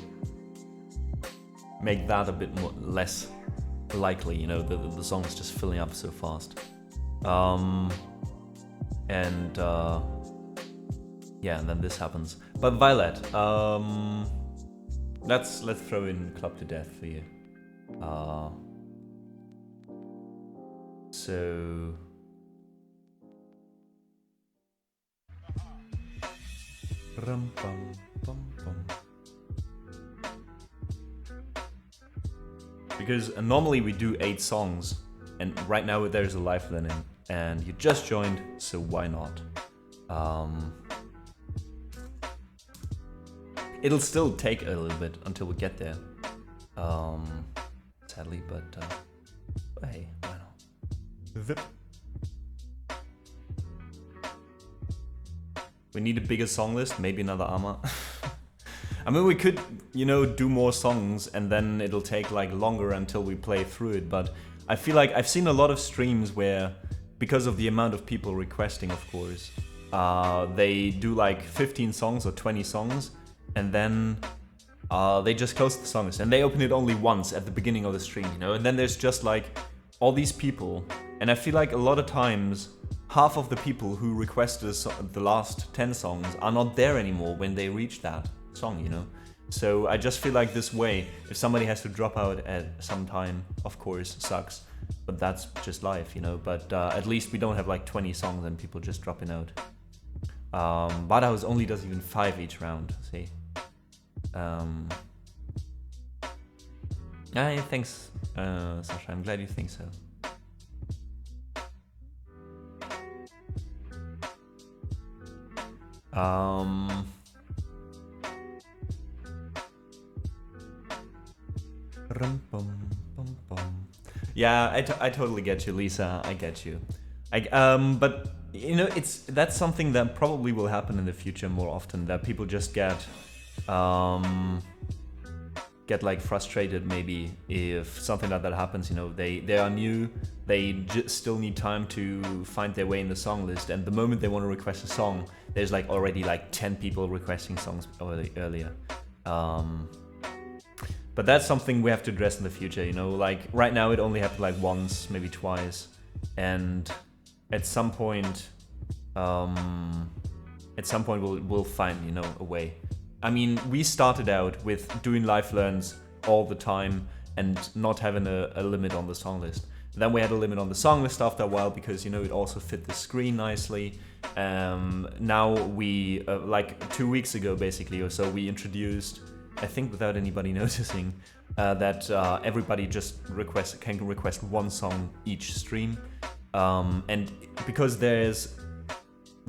Speaker 2: make that a bit more, less likely, you know, the song is just filling up so fast. Yeah, and then this happens. But Violet, let's throw in Club to Death for you. So rum, bum, bum, bum. Because normally we do 8 songs, and right now there's a live learning, and you just joined, so why not? It'll still take a little bit until we get there, sadly, but hey, why not? Zip. We need a bigger song list, maybe another Arma. I mean, we could, you know, do more songs and then it'll take like longer until we play through it, but I feel like I've seen a lot of streams where, because of the amount of people requesting, of course, they do like 15 songs or 20 songs, and then they just close the song list and they open it only once at the beginning of the stream, you know, and then there's just like all these people, and I feel like a lot of times half of the people who requested the last 10 songs are not there anymore when they reach that song, you know. So I just feel like this way, if somebody has to drop out at some time, of course, sucks, but that's just life, you know. But at least we don't have like 20 songs and people just dropping out. Badahouse only does even 5 each round, see. Thanks, Sasha, I'm glad you think so. Yeah, I totally get you, Lisa. I get you. But you know, that's something that probably will happen in the future more often. That people just get like frustrated maybe if something like that happens. You know, they are new. They still need time to find their way in the song list. And the moment they want to request a song, there's like already like 10 people requesting songs earlier. But that's something we have to address in the future, you know, like right now it only happened like once, maybe twice, and at some point we'll find, you know, a way. I mean, we started out with doing live learns all the time and not having a limit on the song list. Then we had a limit on the song list after a while because, you know, it also fit the screen nicely. Now we, like 2 weeks ago basically or so, we introduced, I think without anybody noticing, that everybody just can request 1 song each stream. And because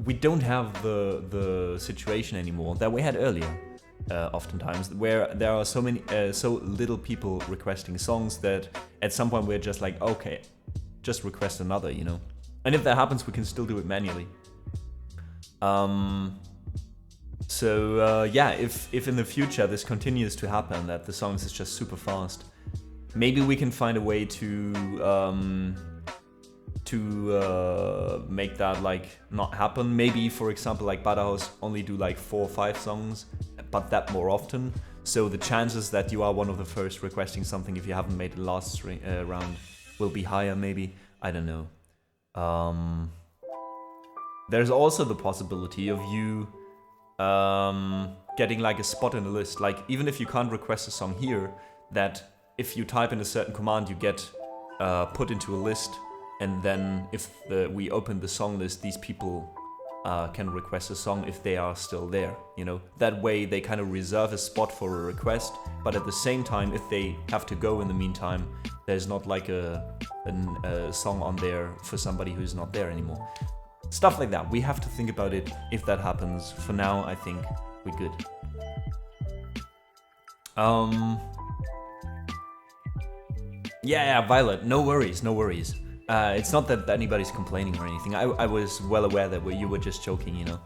Speaker 2: we don't have the situation anymore that we had earlier, oftentimes, where there are so little people requesting songs that at some point we're just like, okay, just request another, you know. And if that happens, we can still do it manually. So yeah, if in the future this continues to happen, that the songs is just super fast, maybe we can find a way to make that like not happen. Maybe, for example, like Badahouse only do like 4 or 5 songs, but that more often. So the chances that you are one of the first requesting something if you haven't made the last round will be higher, maybe. I don't know. There's also the possibility of you
Speaker 1: getting like a spot in the list. Like even if you can't request a song here, that if you type in a certain command, you get put into a list, and then if we open the song list, these people can request a song if they are still there, you know. That way they kind of reserve a spot for a request, but at the same time, if they have to go in the meantime, there's not like a song on there for somebody who's not there anymore. Stuff like that. We have to think about it if that happens. For now, I think we're good. Yeah, Violet, no worries, no worries. It's not that anybody's complaining or anything. I was well aware that you were just joking, you know.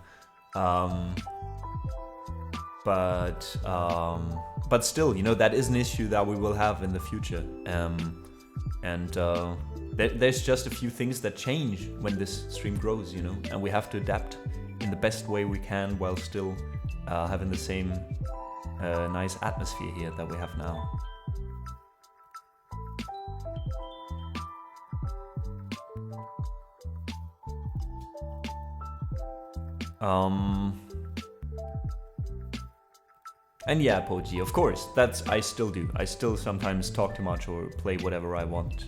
Speaker 1: But still, you know, that is an issue that we will have in the future. There's just a few things that change when this stream grows, you know, and we have to adapt in the best way we can while still having the same nice atmosphere here that we have now. And yeah, Poji, of course, I still do. I still sometimes talk too much or play whatever I want.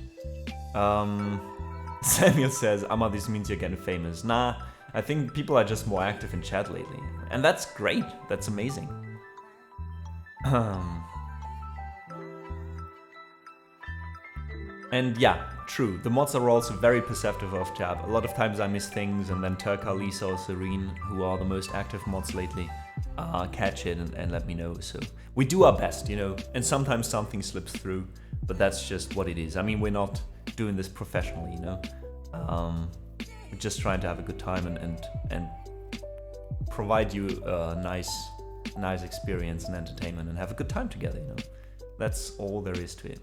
Speaker 1: Samuel says, Amma, this means you're getting famous. Nah, I think people are just more active in chat lately. And that's great, that's amazing. And yeah, true, the mods are also very perceptive of chat. A lot of times I miss things, and then Turka, Lisa or Serene, who are the most active mods lately, catch it and let me know. So we do our best, you know, and sometimes something slips through, but that's just what it is. I mean, we're not doing this professionally, you know. We're just trying to have a good time and provide you a nice experience and entertainment and have a good time together, you know. That's all there is to it.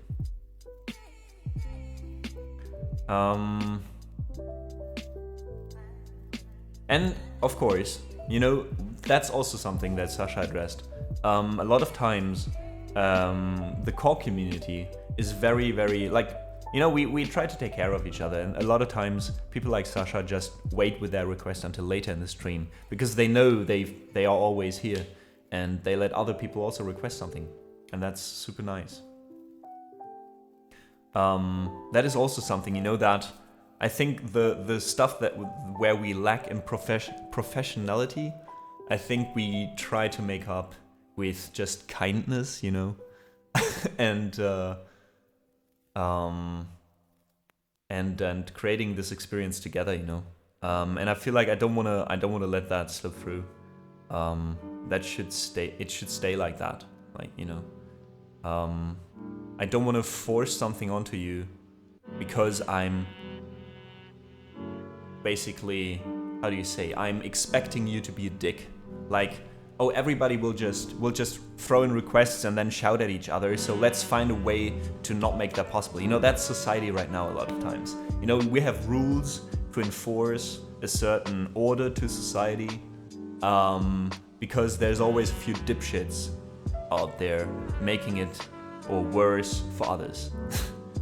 Speaker 1: And of course, you know, that's also something that Sasha addressed. A lot of times, the core community is very, very, like, you know, we try to take care of each other, and a lot of times people like Sasha just wait with their request until later in the stream because they know they are always here, and they let other people also request something, and that's super nice. That is also something, you know, that I think the stuff that where we lack in professionality, I think we try to make up with just kindness, you know, and creating this experience together, you know. And I feel like I don't wanna let that slip through. That should stay. It should stay like that, like, you know. I don't want to force something onto you because I'm basically, how do you say, I'm expecting you to be a dick. Like, oh, everybody will just throw in requests and then shout at each other, so let's find a way to not make that possible. You know, that's society right now a lot of times. You know, we have rules to enforce a certain order to society, because there's always a few dipshits out there making it or worse for others,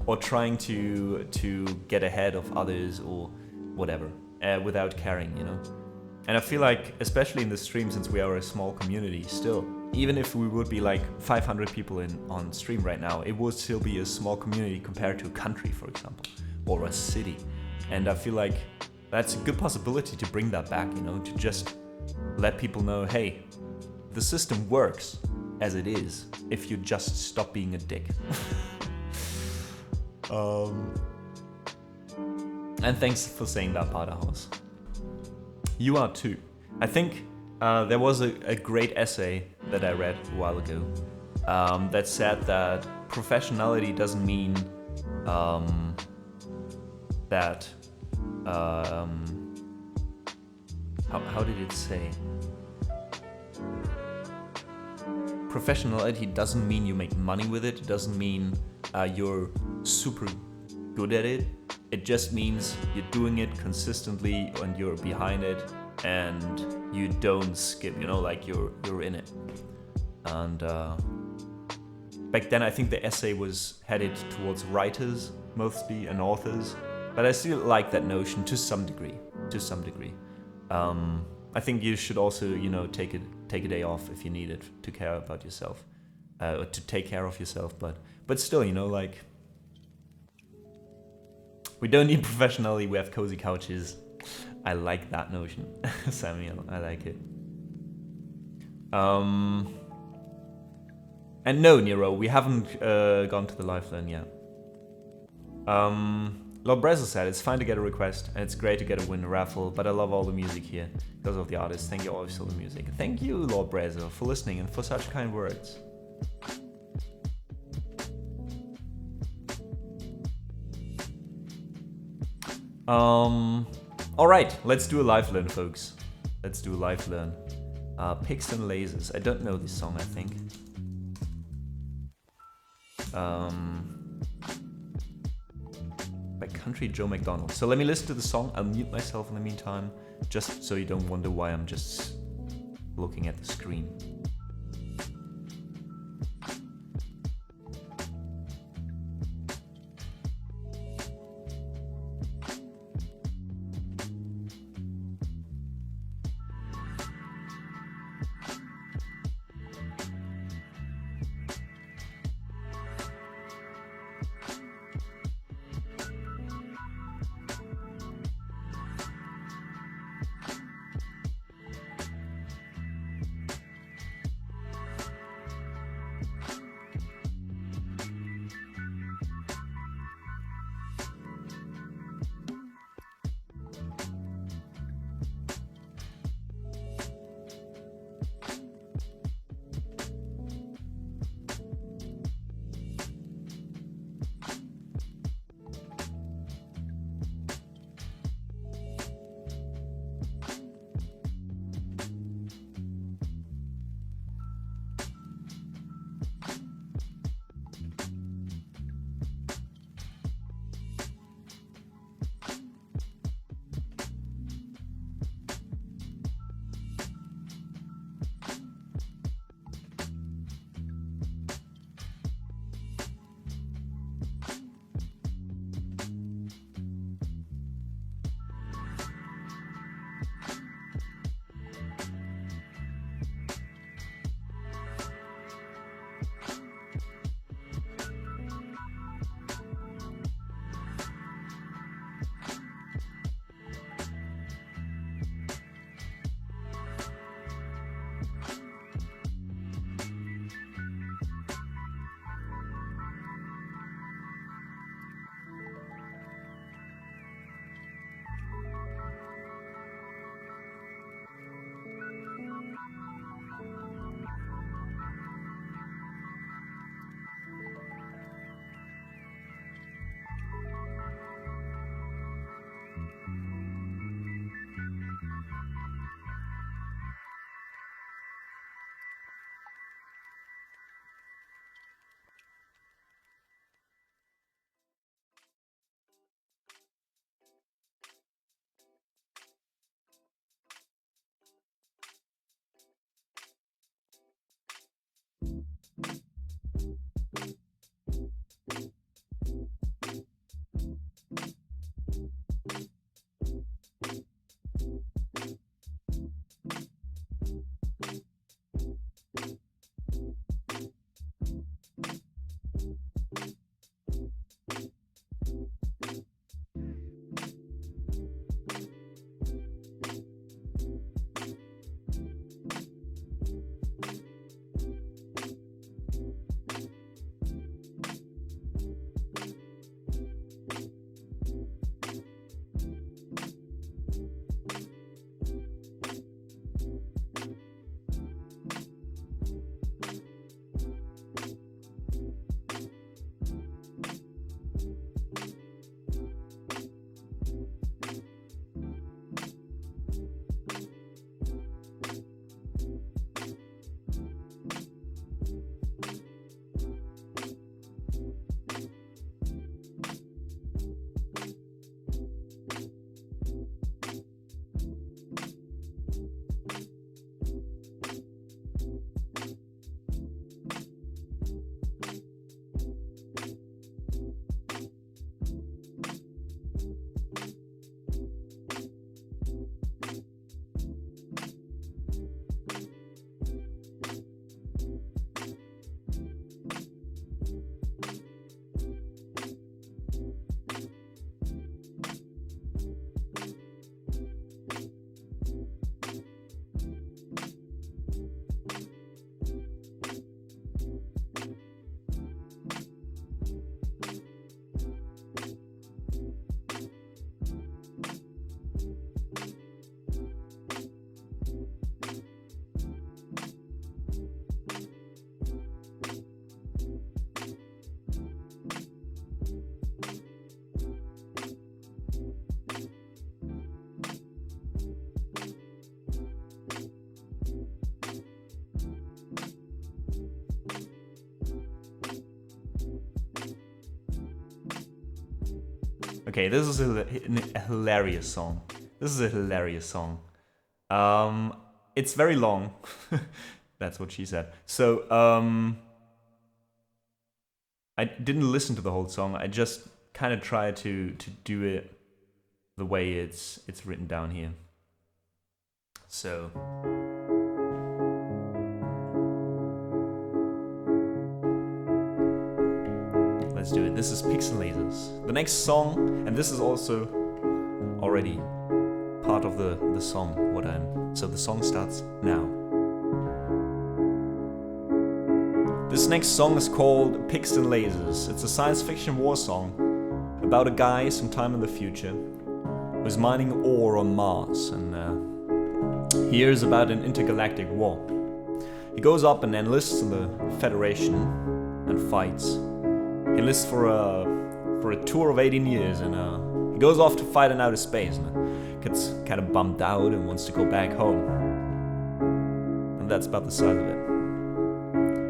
Speaker 1: or trying to get ahead of others or whatever, without caring, you know. And I feel like, especially in the stream, since we are a small community still, even if we would be like 500 people on stream right now, it would still be a small community compared to a country, for example, or a city. And I feel like that's a good possibility to bring that back, you know, to just let people know, hey, the system works as it is if you just stop being a dick. And thanks for saying that, Paderhaus. You are too. I think there was a great essay that I read a while ago that said that professionality doesn't mean that how did it say? Professionality doesn't mean you make money with it. It doesn't mean you're super good at it. It just means you're doing it consistently and you're behind it and you don't skip, you know, like you're in it. And back then I think the essay was headed towards writers mostly and authors, but I still like that notion to some degree. I think you should also, you know, take it take a day off if you need it to care about yourself, or to take care of yourself. But still, you know, like, we don't need professionally. We have cozy couches. I like that notion, Samuel. I like it. And no, Nero, we haven't gone to the live learn yet. Lord Brezel said, it's fine to get a request, and it's great to get a win raffle, but I love all the music here, because of the artists. Thank you always for the music. Thank you, Lord Brezel, for listening and for such kind words. Alright, let's do a live learn, folks. Let's do a live learn. Pigs and Lasers. I don't know this song, I think. By Country Joe McDonald. So let me listen to the song. I'll mute myself in the meantime, just so you don't wonder why I'm just looking at the screen. Okay, this is a hilarious song. This is a hilarious song. It's very long. That's what she said. So, I didn't listen to the whole song. I just kind of tried to do it the way it's written down here. So, let's do it. This is Pixel Lasers. The next song, and this is also already part of the song. So the song starts now. This next song is called Pixel Lasers. It's a science fiction war song about a guy sometime in the future who's mining ore on Mars, and he hears about an intergalactic war. He goes up and enlists in the Federation and fights. He enlists for a tour of 18 years, and he goes off to fight in outer space and gets kind of bummed out and wants to go back home. And that's about the size of it.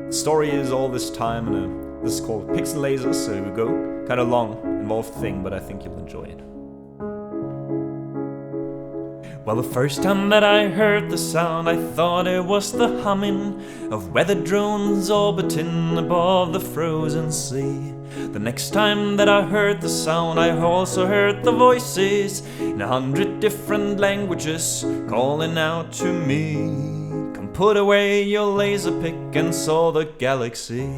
Speaker 1: The story is all this time, and this is called Pixel Lasers, so here we go. Kind of long, involved thing, but I think you'll enjoy it. Well, the first time that I heard the sound, I thought it was the humming of weather drones orbiting above the frozen sea. The next time that I heard the sound, I also heard the voices in 100 different languages calling out to me. Come put away your laser pick and saw the galaxy.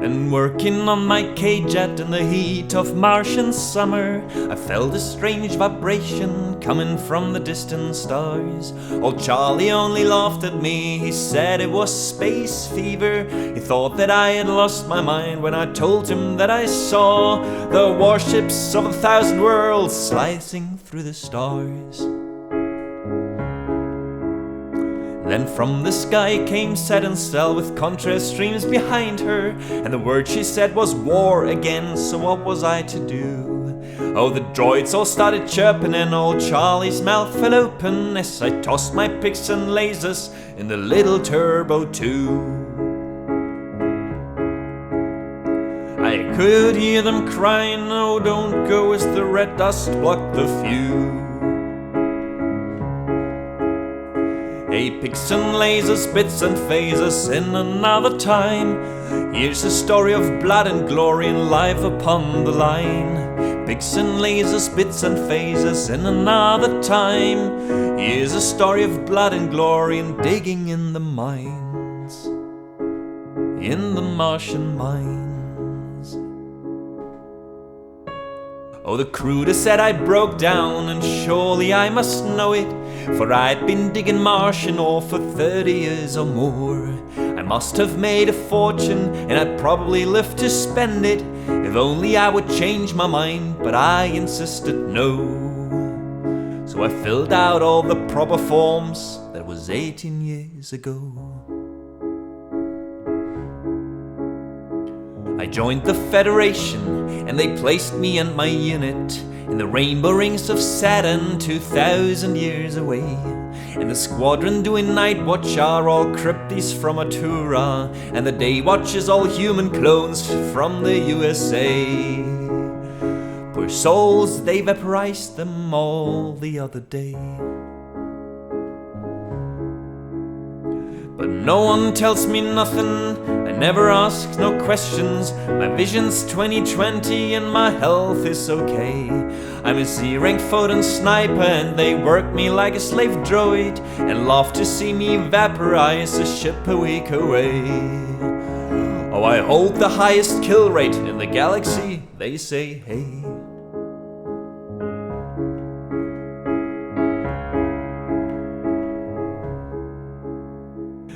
Speaker 1: And working on my K-Jet in the heat of Martian summer, I felt a strange vibration coming from the distant stars. Old Charlie only laughed at me, he said it was space fever. He thought that I had lost my mind when I told him that I saw the warships of 1,000 worlds slicing through the stars. Then from the sky came Saturn cell with contrast streams behind her, and the word she said was war again, so what was I to do? Oh, the droids all started chirping and old Charlie's mouth fell open as I tossed my picks and lasers in the little turbo tube. I could hear them crying, oh don't go, as the red dust blocked the view. Hey, picks and lasers, bits and phasers in another time. Here's a story of blood and glory and life upon the line. Picks and lasers, bits and phasers in another time. Here's a story of blood and glory and digging in the mines, in the Martian mines. Oh, the recruiter said I broke down, and surely I must know it, for I'd been digging Martian ore for 30 years or more. I must have made a fortune, and I'd probably live to spend it, if only I would change my mind, but I insisted no. So I filled out all the proper forms, that was 18 years ago. I joined the Federation, and they placed me and my unit in the rainbow rings of Saturn 2,000 years away. In the squadron doing night watch are all crypties from Atura, and the day watch is all human clones from the USA. Poor souls, they vaporized them all the other day. But no one tells me nothing, I never ask no questions. My vision's 20/20 and my health is okay. I'm a Z-rank photon sniper and they work me like a slave droid, and love to see me vaporize a ship a week away. Oh, I hold the highest kill rate in the galaxy, they say hey.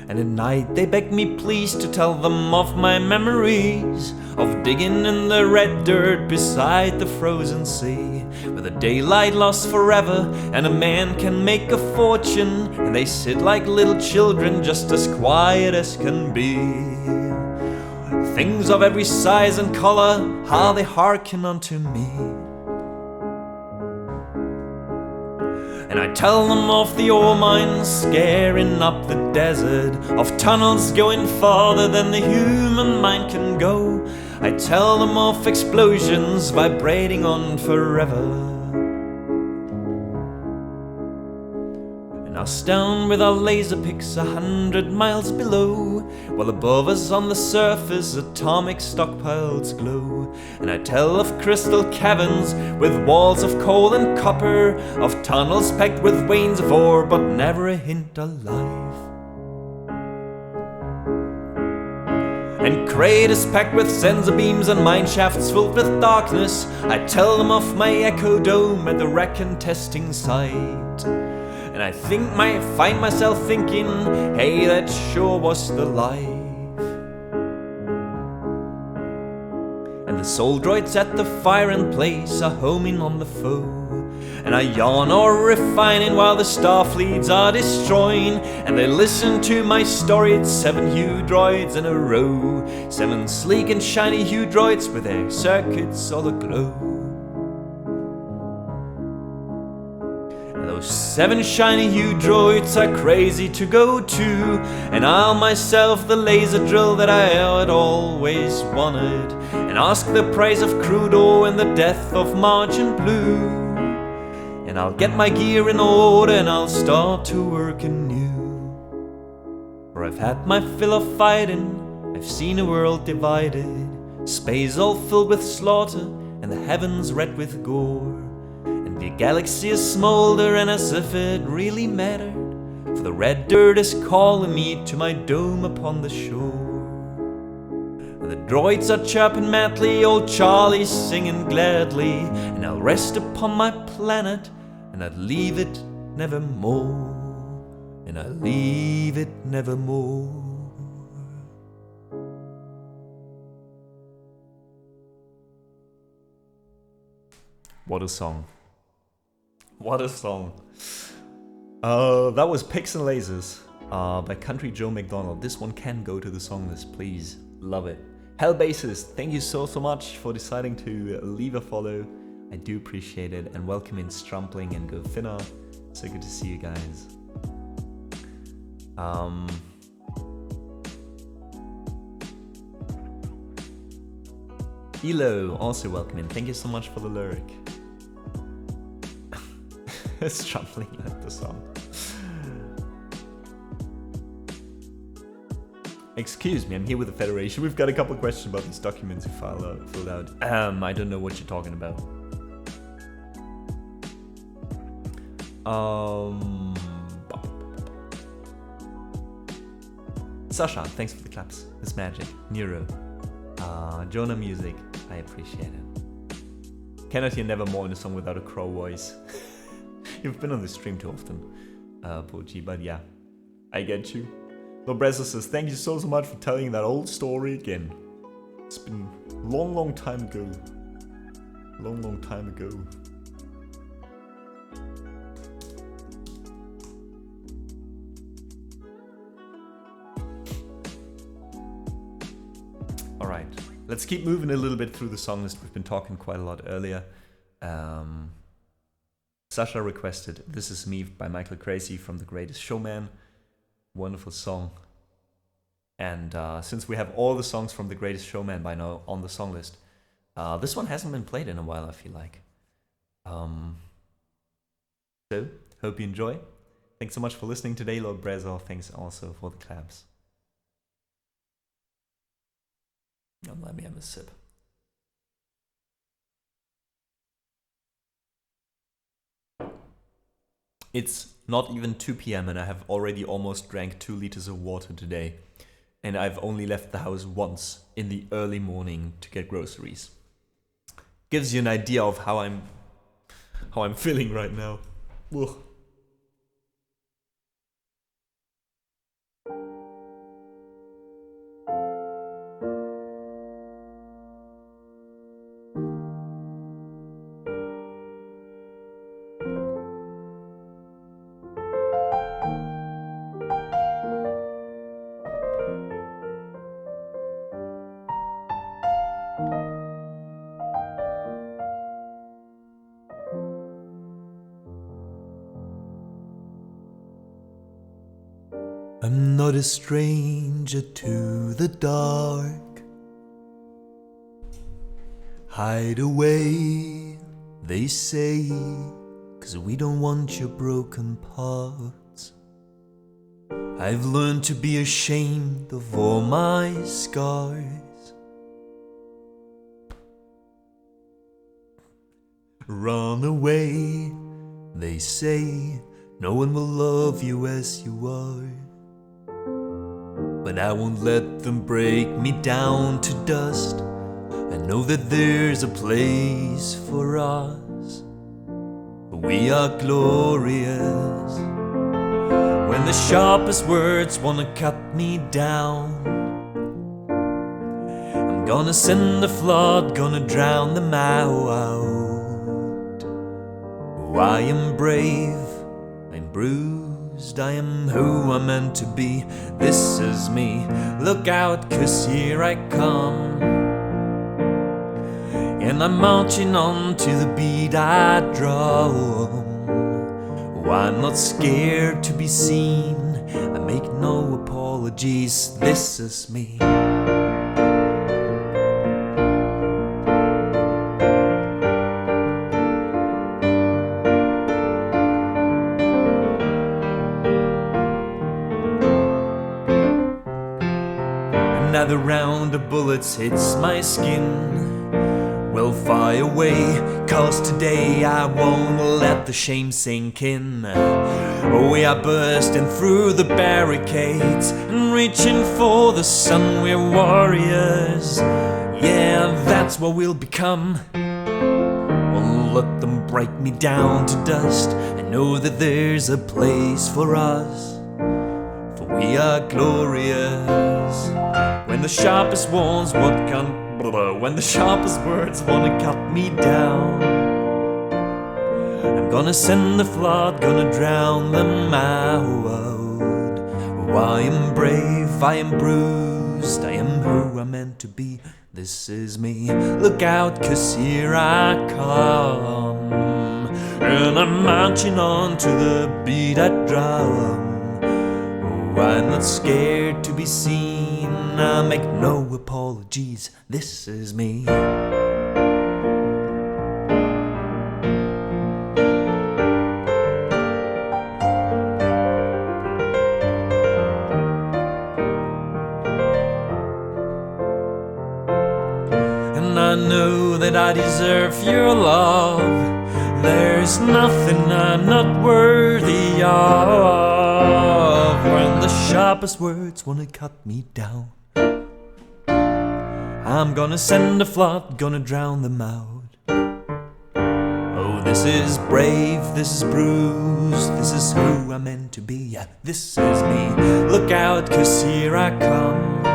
Speaker 1: And at night they beg me please to tell them of my memories of digging in the red dirt beside the frozen sea, where the daylight lasts forever and a man can make a fortune, and they sit like little children just as quiet as can be. Things of every size and color, how they hearken unto me. And I tell them of the ore mines scaring up the desert, of tunnels going farther than the human mind can go.
Speaker 2: I tell them of explosions vibrating on forever. And us down with our laser picks 100 miles below, while above us on the surface atomic stockpiles glow. And I tell of crystal caverns with walls of coal and copper, of tunnels packed with veins of ore, but never a hint of life. And craters packed with sensor beams and mine shafts filled with darkness. I tell them of my echo dome at the wreck and testing site. And I find myself thinking, hey, that sure was the life. And the soul droids at the firing place are homing on the foe. And I yawn or refining while the starfleets are destroying. And they listen to my story, it's 7 hue droids in a row. 7 sleek and shiny hue droids with their circuits all aglow. Those 7 shiny hue droids are crazy to go to, and I'll myself the laser drill that I had always wanted, and ask the price of crude oil and the death of Margin Blue. And I'll get my gear in order and I'll start to work anew. For I've had my fill of fighting, I've seen a world divided, space all filled with slaughter and the heavens red with gore. The galaxy is smoldering as if it really mattered, for the red dirt is calling me to my dome upon the shore. And the droids are chirping madly, old Charlie's singing gladly, and I'll rest upon my planet, and I'd leave it nevermore, and I'll leave it nevermore.
Speaker 1: What a song. What a song. That was Picks and Lasers by Country Joe McDonald. This one can go to the song list, please. Love it. Hellbassist, thank you so much for deciding to leave a follow. I do appreciate it. And welcome in Strumpling and Go Finna. So good to see you guys. Elo, also welcome in. Thank you so much for the lyric. Strumpling like the song. Excuse me, I'm here with the Federation. We've got a couple of questions about these documents you filled out. I don't know what you're talking about. Sasha, thanks for the claps. It's magic. Nero. Jonah Music, I appreciate it. Cannot hear Nevermore in a song without a crow voice. You've been on the stream too often, Pochi, but yeah, I get you. Lobreza says, thank you so much for telling that old story again. It's been a long time ago. Long time ago. Alright, let's keep moving a little bit through the song list. We've been talking quite a lot earlier. Sasha requested This Is Me by Michael Crazy from The Greatest Showman. Wonderful song. And since we have all the songs from The Greatest Showman by now on the song list, this one hasn't been played in a while, I feel like. So, hope you enjoy. Thanks so much for listening today, Lord Brezor. Thanks also for the claps. Let me have a sip. It's not even 2 p.m. and I have already almost drank 2 liters of water today. And I've only left the house once in the early morning to get groceries. Gives you an idea of how I'm feeling right now. Ugh. I'm not a stranger to the dark.
Speaker 2: Hide away, they say, 'cause we don't want your broken parts. I've learned to be ashamed of all my scars. Run away, they say, no one will love you as you are. But I won't let them break me down to dust. I know that there's a place for us. We are glorious. When the sharpest words wanna cut me down, I'm gonna send the flood, gonna drown them out. Oh, I am brave, I'm bruised, I am who I'm meant to be. This is me, look out, 'cause here I come. And I'm marching on to the beat I drum. Oh, I'm not scared to be seen, I make no apologies, this is me. Another round of bullets hits my skin. Well, fire away, 'cause today I won't let the shame sink in. Oh, we are bursting through the barricades and reaching for the sun, we're warriors. Yeah, that's what we'll become. Won't let them break me down to dust. I know that there's a place for us, for we are glorious. When the sharpest words wanna cut me down, I'm gonna send the flood, gonna drown them out. Oh, I am brave, I am bruised, I am who I'm meant to be. This is me, look out, 'cause here I come. And I'm marching on to the beat I drum. Oh, I'm not scared to be seen, I make no apologies, this is me. And I know that I deserve your love. There's nothing I'm not worthy of. When the sharpest words wanna cut me down, I'm gonna send a flood, gonna drown them out. Oh, this is brave, this is bruised, this is who I'm meant to be. Yeah, this is me, look out, 'cause here I come.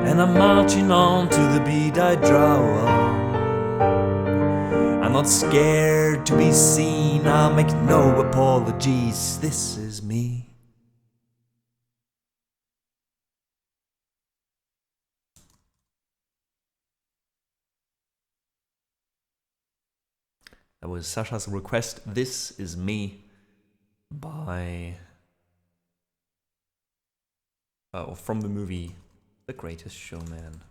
Speaker 2: And I'm marching on to the beat I drum. I'm not scared to be seen, I'll make no apologies, this is me. That was Sasha's request, This Is Me, by... from the movie The Greatest Showman.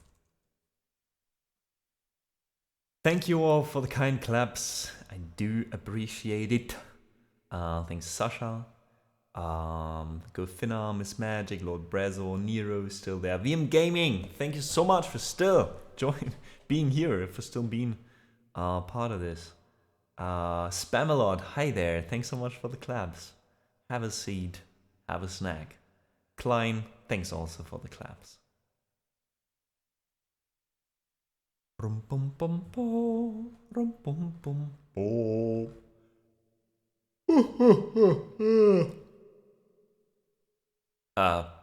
Speaker 2: Thank you all for the kind claps, I do appreciate it. Thanks Sasha, Go Finna, Miss Magic, Lord Brazo, Nero still there, VM Gaming, thank you so much for still being here, for still being part of this. Spamalot, hi there, thanks so much for the claps. Have a seat, have a snack. Klein, thanks also for the claps. Rum pum pum po, rum pum pum po.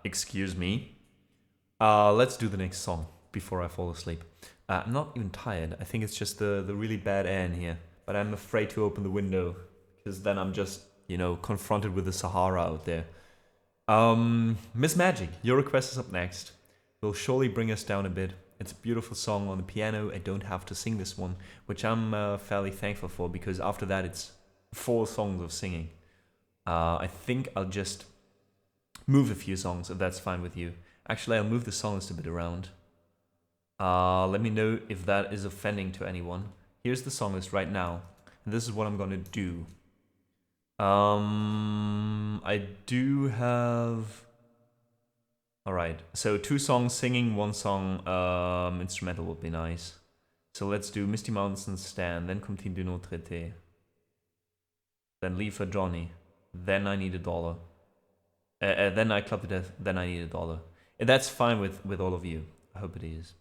Speaker 2: Excuse me. Let's do the next song before I fall asleep. I'm not even tired. I think it's just the really bad air in here. But I'm afraid to open the window, because then I'm just, you know, confronted with the Sahara out there. Miss Magic, your request is up next. Will surely bring us down a bit. It's a beautiful song on the piano. I don't have to sing this one, which I'm fairly thankful for, because after that it's 4 songs of singing. I think I'll just move a few songs, if that's fine with you. Actually, I'll move the song list a bit around.
Speaker 1: Let me know if that is offending to anyone. Here's the song list right now, and this is what I'm gonna do. I do have... Alright, so 2 songs singing, 1 song instrumental would be nice. So let's do Misty Mountains and Stan, then Continue de Notre Été. Then Leave for Johnny. Then I Need a Dollar. Then I Club to Death. Then I Need a Dollar. And that's fine with all of you. I hope it is.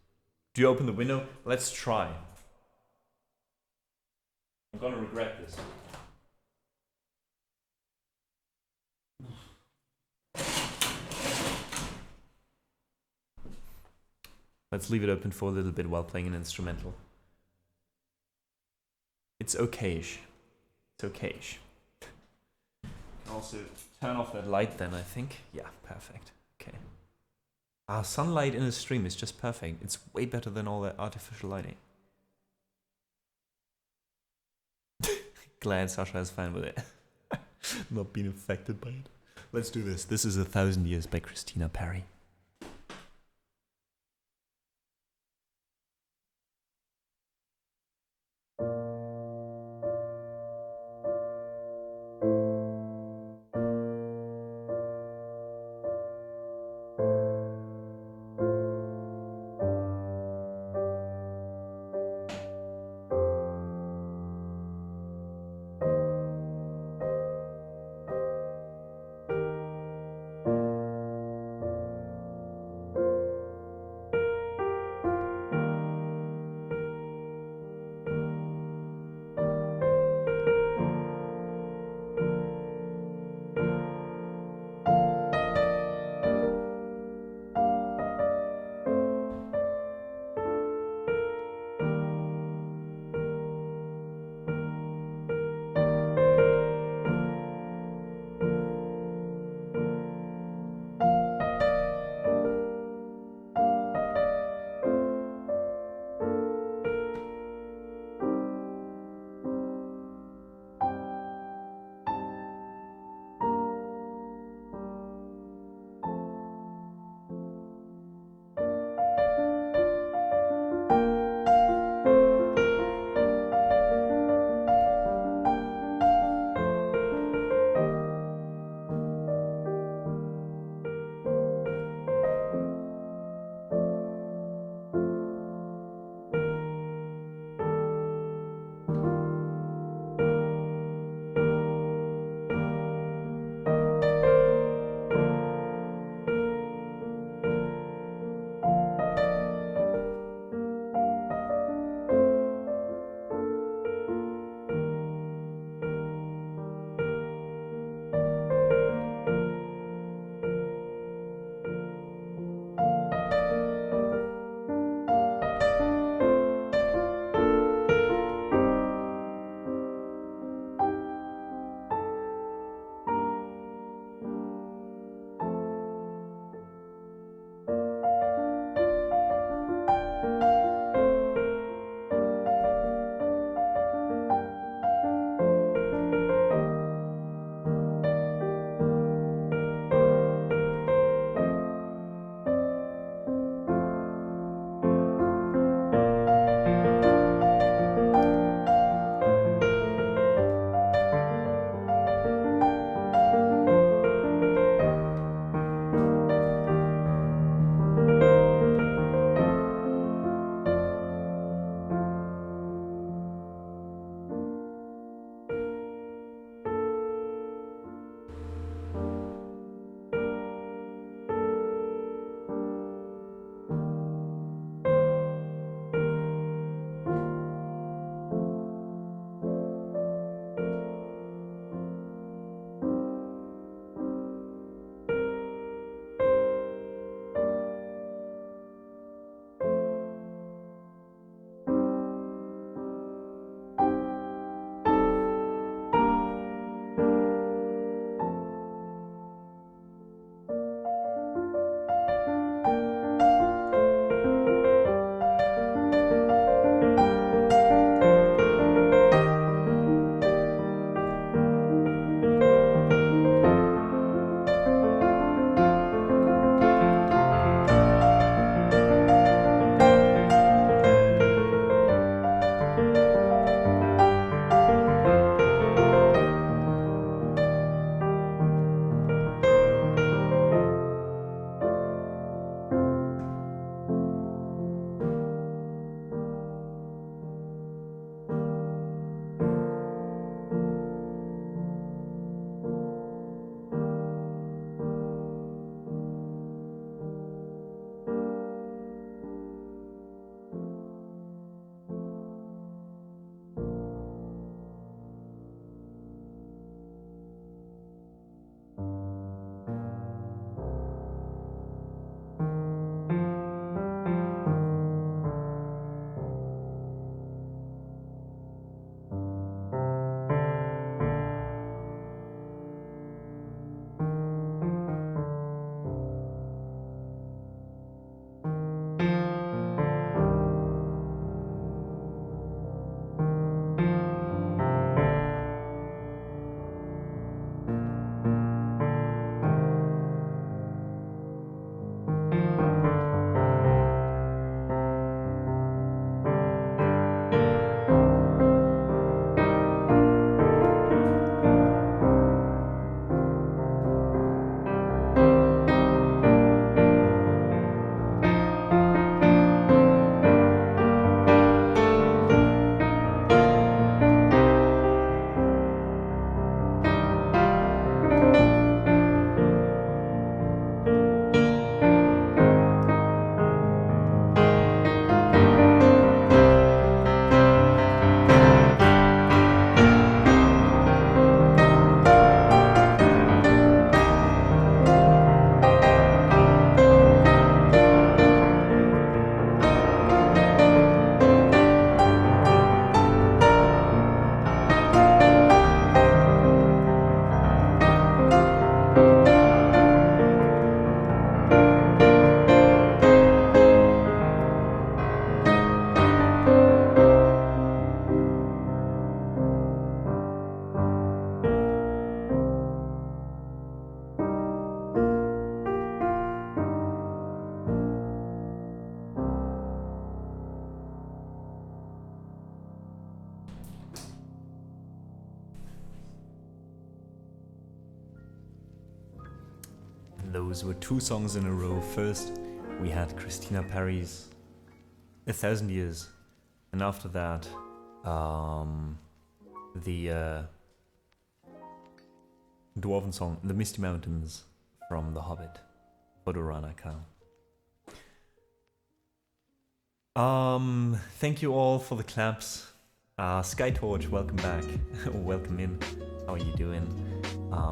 Speaker 1: Do you open the window? Let's try. I'm gonna regret this. Let's leave it open for a little bit while playing an instrumental. It's okayish. It's okayish. Also, turn off that light then, I think. Yeah, perfect. Okay. Sunlight in a stream is just perfect. It's way better than all that artificial lighting. Glad Sasha is fine with it. Not being affected by it. Let's do this. This is 1,000 Years by Christina Perry. those were 2 songs in a row. First, we had Christina Perri's 1,000 Years, and after that, the Dwarven song, The Misty Mountains from The Hobbit, Odorana Kal. Thank you all for the claps. Skytorch, welcome back. Welcome in. How are you doing?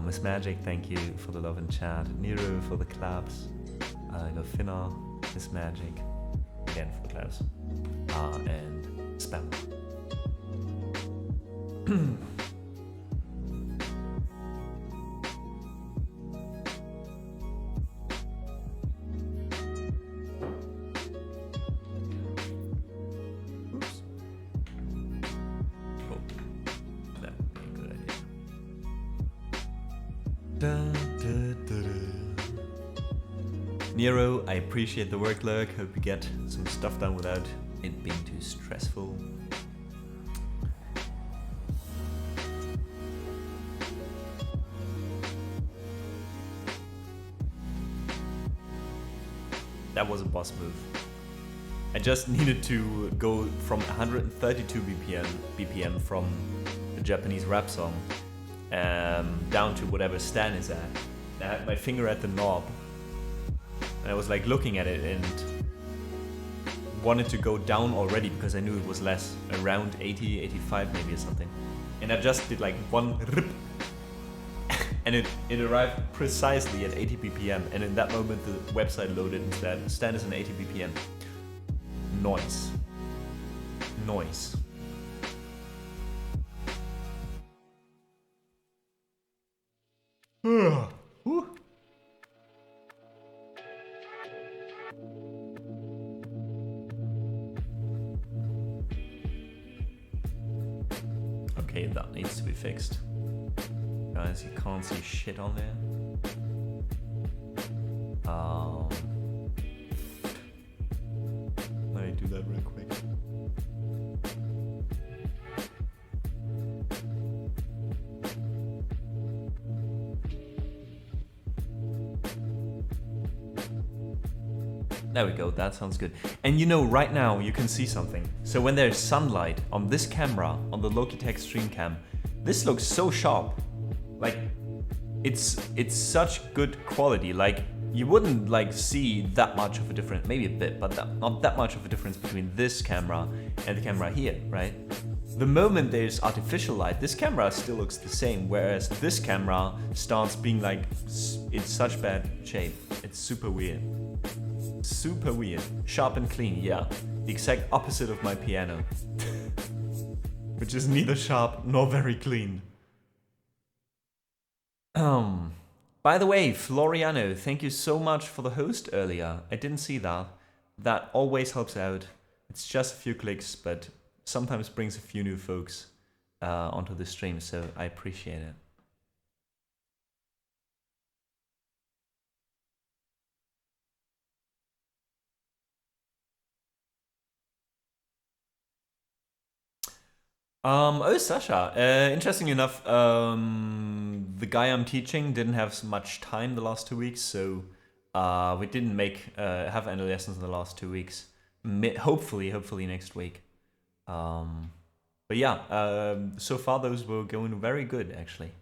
Speaker 1: Miss Magic, thank you for the love in chat. Nero for the claps. Finna, Miss Magic, again for the claps. And Spam. Nero, I appreciate the work, Lurk. Hope you get some stuff done without it being too stressful. That was a boss move. I just needed to go from 132 BPM from the Japanese rap song down to whatever Stan is at. I had my finger at the knob. And I was like looking at it and wanted to go down already because I knew it was less, around 80, 85 maybe or something. And I just did like one rip and it arrived precisely at 80 BPM, and in that moment the website loaded instead. Stan is an 80 BPM. Noise. Noise. Okay, that needs to be fixed. Guys, you can't see shit on there. Let me do that real quick. There we go, that sounds good. And you know, right now you can see something. So when there's sunlight on this camera, on the Logitech Stream Cam, this looks so sharp. Like, it's such good quality. Like, you wouldn't like see that much of a difference, maybe a bit, but not that much of a difference between this camera and the camera here, right? The moment there's artificial light, this camera still looks the same, whereas this camera starts being like, in such bad shape. It's super weird. Super weird. Sharp and clean, yeah. The exact opposite of my piano. Which is neither sharp nor very clean. By the way, Floriano, thank you so much for the host earlier. I didn't see that. That always helps out. It's just a few clicks, but sometimes brings a few new folks onto the stream, so I appreciate it. Oh, Sasha. Interesting enough, the guy I'm teaching didn't have much time the last 2 weeks, so we didn't have any lessons in the last 2 weeks. Hopefully next week. But yeah, so far those were going very good, actually.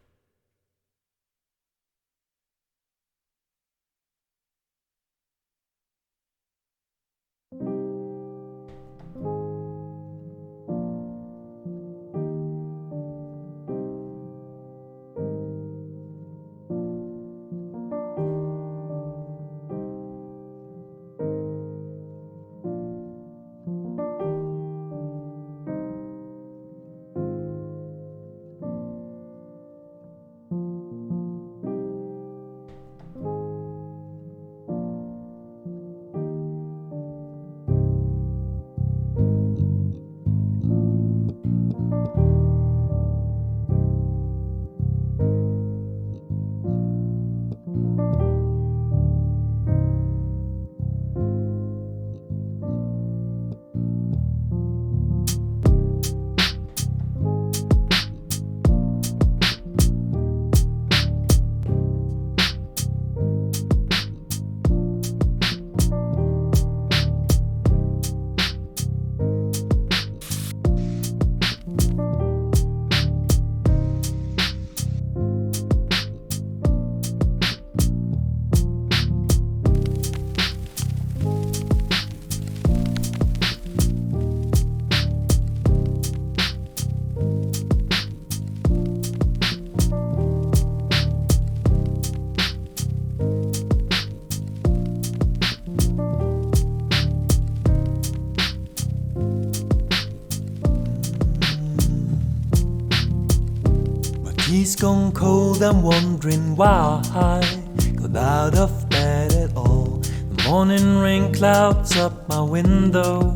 Speaker 2: tea's gone cold, I'm wondering why I got out of bed at all. The morning rain clouds up my window,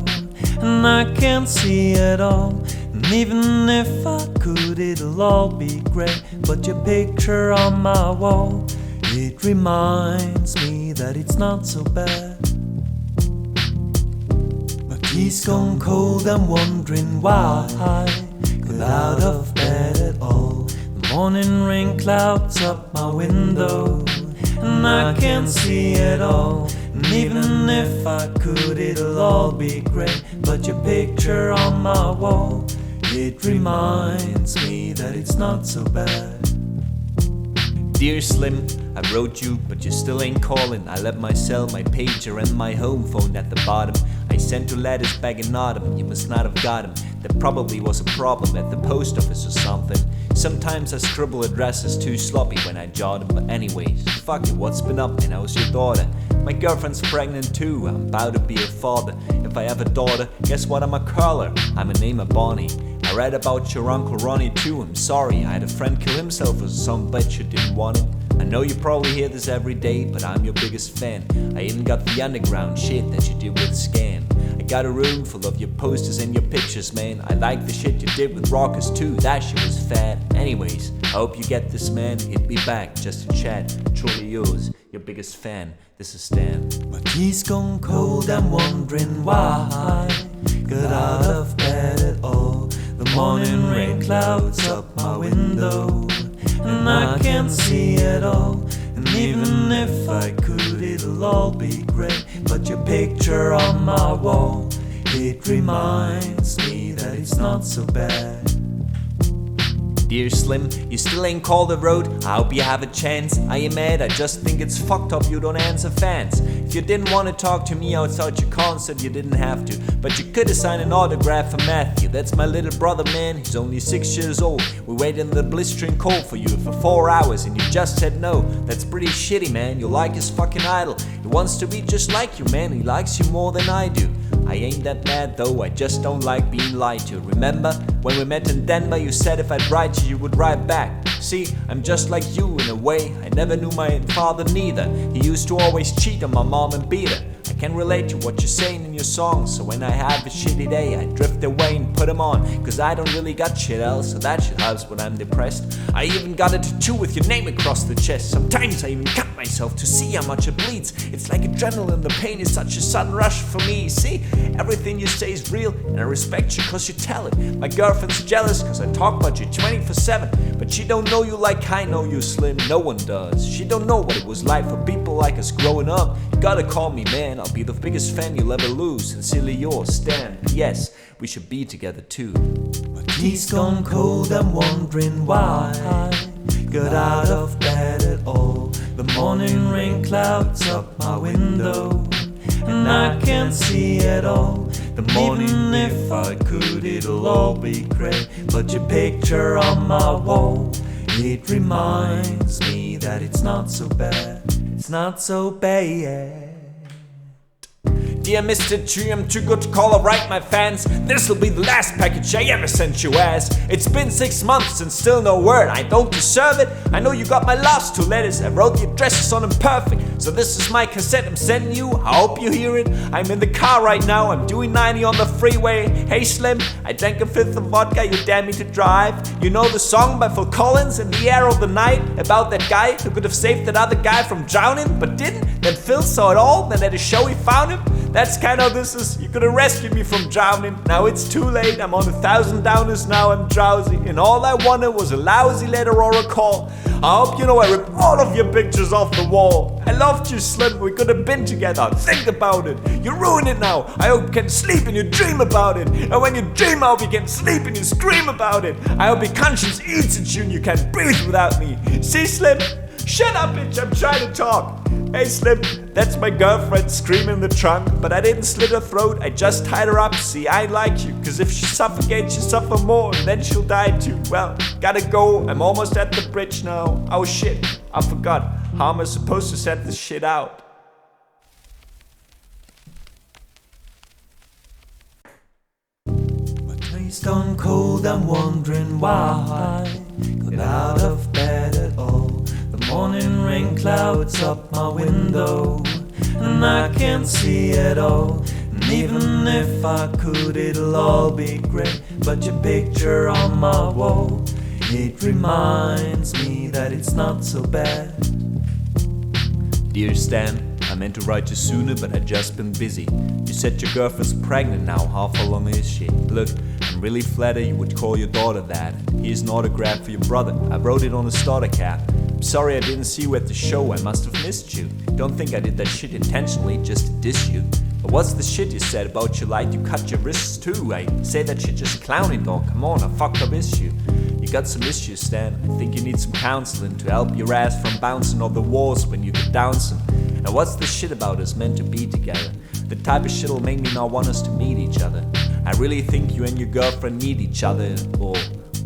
Speaker 2: and I can't see it all. And even if I could, it'll all be grey. But your picture on my wall, it reminds me that it's not so bad. My tea's gone cold, I'm wondering why I got out of bed at all. The morning rain clouds up my window, and I can't see it all. And even if I could, it'll all be grey. But your picture on my wall, it reminds me that it's not so bad.
Speaker 3: Dear Slim, I wrote you, but you still ain't calling. I left my cell, my pager and my home phone at the bottom. I sent 2 letters back in autumn, you must not have got them. There probably was a problem at the post office or something. Sometimes I scribble addresses too sloppy when I jot them. But anyways, fuck it, what's been up, man? How's your daughter? My girlfriend's pregnant too, I'm about to be a father. If I have a daughter, guess what, I'm a curler. I'ma name her Bonnie. I read about your Uncle Ronnie too, I'm sorry. I had a friend kill himself for some bitch who didn't want him. I know you probably hear this every day, but I'm your biggest fan. I even got the underground shit that you did with Scan. I got a room full of your posters and your pictures, man. I like the shit you did with Rockers too, that shit was fat. Anyways, I hope you get this, man. Hit me back just to chat. Truly yours, your biggest fan. This is Stan.
Speaker 2: My tea's gone cold, I'm wondering why I got out of bed at all. The morning rain clouds up my window, and I can't see it all. And even if I could, it'll all be grey. But your picture on my wall, it reminds me that it's not so bad.
Speaker 3: Dear Slim, you still ain't called the road. I hope you have a chance. I am mad, I just think it's fucked up you don't answer fans. If you didn't want to talk to me outside your concert, you didn't have to. But you could have signed an autograph for Matthew. That's my little brother, man, he's only 6 years old. We waited in the blistering cold for you for 4 hours and you just said no. That's pretty shitty, man, you like his fucking idol. He wants to be just like you, man, he likes you more than I do. I ain't that mad though, I just don't like being lied to. Remember, when we met in Denver, you said if I'd write you would write back. See, I'm just like you in a way, I never knew my father neither. He used to always cheat on my mom and beat her. I can relate to what you're saying in your songs, so when I have a shitty day, I drift away and put them on. Cause I don't really got shit else, so that shit helps when I'm depressed. I even got a tattoo with your name across the chest. Sometimes I even cut myself to see how much it bleeds. It's like adrenaline, the pain is such a sudden rush for me. See, everything you say is real, and I respect you cause you tell it. My girlfriend's jealous cause I talk about you 24/7. But she don't know you like I know you, Slim, no one does. She don't know what it was like for people like us growing up. You gotta call me man, I'll be the biggest fan you'll ever lose. Sincerely yours, Stan. Yes, we should be together too.
Speaker 2: My tea's gone cold, I'm wondering why I got out of bed at all. The morning rain clouds up my window, and I can't see it all. The morning, if I could, it'll all be grey. But your picture on my wall, it reminds me that it's not so bad. It's not so bad.
Speaker 3: Dear Mr. G, I'm too good to call or write my fans. This'll be the last package I ever sent you as. It's been 6 months and still no word. I don't deserve it. I know you got my last 2 letters. I wrote the addresses on them perfect. So this is my cassette I'm sending you. I hope you hear it. I'm in the car right now. I'm doing 90 on the freeway. Hey Slim, I drank a 5th of vodka. You dare me to drive. You know the song by Phil Collins, In the Air of the Night, about that guy who could have saved that other guy from drowning but didn't. Then Phil saw it all. Then at a show he found him. That's kind of this is. You could have rescued me from drowning. Now it's too late. I'm on 1,000 downers now. I'm drowsy, and all I wanted was a lousy letter or a call. I hope you know I ripped all of your pictures off the wall. I loved you, Slim. We could have been together. Think about it. You ruin it now. I hope you can sleep and you dream about it. And when you dream, I hope you can sleep and you scream about it. I hope your conscience eats at you and you can't breathe without me. See, Slim? Shut up, bitch. I'm trying to talk. Hey Slim, that's my girlfriend screaming in the trunk. But I didn't slit her throat, I just tied her up. See, I like you, cause if she suffocates, she'll suffer more, and then she'll die too. Well, gotta go, I'm almost at the bridge now. Oh shit, I forgot. How am I supposed to set this shit out?
Speaker 2: My day's gone cold, I'm wondering why I got out of clouds up my window, and I can't see it all. And even if I could, it'll all be great. But your picture on my wall, it reminds me that it's not so bad.
Speaker 3: Dear Stan, I meant to write you sooner, but I've just been busy. You said your girlfriend's pregnant now, how far along is she? Look, I'm really flattered you would call your daughter that. Here's an autograph for your brother, I wrote it on a starter cap. I'm sorry I didn't see you at the show, I must have missed you. Don't think I did that shit intentionally, just to diss you. But what's the shit you said about your light? You cut your wrists too. I say that shit just clowning, dog. Come on, a fucked up issue. You got some issues, Stan. I think you need some counseling to help your ass from bouncing off the walls when you get down some. And what's the shit about us meant to be together? The type of shit'll make me not want us to meet each other. I really think you and your girlfriend need each other, or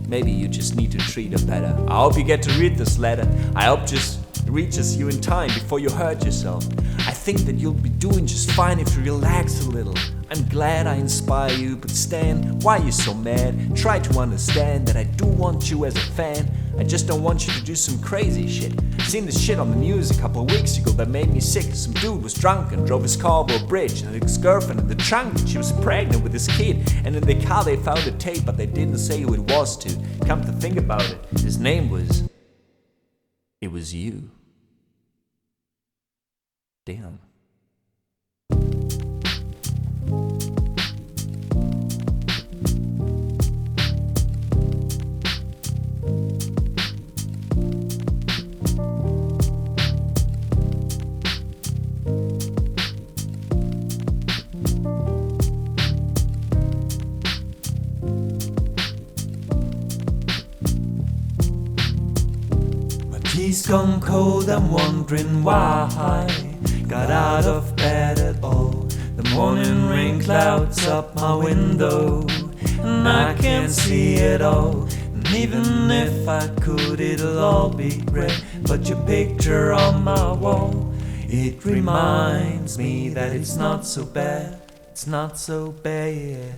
Speaker 3: maybe you just need to treat her better. I hope you get to read this letter. I hope just reaches you in time before you hurt yourself. I think that you'll be doing just fine if you relax a little. I'm glad I inspire you, but Stan, why are you so mad? Try to understand that I do want you as a fan. I just don't want you to do some crazy shit. Seen this shit on the news a couple of weeks ago that made me sick. Some dude was drunk and drove his car over a bridge, and his girlfriend in the trunk, and she was pregnant with his kid. And in the car they found a tape, but they didn't say who it was to. Come to think about it, his name was... It was you. Damn.
Speaker 2: Tea's gone cold, I'm wondering why I got out of bed at all. The morning rain clouds up my window, and I can't see it all. And even if I could, it'll all be great. But your picture on my wall, it reminds me that it's not so bad. It's not so bad.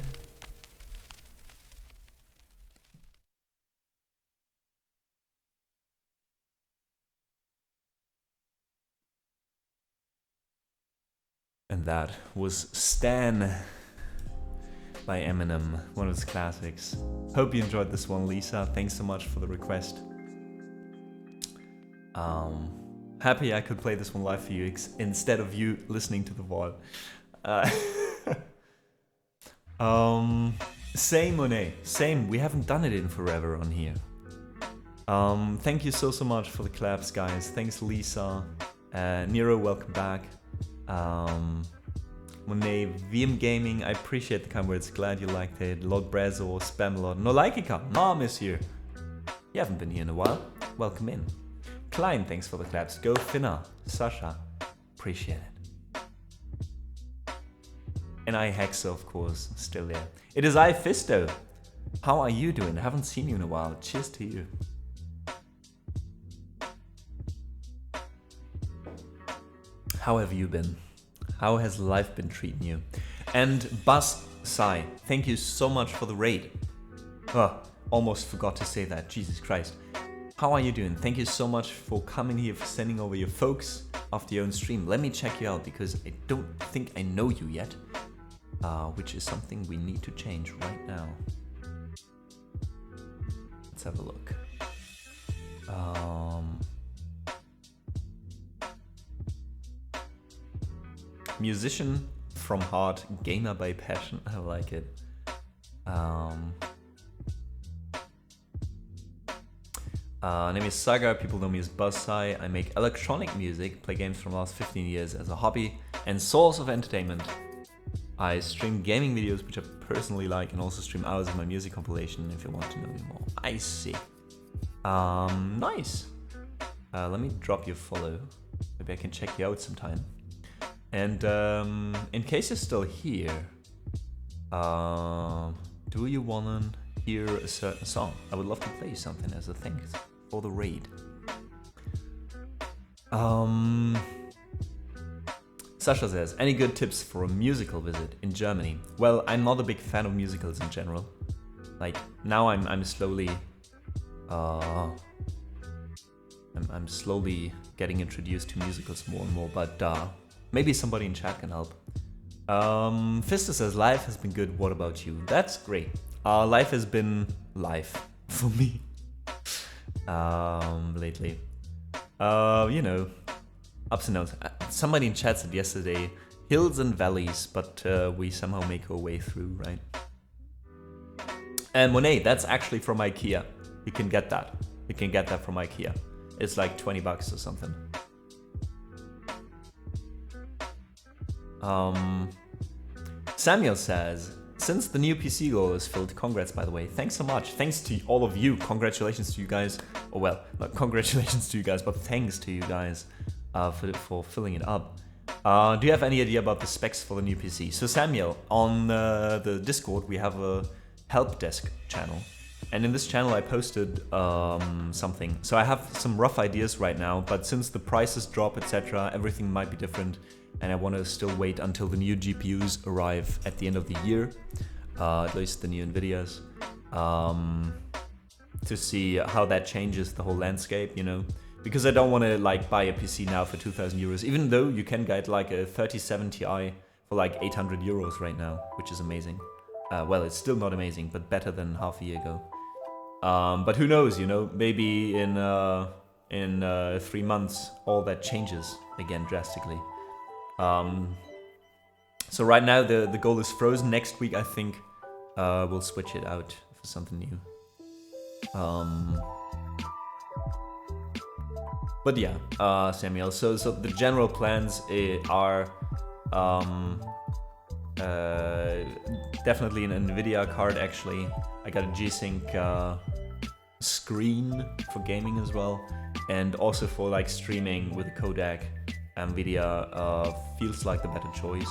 Speaker 1: And that was Stan by Eminem, one of his classics. Hope you enjoyed this one, Lisa. Thanks so much for the request. Happy I could play this one live for you instead of you listening to the VOD. Same, Monet. Same. We haven't done it in forever on here. Thank you so much for the claps, guys. Thanks, Lisa. Nero, welcome back. Monet, VM Gaming, I appreciate the kind words, glad you liked it. Lord Brezo, Spamalord, Nolaikika, Mom is here. You haven't been here in a while, welcome in. Klein, thanks for the claps. Go Finna, Sasha, appreciate it. And I Hexa, of course, still there. It is I Fisto. How are you doing? I haven't seen you in a while. Cheers to you. How have you been? How has life been treating you? And Buzz Sai, thank you so much for the raid. Oh, almost forgot to say that, Jesus Christ. How are you doing? Thank you so much for coming here, for sending over your folks after your own stream. Let me check you out because I don't think I know you yet, which is something we need to change right now. Let's have a look. Musician from heart, gamer by passion. I like it. Name is Saga, people know me as Buzzsai. I make electronic music, play games from the last 15 years as a hobby and source of entertainment. I stream gaming videos, which I personally like, and also stream hours of my music compilation if you want to know me more. I see. Nice. Let me drop you a follow. Maybe I can check you out sometime. And in case you're still here, do you wanna hear a certain song? I would love to play you something as a thanks for the raid. Sasha says, any good tips for a musical visit in Germany? Well, I'm not a big fan of musicals in general. Like, now I'm slowly... I'm slowly getting introduced to musicals more and more, but maybe somebody in chat can help. Fister says, life has been good, what about you? That's great. Life has been life for me lately. You know, ups and downs. Somebody in chat said yesterday, hills and valleys, but we somehow make our way through, right? And Monet, that's actually from IKEA. You can get that. You can get that from IKEA. It's like 20 bucks or something. Samuel says, since the new PC goal is filled, congrats by the way. Thanks so much. Thanks to all of you. Congratulations to you guys. Oh well, not congratulations to you guys, but thanks to you guys for filling it up. Do you have any idea about the specs for the new PC? So Samuel, on the Discord we have a help desk channel. And in this channel I posted something. So I have some rough ideas right now, but since the prices drop, etc., everything might be different. And I want to still wait until the new GPUs arrive at the end of the year, at least the new NVIDIAs, to see how that changes the whole landscape, you know. Because I don't want to like buy a PC now for 2,000 euros, even though you can get like a 3070 Ti for like 800 euros right now, which is amazing. Well, it's still not amazing, but better than half a year ago. But who knows, you know, maybe in 3 months all that changes again drastically. So right now the goal is frozen. Next week I think we'll switch it out for something new. But yeah, Samuel, so the general plans are definitely an NVIDIA card actually. I got a G-Sync screen for gaming as well, and also for like streaming with a codec. NVIDIA feels like the better choice.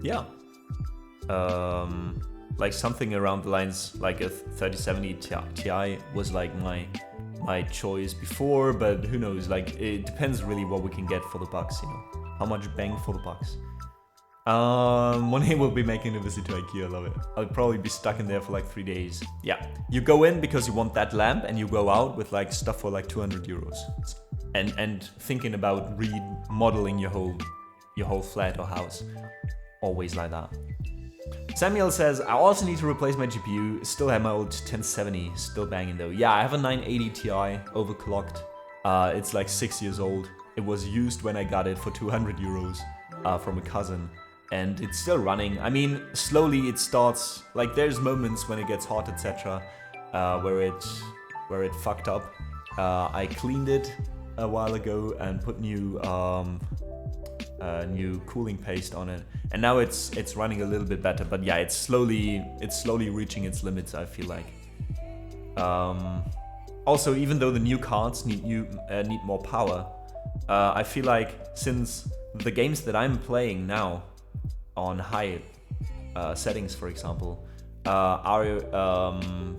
Speaker 1: Yeah. Like something around the lines like a 3070 Ti was like my choice before, but who knows, like it depends really what we can get for the bucks, you know. How much bang for the bucks. Monet will be making a visit to IKEA, I love it. I'll probably be stuck in there for like 3 days. Yeah, you go in because you want that lamp and you go out with like stuff for like 200 euros. And thinking about remodeling your whole flat or house. Always like that. Samuel says, I also need to replace my GPU, still have my old 1070, still banging though. Yeah, I have a 980 Ti, overclocked. It's like 6 years old. It was used when I got it for 200 euros from a cousin. And it's still running. I mean, slowly it starts, like there's moments when it gets hot, etc. Where it fucked up. I cleaned it a while ago and put new cooling paste on it, and now it's running a little bit better. But yeah, it's slowly reaching its limits, I feel like. Also, even though the new cards need more power, I feel like since the games that I'm playing now on high settings, for example, are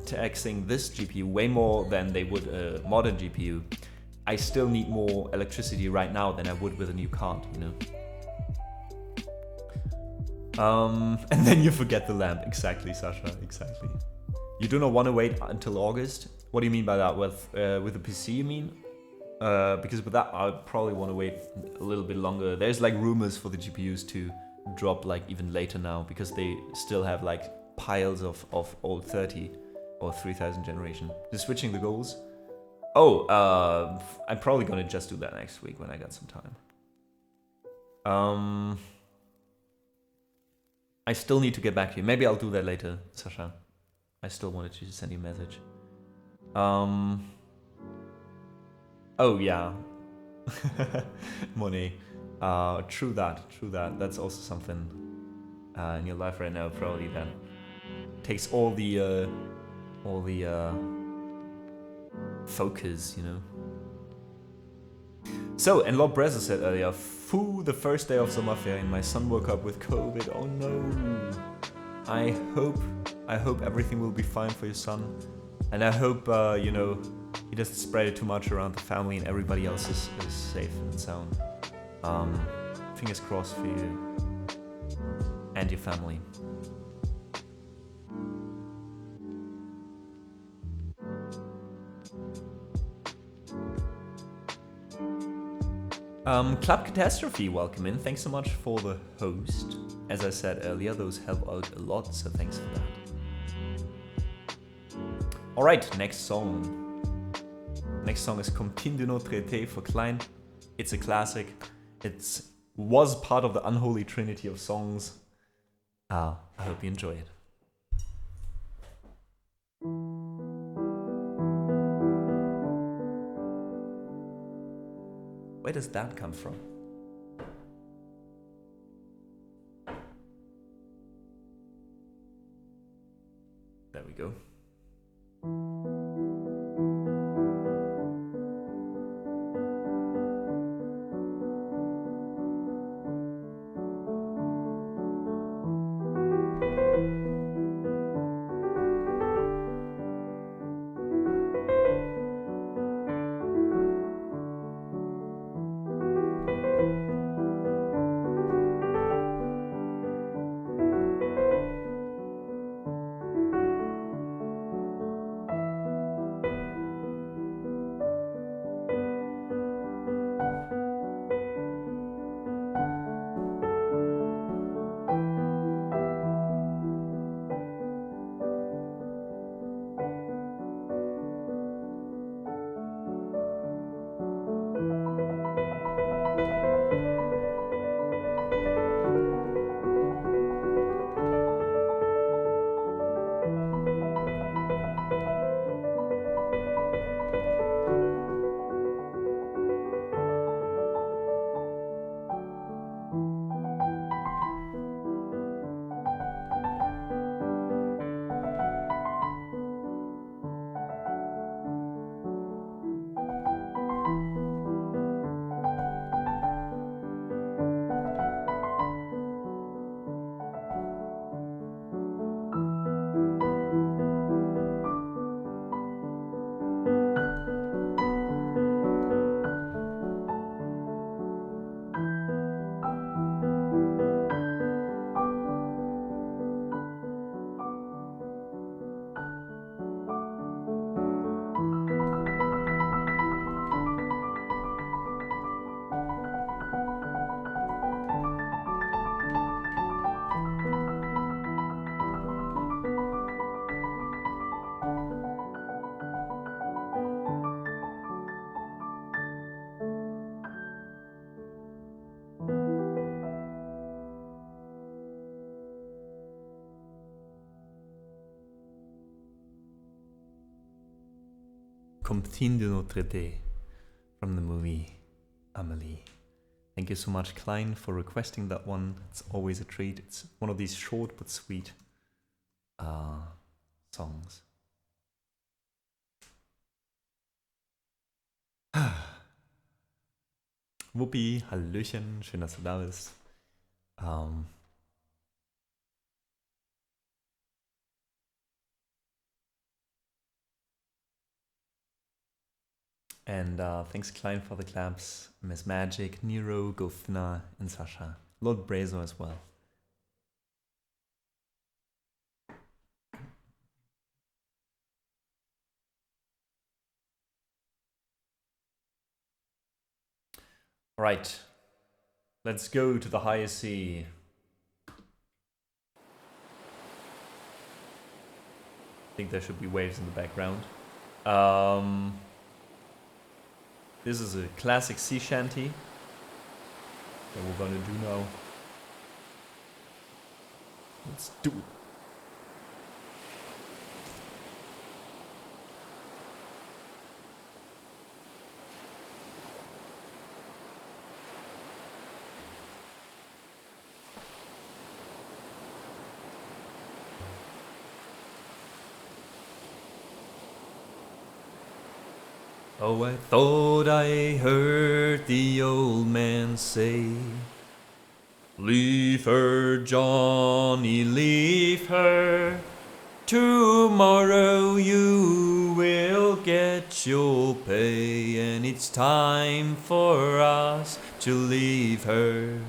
Speaker 1: taxing this GPU way more than they would a modern GPU, I still need more electricity right now than I would with a new card, you know. And then you forget the lamp. Exactly, Sasha, exactly. You do not want to wait until August? What do you mean by that? With the PC, you mean? Because with that, I probably want to wait a little bit longer. There's like rumors for the GPUs to drop like even later now, because they still have like piles of old 30 or 3000 generation. Just switching the goals. Oh, I'm probably gonna just do that next week when I got some time. I still need to get back to you. Maybe I'll do that later, Sasha. I still wanted to send you a message. Oh yeah. Money. True that. That's also something in your life right now, probably that takes all the focus, you know. So, and Lord Brezza said earlier, "Foo, the first day of Sommerferien, my son woke up with COVID. Oh no. I hope everything will be fine for your son, and I hope you know, he doesn't spread it too much around the family and everybody else is safe and sound. Fingers crossed for you." and your family. Club Catastrophe, welcome in. Thanks so much for the host. As I said earlier, those help out a lot, so thanks for that. Alright, next song. Next song is Continue no Traité for Klein. It's a classic. It was part of the unholy trinity of songs. I hope you enjoy it. Where does that come from? There we go. Continue no Traité from the movie Amélie. Thank you so much, Klein, for requesting that one. It's always a treat. It's one of these short but sweet songs. Wuppi, Hallöchen, schön, dass du da bist. And thanks, Klein, for the claps. Miss Magic, Nero, Gofna, and Sasha. Lord Brazo as well. Right, let's go to the highest sea. I think there should be waves in the background. This is a classic sea shanty that we're gonna do now. Let's do it. Oh, I thought I heard the old man say, leave her, Johnny, leave her. Tomorrow you will get your pay, and it's time for us to leave her.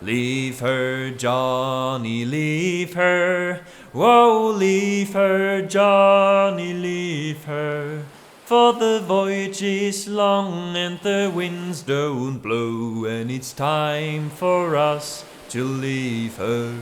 Speaker 2: Leave her, Johnny, leave her. Whoa, leave her, Johnny, leave her. For the voyage is long and the winds don't blow, and it's time for us to leave her.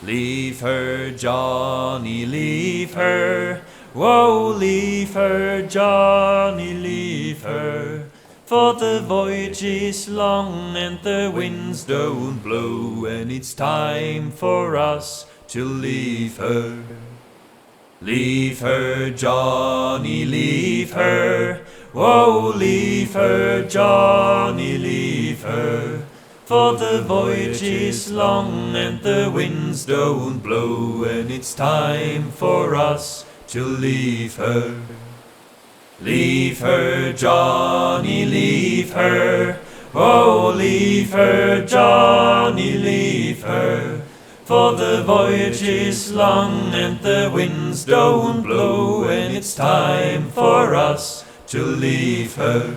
Speaker 2: Leave her, Johnny, leave her. Whoa, leave her, Johnny, leave her. For the voyage is long and the winds don't blow, and it's time for us to leave her. Leave her, Johnny, leave her. Whoa, leave her, Johnny, leave her. For the voyage is long and the winds don't blow, and it's time for us to leave her. Leave her, Johnny, leave her. Oh, leave her, Johnny, leave her. For the voyage is long and the winds don't blow, and it's time for us to leave her.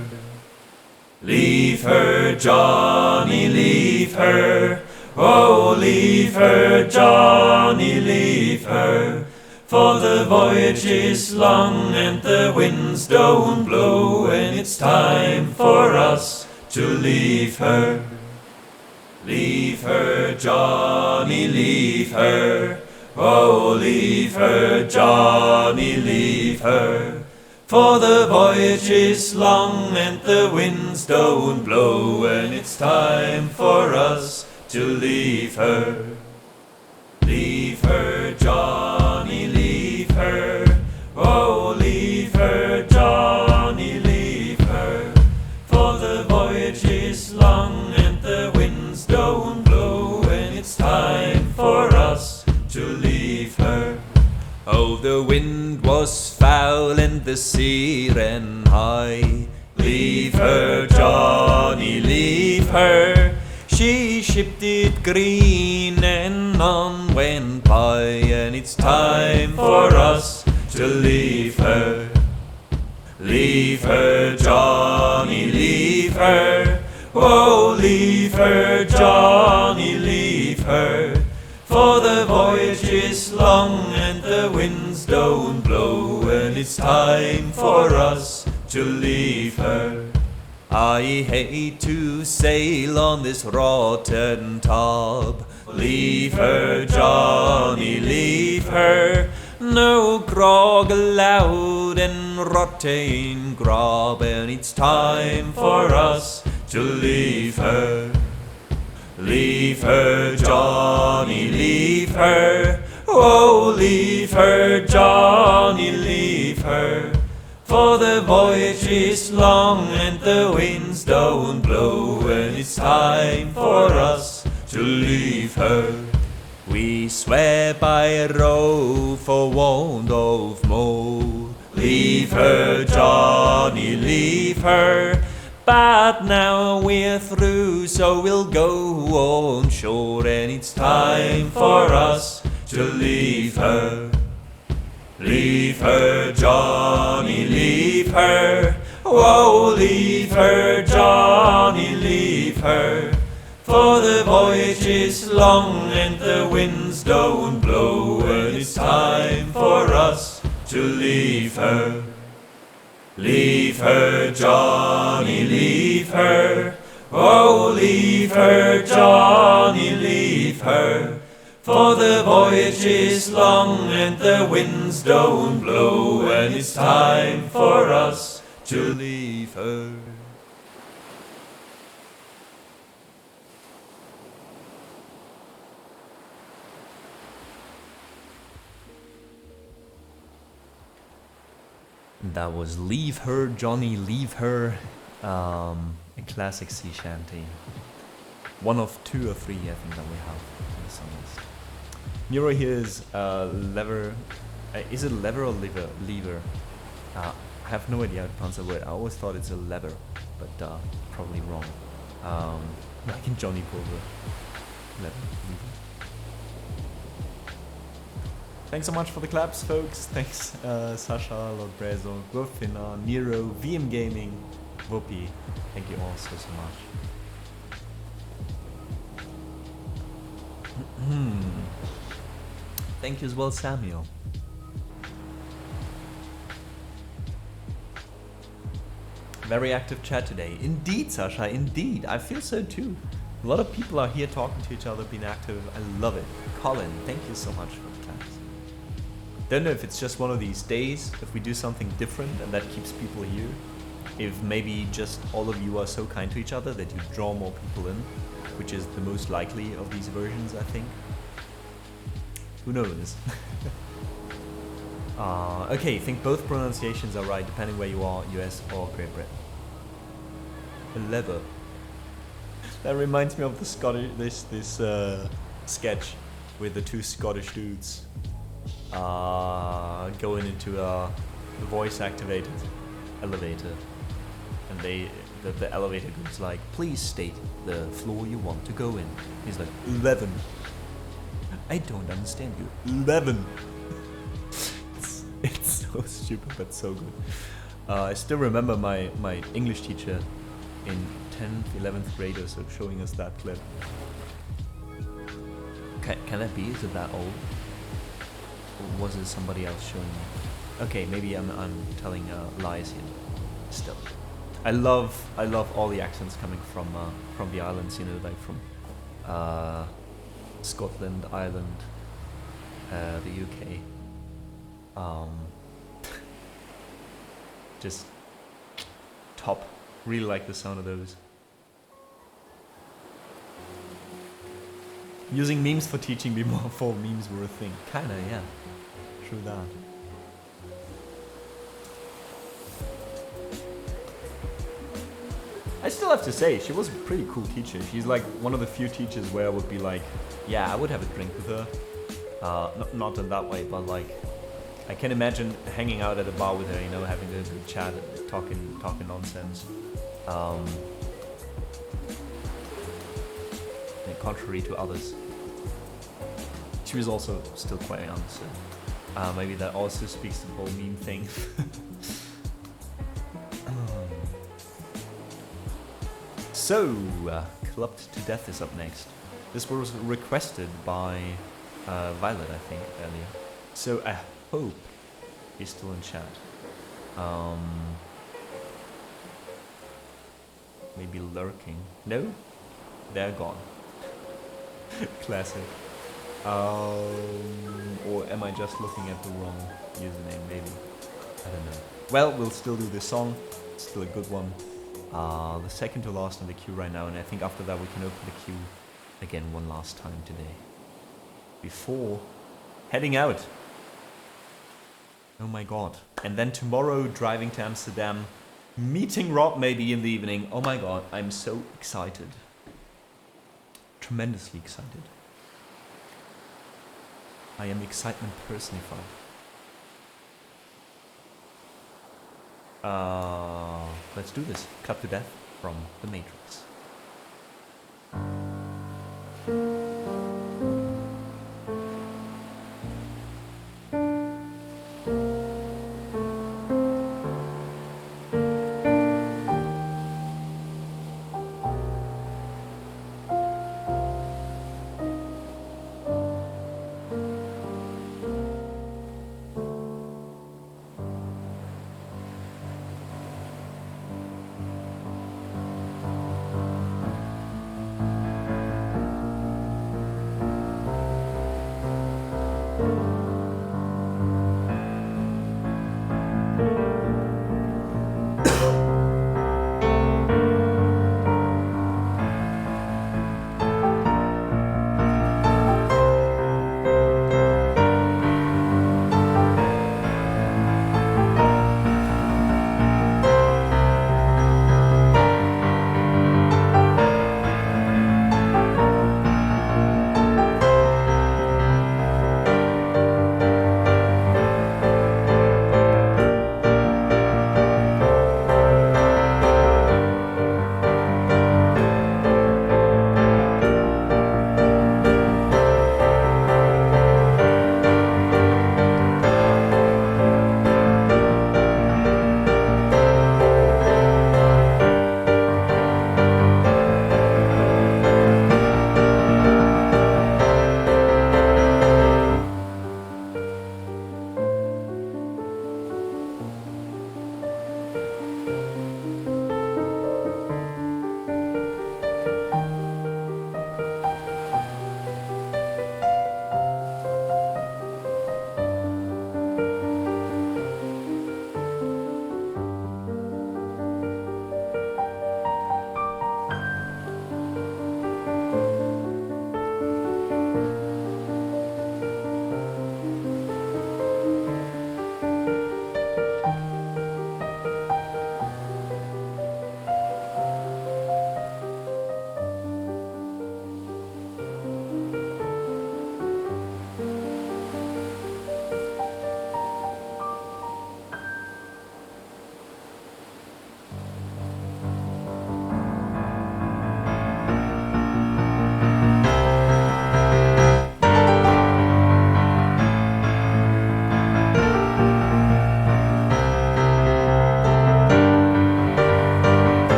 Speaker 2: Leave her, Johnny, leave her. Oh, leave her, Johnny, leave her. For the voyage is long and the winds don't blow, and it's time for us to leave her. Leave her, Johnny, leave her. Oh, leave her, Johnny, leave her. For the voyage is long and the winds don't blow, and it's time for us to leave her. Leave her, Johnny, leave her. Oh, leave her, Johnny, leave her. For the voyage is long and the winds don't blow, and it's time for us to leave her. Oh, the wind was foul and the sea ran high. Leave her, Johnny, leave her. She shipped it green and none went by, and it's time for us to leave her. Leave her, Johnny, leave her. Oh, leave her, Johnny, leave her. For the voyage is long and the winds don't blow, and it's time for us to leave her. I hate to sail on this rotten tub. Leave her, Johnny, leave her. No grog allowed and rotten grub, and it's time for us to leave her. Leave her, Johnny, leave her. Oh, leave her, Johnny, leave her. For the voyage is long and the winds don't blow, and it's time for us to leave her. We swear by a row for want of more. Leave her, Johnny, leave her. But now we're through, so we'll go on shore, and it's time for us to leave her. Leave her, Johnny, leave her. Oh, leave her, Johnny, leave her. For the voyage is long and the winds don't blow, and it's time for us to leave her. Leave her, Johnny, leave her. Oh, leave her, Johnny, leave her. For the voyage is long and the winds don't blow, and it's time for us to leave her.
Speaker 1: That was Leave Her, Johnny, Leave Her, a classic sea shanty. One of 2 or 3, I think, that we have in the song list. Nero here is lever. Is it lever or lever? Lever. I have no idea how to pronounce the word. I always thought it's a lever, but probably wrong. Like in Johnny Pulver. Lever. Thanks so much for the claps, folks. Thanks, Sasha, Lord Brezo, Gorfina, Nero, VM Gaming, Whoopi. Thank you all so much.
Speaker 2: Thank you as well, Samuel. Very active chat today. Indeed, Sasha, indeed. I feel so too. A lot of people are here talking to each other, being active. I love it. Colin, thank you so much for the class. Don't know if it's just one of these days, if we do something different and that keeps people here. If maybe just all of you are so kind to each other that you draw more people in, which is the most likely of these versions, I think. Who knows? Okay, I think both pronunciations are right, depending where you are, US or Great Britain. A lever. That reminds me of the Scottish, this sketch with the two Scottish dudes going into a voice-activated elevator, and the elevator goes like, "Please state the floor you want to go in." He's like, 11. I don't understand you. 11. It's so stupid, but so good. I still remember my English teacher in 10th, 11th grade or so showing us that clip. Can that be? Is it that old? Or was it somebody else showing me? Okay, maybe I'm telling lies here. Still, I love all the accents coming from the islands. You know, like from Scotland, Ireland, the UK. Just top. Really like the sound of those. Using memes for teaching before memes were a thing. Kinda, yeah. True that. I still have to say, she was a pretty cool teacher. She's like one of the few teachers where I would be like, yeah, I would have a drink with her. Not in that way, but like, I can imagine hanging out at a bar with her, you know, having a good chat, talking nonsense. Contrary to others, she was also still quite young, so maybe that also speaks to the whole meme thing. So, Clubbed to Death is up next. This was requested by Violet, I think, earlier. So I hope he's still in chat. Maybe lurking. No? They're gone. Classic. Or am I just looking at the wrong username, maybe? I don't know. Well, we'll still do this song. It's still a good one. The second to last in the queue right now, and I think after that we can open the queue again one last time today. Before heading out. Oh my god. And then tomorrow driving to Amsterdam, meeting Rob maybe in the evening. Oh my god, I'm so excited. Tremendously excited. I am excitement personified. Let's do this. Cut to Death from The Matrix.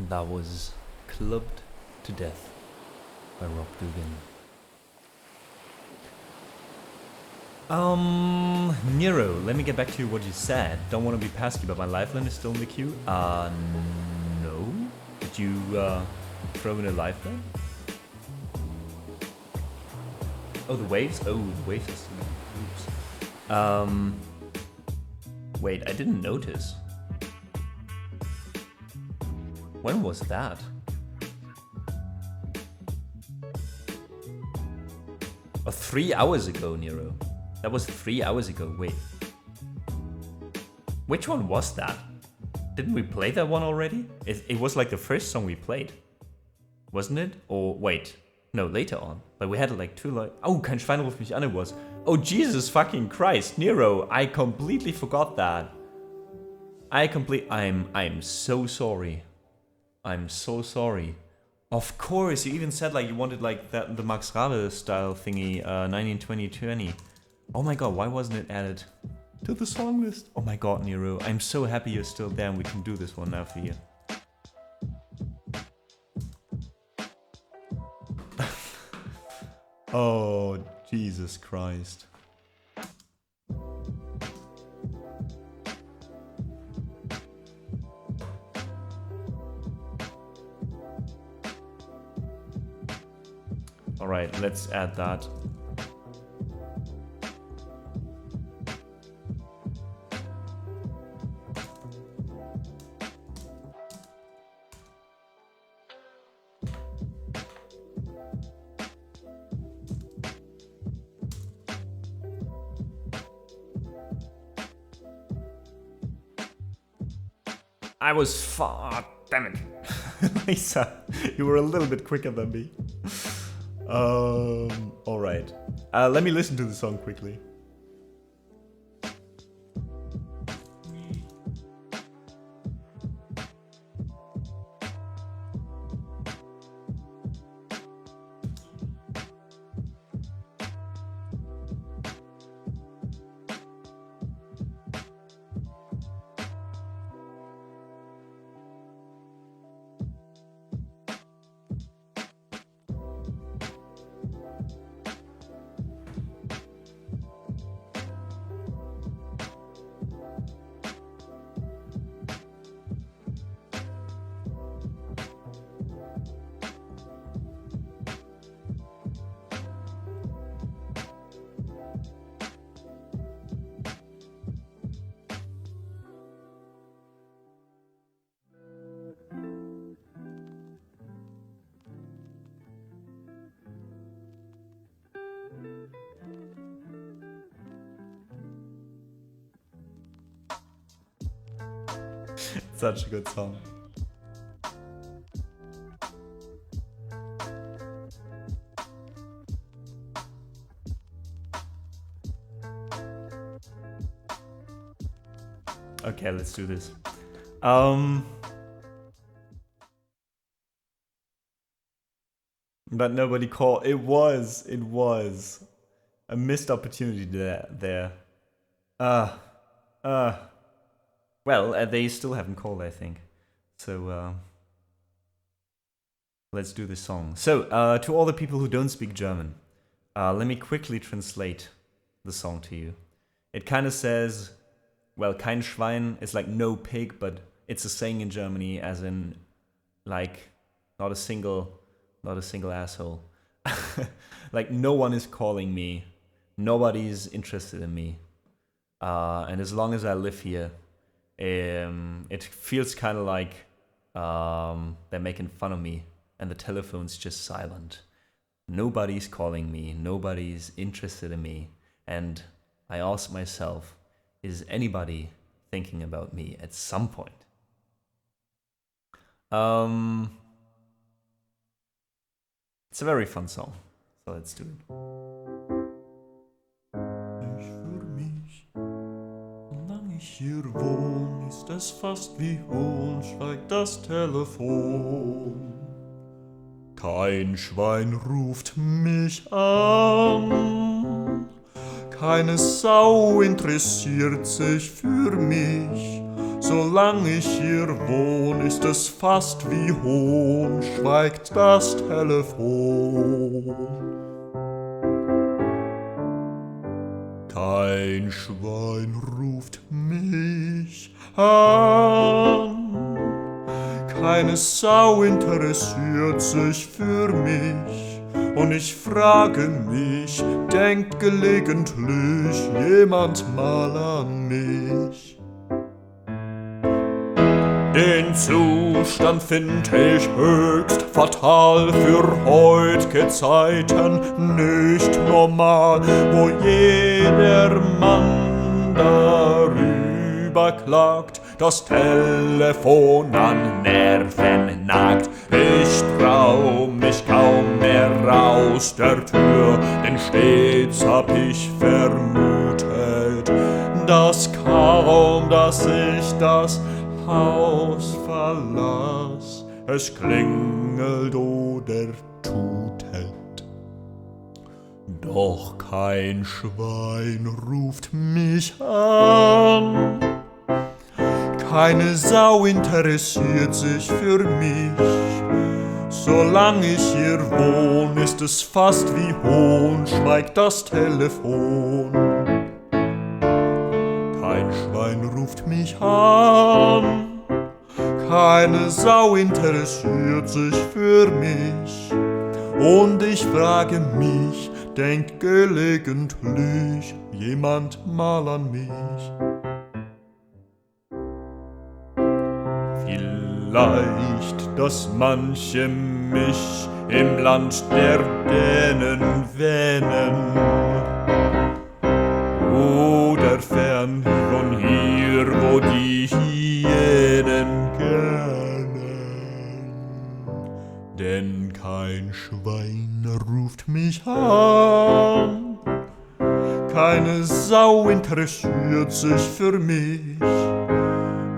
Speaker 1: That was Clubbed to Death by Rob Dugan. Nero, let me get back to what you said. Don't want to be pesky, but my lifeline is still in the queue. No. Did you, throw in a lifeline? Oh, the waves? Oh, the waves is still in. Oops. Wait, I didn't notice. When was that? Oh, 3 hours ago, Nero. That was 3 hours ago, wait. Which one was that? Didn't we play that one already? It was like the first song we played. Wasn't it? Or wait, no, later on. Like we had like two like... Oh, kein Schwein ruft mich an it was. Oh, Jesus fucking Christ, Nero, I completely forgot that. I'm so sorry. I'm so sorry. Of course, you even said like you wanted like that the Max Rabe style thingy, 192020. Oh my god, why wasn't it added to the song list? Oh my god, Nero, I'm so happy you're still there and we can do this one now for you. Oh, Jesus Christ. Alright, let's add that. I was far. Damn it. Lisa, you were a little bit quicker than me. Alright. Let me listen to the song quickly. Such a good song. Okay, let's do this. But nobody called. It was a missed opportunity there. Well, they still haven't called, I think. So, let's do this song. So, to all the people who don't speak German, let me quickly translate the song to you. It kind of says, well, kein Schwein is like no pig, but it's a saying in Germany as in, like, not a single asshole. Like, no one is calling me. Nobody's interested in me. And as long as I live here, it feels kind of like they're making fun of me and the telephone's just silent. Nobody's calling me, nobody's interested in me, and I ask myself, is anybody thinking about me at some point? It's a very fun song, so let's do it.
Speaker 2: Hier wohn, ist es fast wie Hohn, schweigt das Telefon. Kein Schwein ruft mich an, keine Sau interessiert sich für mich, Solange ich hier wohn, ist es fast wie Hohn, schweigt das Telefon. Kein Schwein ruft mich an, keine Sau interessiert sich für mich, und ich frage mich, denkt gelegentlich jemand mal an mich? Den Zustand find ich höchst fatal, für heutige Zeiten nicht normal, wo jeder Mann darüber klagt, das Telefon an Nerven nagt. Ich trau mich kaum mehr raus der Tür, denn stets hab ich vermutet, dass kaum, dass ich das Haus verlass, es klingelt oder tutet. Doch kein Schwein ruft mich an, keine Sau interessiert sich für mich. Solange ich hier wohn, ist es fast wie Hohn, schweigt das Telefon. Kein Schwein ruft mich an, keine Sau interessiert sich für mich, und ich frage mich, denkt gelegentlich jemand mal an mich? Vielleicht, dass manche mich im Land der Dänen wähnen, oder fern von hier, wo die Hyänen gähnen. Denn kein Schwein ruft mich an, keine Sau interessiert sich für mich.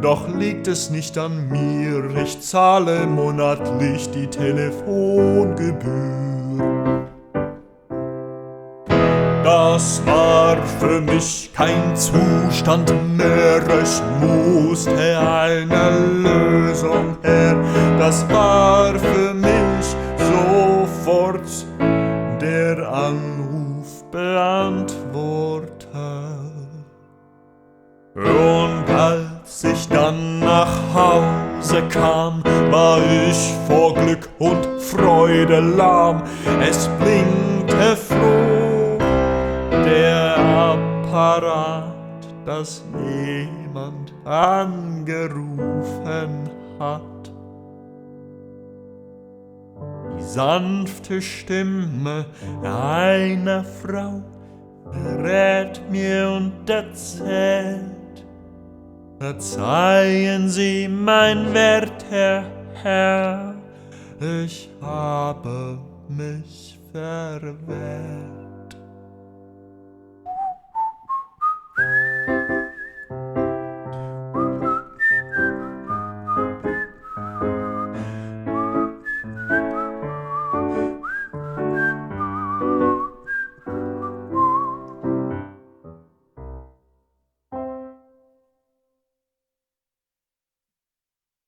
Speaker 2: Doch liegt es nicht an mir, ich zahle monatlich die Telefongebühr. Das war für mich kein Zustand mehr, es musste eine Lösung her. Das war für mich sofort der Anrufbeantworter. Und als ich dann nach Hause kam, war ich vor Glück und Freude lahm. Es blinkte froh der Apparat, dass jemand angerufen hat. Die sanfte Stimme einer Frau berät mir und erzählt: Verzeihen Sie, mein werter Herr, ich habe mich verwählt.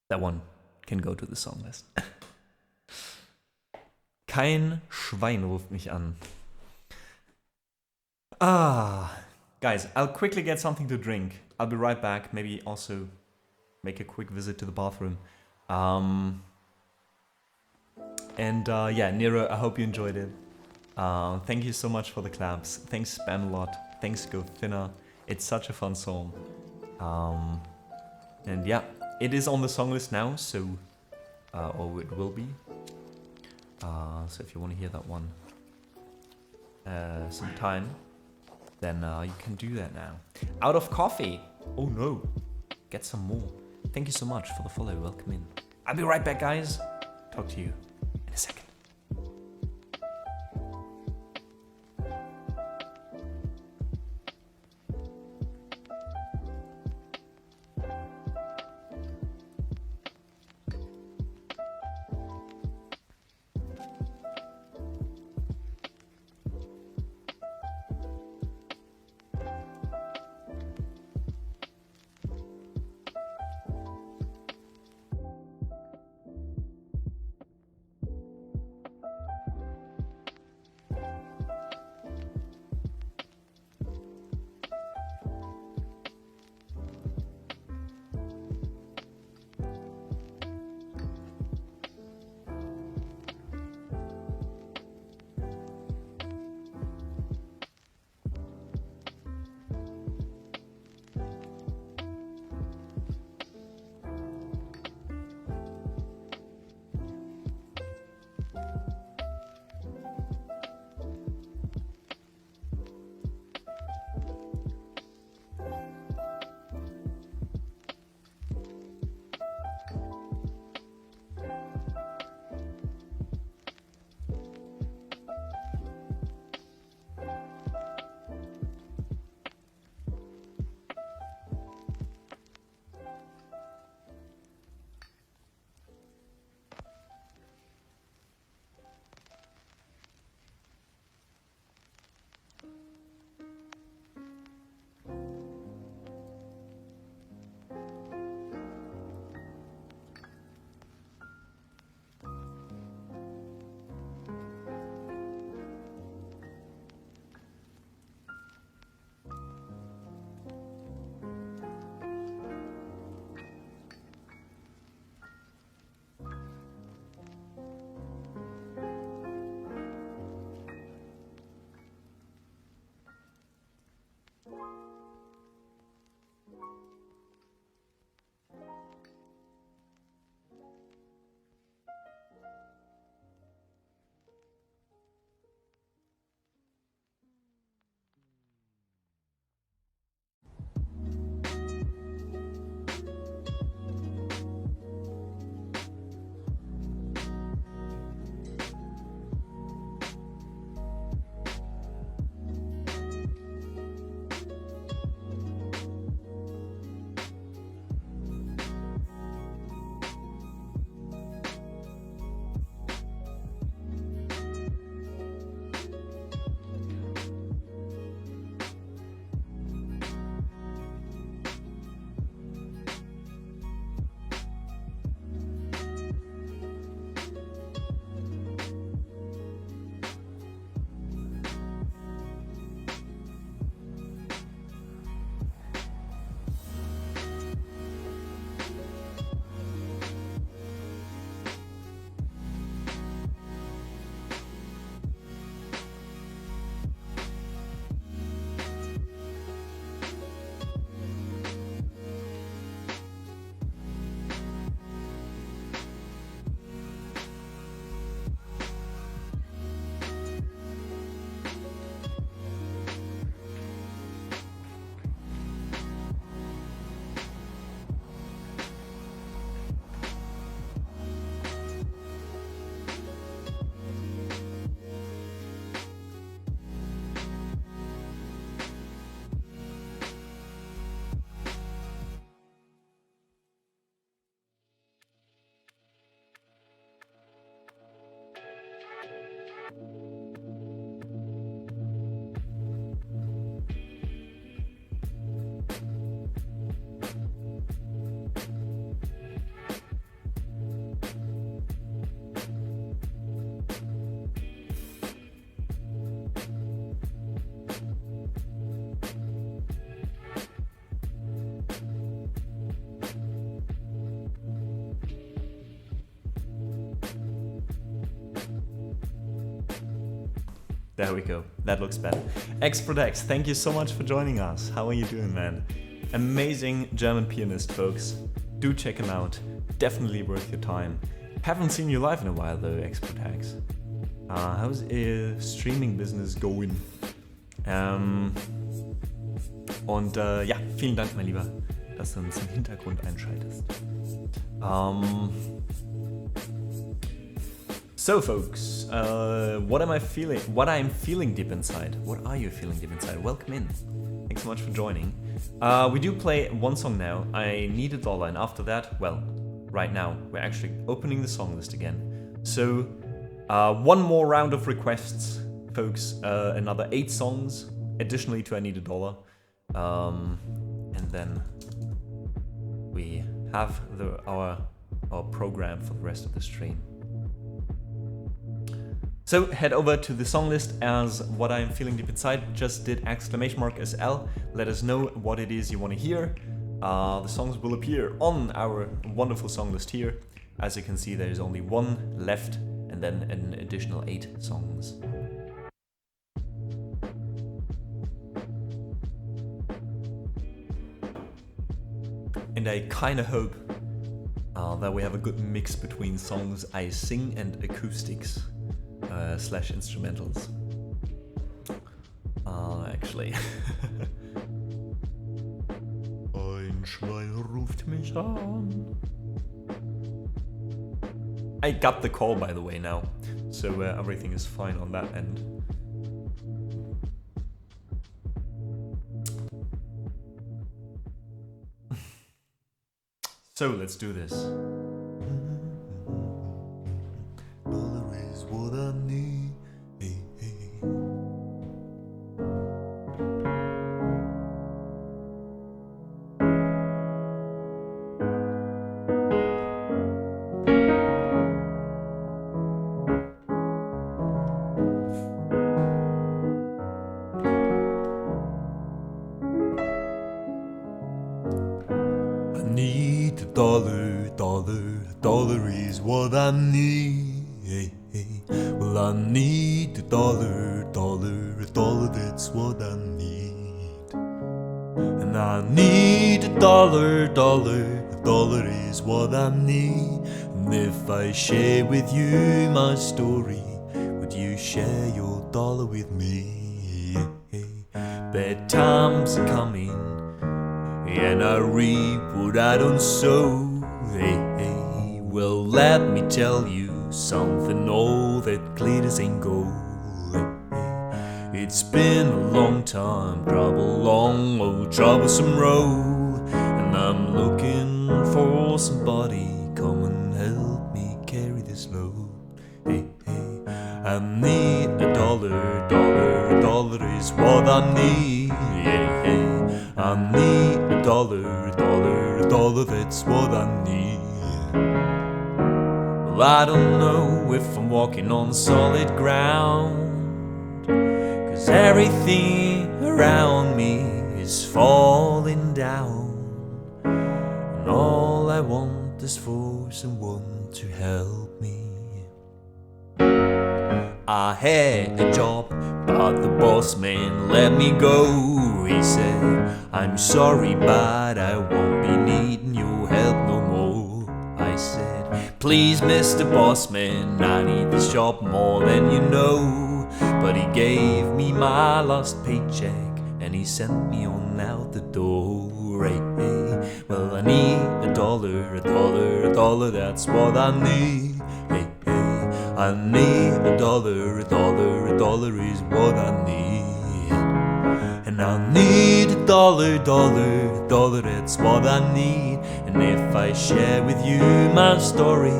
Speaker 1: That one can go to the song list. Kein Schwein ruft mich an. Guys, I'll quickly get something to drink. I'll be right back. Maybe also make a quick visit to the bathroom. Yeah, Nero, I hope you enjoyed it. Thank you so much for the claps. Thanks, Spamalot. Thanks, Go Finna. It's such a fun song. And yeah, it is on the song list now, so or it will be. So if you want to hear that one sometime, then you can do that now. Out of coffee. Oh no, get some more. Thank you so much for the follow. Welcome in. I'll be right back, guys. Talk to you in a second.
Speaker 2: There we go. That looks better. X-Protect, thank you so much for joining us. How are you doing, man? Amazing German pianist, folks. Do check him out. Definitely worth your time. Haven't seen you live in a while, though, X-Protect. How's Streaming Business going? Ja, vielen Dank, mein Lieber, dass du uns im Hintergrund einschaltest. So, folks, what I'm feeling deep inside. What are you feeling deep inside? Welcome in. Thanks so much for joining. We do play one song now. I Need a Dollar, and after that, well, right now we're actually opening the song list again. So, one more round of requests, folks. Another 8 songs, additionally to I Need a Dollar. And then we have our program for the rest of the stream. So head over to the song list as What I'm Feeling Deep Inside. Just did !SL. Let us know what it is you want to hear. The songs will appear on our wonderful song list here. As you can see, there's only 1 left and then an additional 8 songs. And I kinda hope that we have a good mix between songs I sing and acoustics / instrumentals. Actually. Ein Schwein ruft mich an. I got the call, by the way, now, so everything is fine on that end. So let's do this. Dollar is what I need. Hey, hey. Dollar is what I need. Hey, hey. Well, I need a dollar, that's what I need. And I need a dollar is what I need. And if I share with you my story, would you share your dollar with me? Hey, hey. Bad times are coming, and I reap what I don't sow. Hey, hey, well, let me tell you something, all that glitters ain't gold. Hey, hey. It's been a long time, troublesome road, and I'm looking for somebody, come and help me carry this load. Hey, hey, I need a dollar is what I need. Hey, hey, I need a dollar, that's what I need. Well, I don't know if I'm walking on solid ground, 'cause everything around me is falling down, and all I want is for someone to help me. I had a job, but the boss man let me go. He said, I'm sorry, but I won't be needing your help no more. I said, please, Mr. Boss Man, I need this job more than you know. But he gave me my last paycheck, and he sent me on out the door. Hey, hey. Well, I need a dollar, that's what I need. Hey, hey. I need a dollar is what I need. And I need a dollar, that's what I need. And if I share with you my story,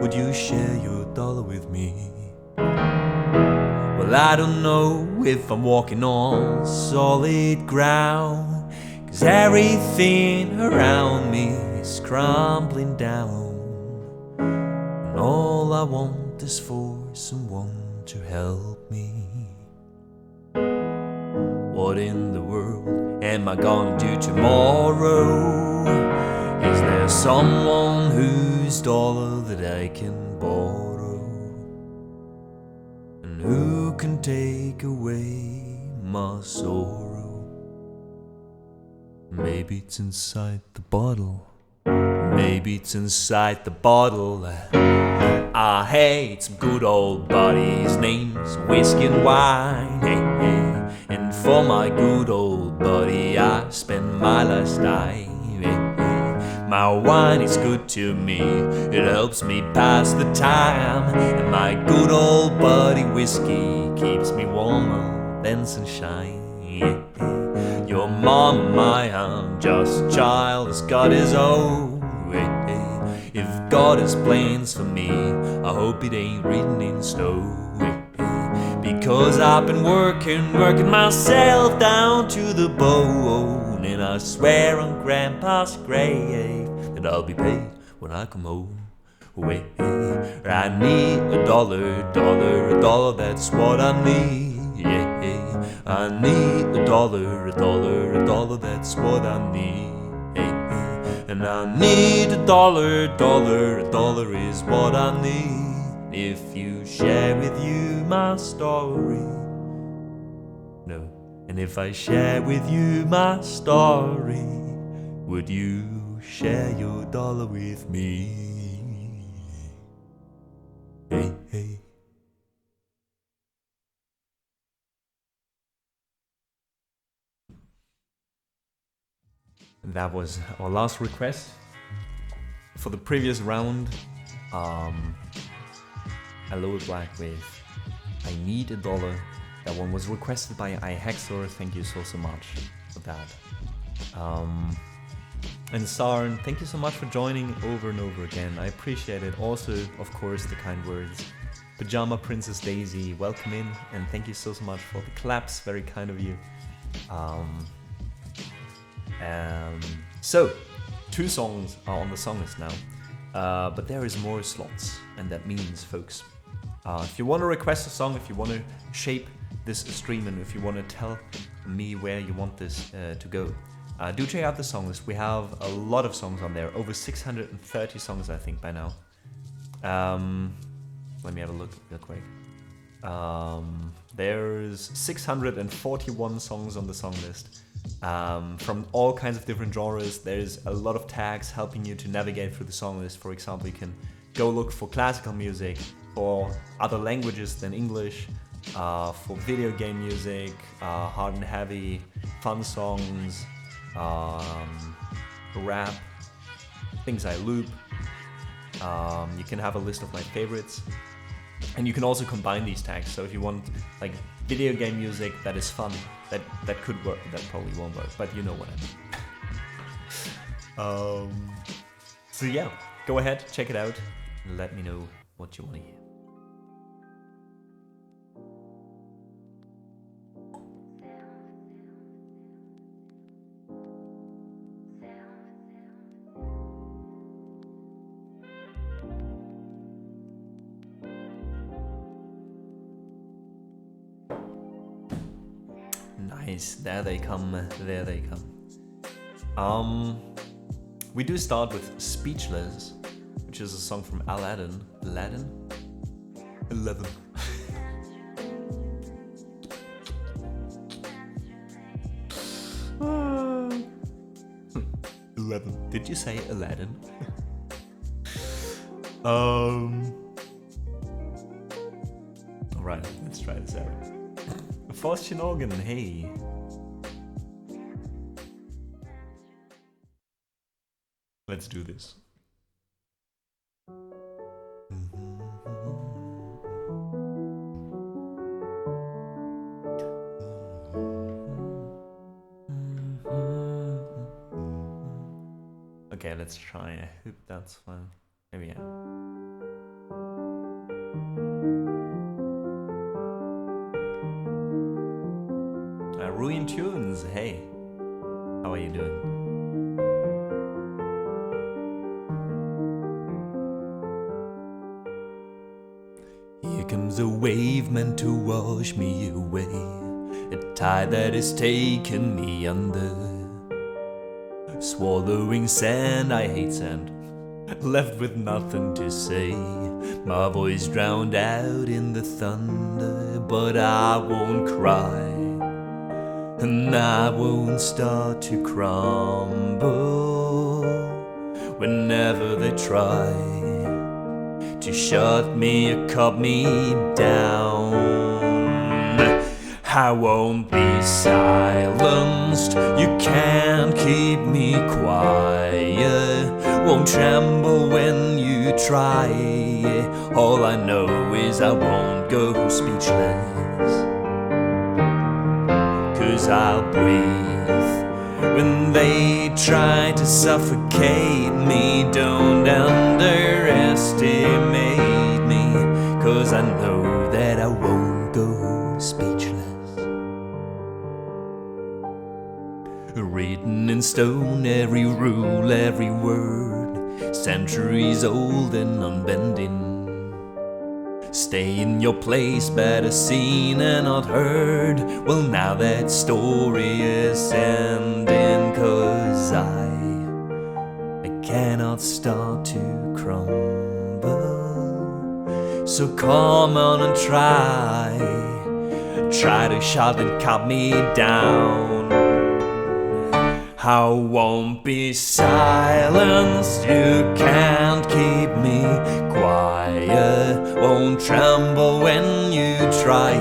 Speaker 2: would you share your dollar with me? Well, I don't know if I'm walking on solid ground, 'cause everything around me is crumbling down, and all I want is for someone to help me. What in the world am I gonna do tomorrow? Is there someone whose dollar that I can borrow? And who can take away my sorrow. Maybe it's inside the bottle. Maybe it's inside the bottle. I hate some good old buddy. His name's whiskey and wine. Hey, hey. And for my good old buddy, I spend my last dime. Hey, hey. My wine is good to me. It helps me pass the time. And my good old buddy whiskey keeps me warmer than sunshine. Yeah, yeah. Your mama, my unjust child, has got his own. If God has plans for me, I hope it ain't written in stone. Because I've been working myself down to the bone. And I swear on Grandpa's grave that I'll be paid when I come home. I need a dollar, that's what I need. Yeah, I need a dollar, that's what I need. And I need a dollar is what I need. If you share with you my story. No, and if I share with you my story, would you share your dollar with me? Hey, hey.
Speaker 1: That was our last request for the previous round. Hello Black with I Need a Dollar. That one was requested by iHexor. Thank you so much for that. And Sarn, thank you so much for joining over and over again. I appreciate it. Also, of course, the kind words. Pajama Princess Daisy, welcome in, and thank you so much for the claps. Very kind of you. So, 2 songs are on the song list now, but there is more slots, and that means, folks, if you want to request a song, if you want to shape this stream, and if you want to tell me where you want this to go, do check out the song list. We have a lot of songs on there, over 630 songs, I think, by now. Let me have a look real quick. There's 641 songs on the song list. From all kinds of different genres. There's a lot of tags helping you to navigate through the song list. For example, you can go look for classical music, for other languages than English, for video game music, hard and heavy, fun songs, rap, things I loop. You can have a list of my favorites. And you can also combine these tags. So if you want like video game music that is fun, that could work. That probably won't work, but you know what I mean. So yeah, go ahead, check it out, and let me know what you want to hear. Nice, there they come, there they come. We do start with Speechless, which is a song from Aladdin. Aladdin? 11. Did you say Aladdin? Alright, let's try this out. Forstchen, hey. Let's do this. Okay, let's try. I hope that's fun. Maybe yeah. Ruin Tunes, hey. How are you doing? Here comes a wave meant to wash me away, a tide that has taken me under. Swallowing sand, I hate sand.
Speaker 2: left with nothing to say. My voice drowned out in the thunder, but I won't cry, and I won't start to crumble whenever they try to shut me or cut me down. I won't be silenced, you can't keep me quiet. Won't tremble when you try. All I know is I won't go speechless, 'cause I'll breathe when they try to suffocate me. Don't underestimate me, 'cause I know that I won't go speechless. Written in stone, every rule, every word, centuries old and unbending. Stay in your place, better seen and not heard. Well, now that story is ending, 'cause I cannot start to crumble. So come on and try to shut and cut me down. I won't be silenced, you can't keep me quiet. Won't tremble when you try.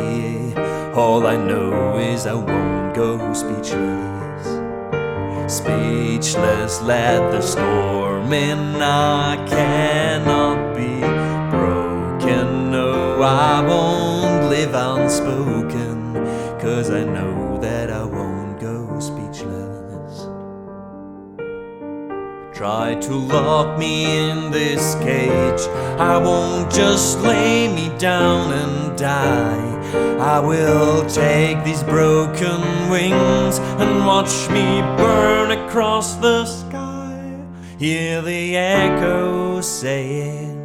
Speaker 2: All I know is I won't go speechless. Speechless, let the storm in. I cannot be broken. No, I won't live unspoken, 'cause I know that I won't go speechless. Try to lock me in this cage, I won't just lay me down and die. I will take these broken wings and watch me burn across the sky. Hear the echo saying,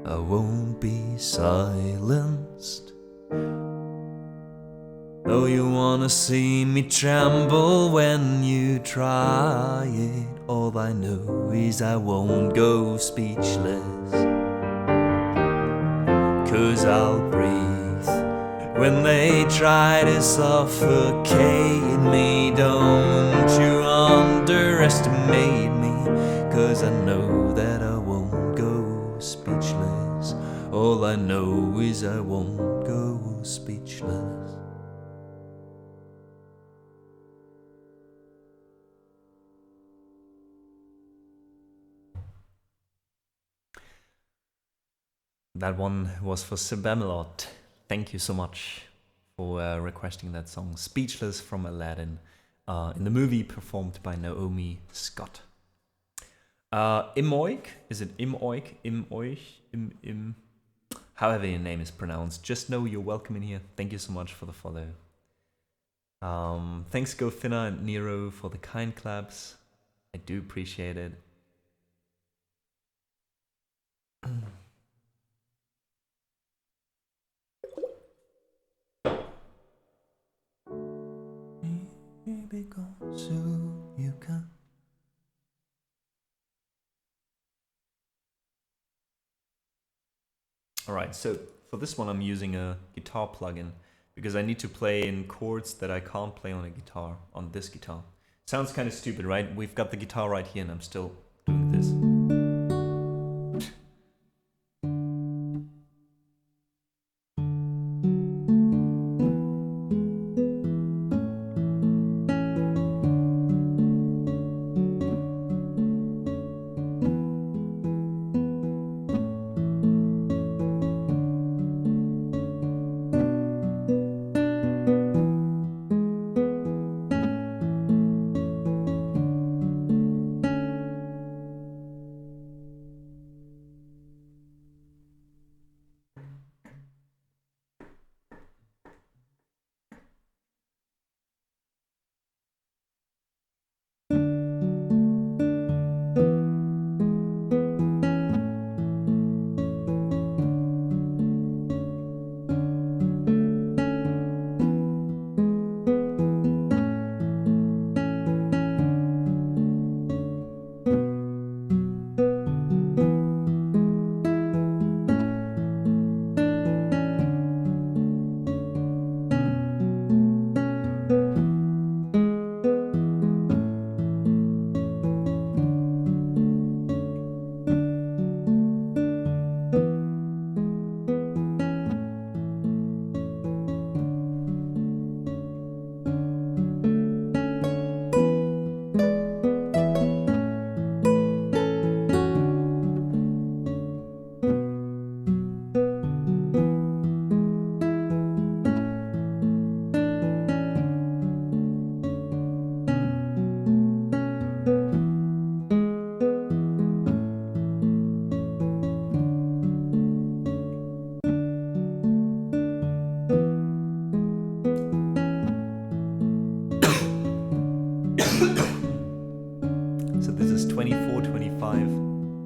Speaker 2: I won't be silenced. Oh, you wanna see me tremble when you try it. All I know is I won't go speechless, 'cause I'll breathe when they try to suffocate me. Don't you underestimate me, 'cause I know that I won't go speechless. All I know is I won't go speechless.
Speaker 1: That one was for Sibamelot. Thank you so much for requesting that song, Speechless from Aladdin, in the movie performed by Naomi Scott. Imoik, is it Imoik, Im, however your name is pronounced, just know you're welcome in here. Thank you so much for the follow. Thanks GoFinna and Nero for the kind claps. I do appreciate it.
Speaker 2: You can.
Speaker 1: Alright, so for this one I'm using a guitar plugin because I need to play in chords that I can't play on a guitar, on this guitar. Sounds kind of stupid, right? We've got the guitar right here and I'm still doing this.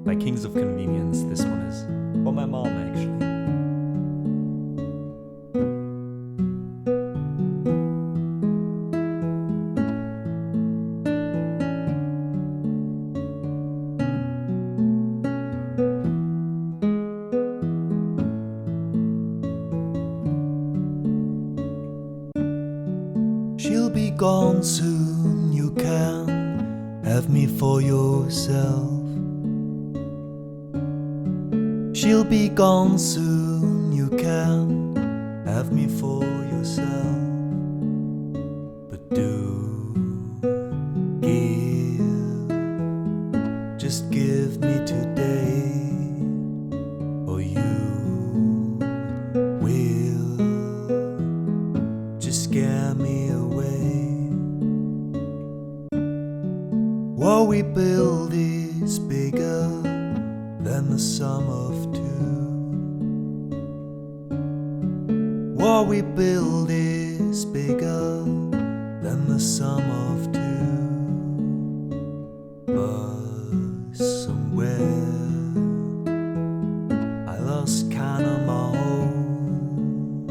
Speaker 3: By Kings of Convenience. This one is for my mom, actually.
Speaker 2: She'll be gone soon, you can have me for yourself. She'll be gone soon, you can have me for yourself. But do give, just give me today, or you will just scare me away. What we build is bigger than the sum of two. What we build is bigger than the sum of two. But somewhere I lost count of my own,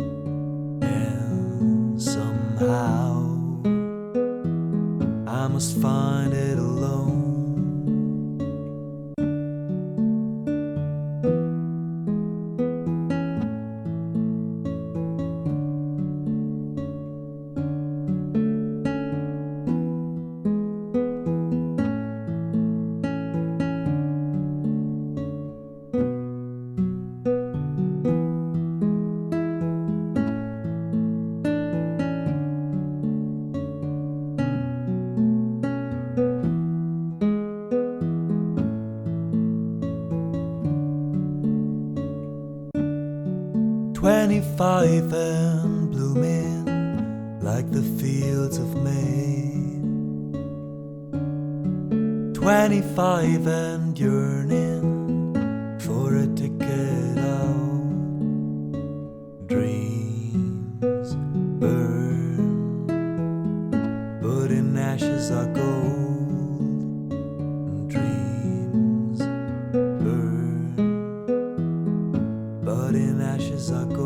Speaker 2: and somehow I must find it alone. 25 and blooming like the fields of May. 25 and yearning for a ticket out. Dreams burn, but in ashes are gold. Dreams burn, but in ashes are gold.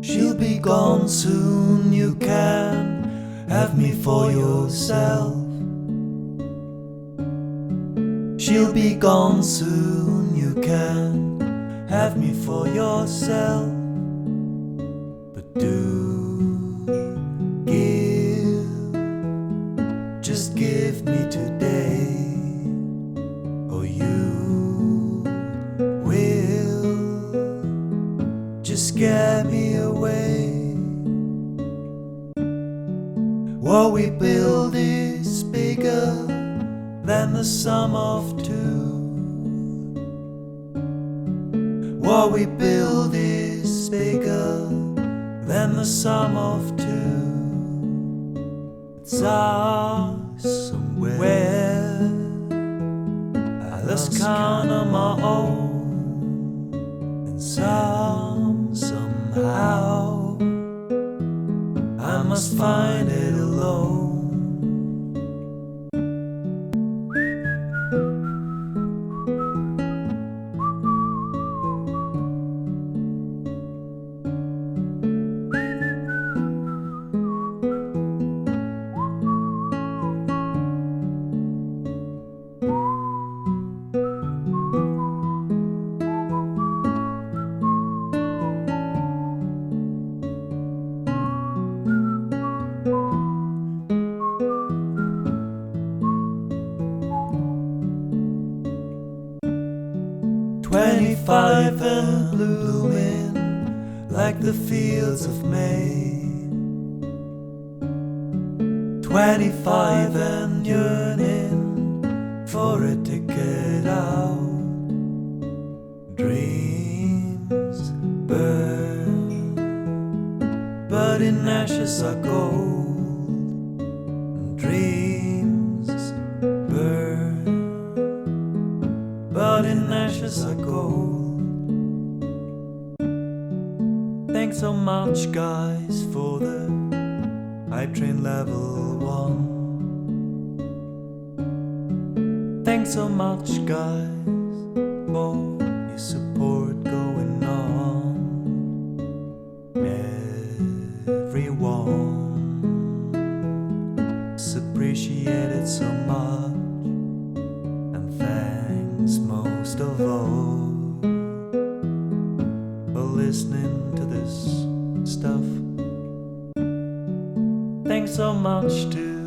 Speaker 2: She'll be gone soon, you can have me for yourself. She'll be gone soon, you can have me for yourself. But do give, just give me today, or you will just scare me away. What we build is bigger than the sum of two. What we build is bigger than the sum of two. It's ours somewhere. I lost count of my own, and somehow I must find it alone. '25 and blooming like the fields of May. 25 and yearning for a ticket out. Dreams burn, but in ashes are gold. Dreams burn, but in ashes are gold. Thanks so much, guys, for the hype train level 1. Thanks so much, guys, for your support going on. Everyone's appreciated so much, and thanks most of all for listening to this stuff. Thanks so much to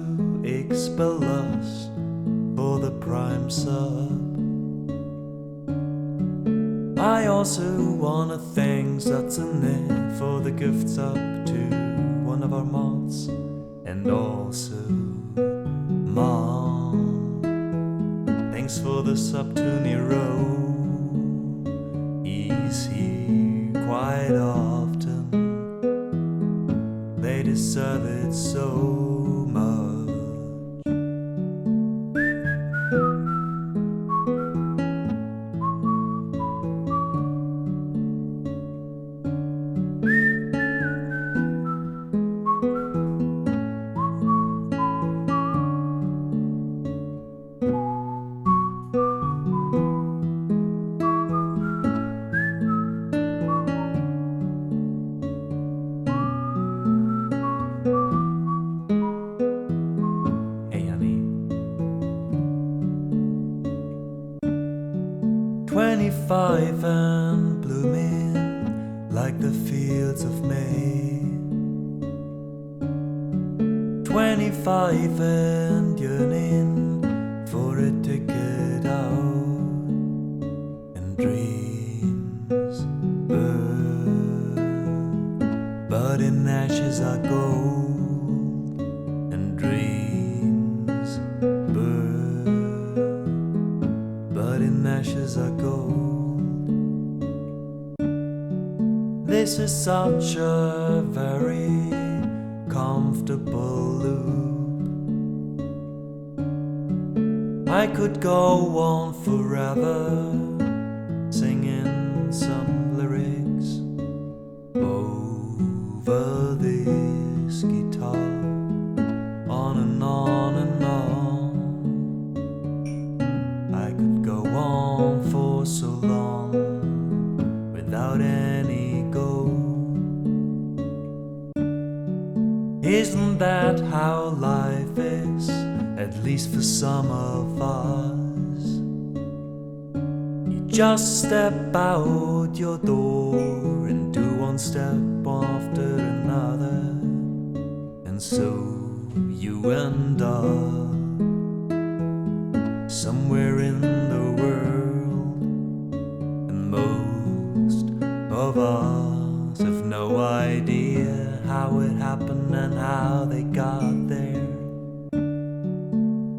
Speaker 2: Expellus for the prime sub. I also wanna thank Zatsune for the gifts up to one of our mods, and also Mom. Thanks for the sub to Nero. He's here quite often. They deserve it so much. Hey honey. 25 and blooming like the fields of May. 25 and yearning for a ticket out. And dreams burn, but in ashes are gold. And dreams burn, but in ashes are gold. This is such a very comfortable loop. I could go on forever singing some lyrics over this guitar, on and on and on. I could go on for so long without any goal. Isn't that how life is, at least for some of us? You just step out your door and do one step after another, and so you end up somewhere in the world. And most of us have no idea how it happened and how they got there.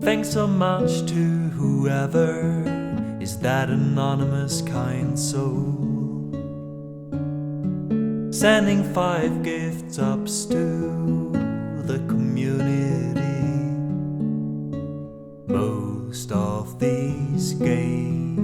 Speaker 2: Thanks so much to whoever is that anonymous kind soul, sending 5 gifts ups to the community. Most of these gave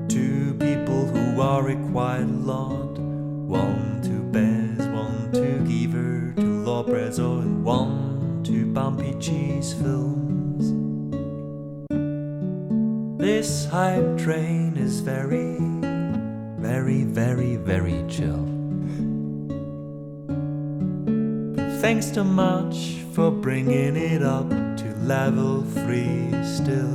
Speaker 2: to people who are required a lot. 1 to Bez, 1 to Giver, 2 Lawbreads, and 1 to Bumpy Cheese Films. This hype train is very, very, very, very chill. Thanks so much for bringing it up to level 3 still.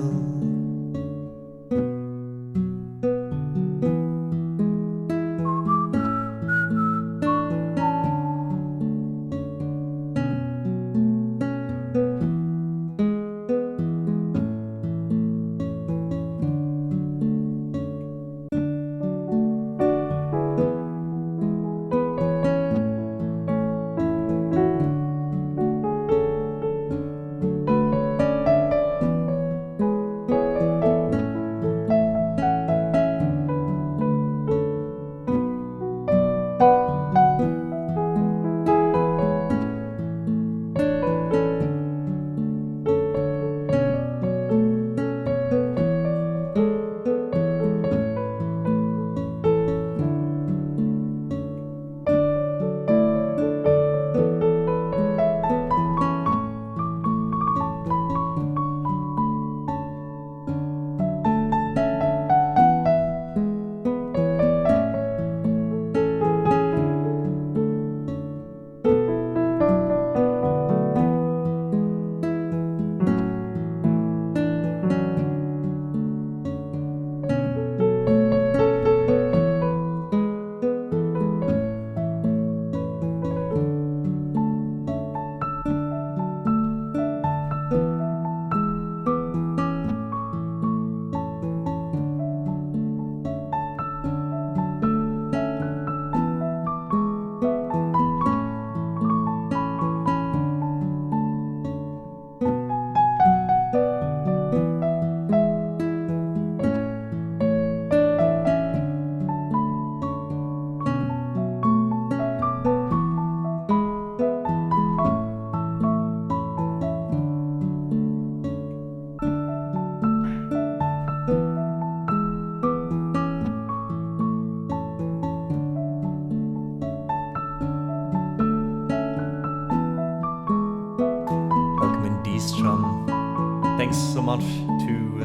Speaker 2: Livestream. Thanks so much to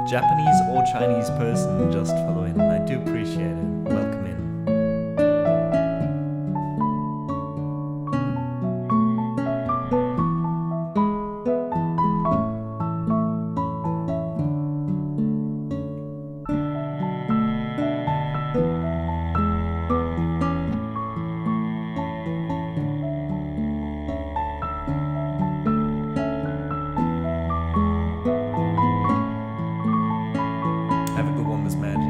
Speaker 2: Japanese or Chinese person just following. I do appreciate it. Welcome in. Have a good one, Miss Magic.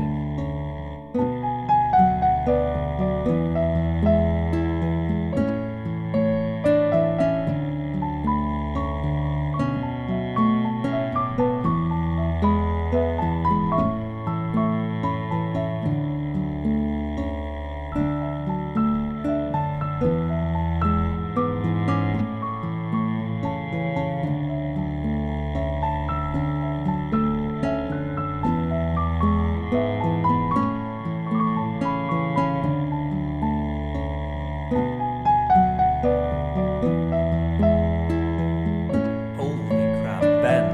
Speaker 2: Holy crap, Ben.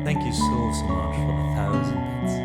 Speaker 2: Thank you so much for the 1,000 bits.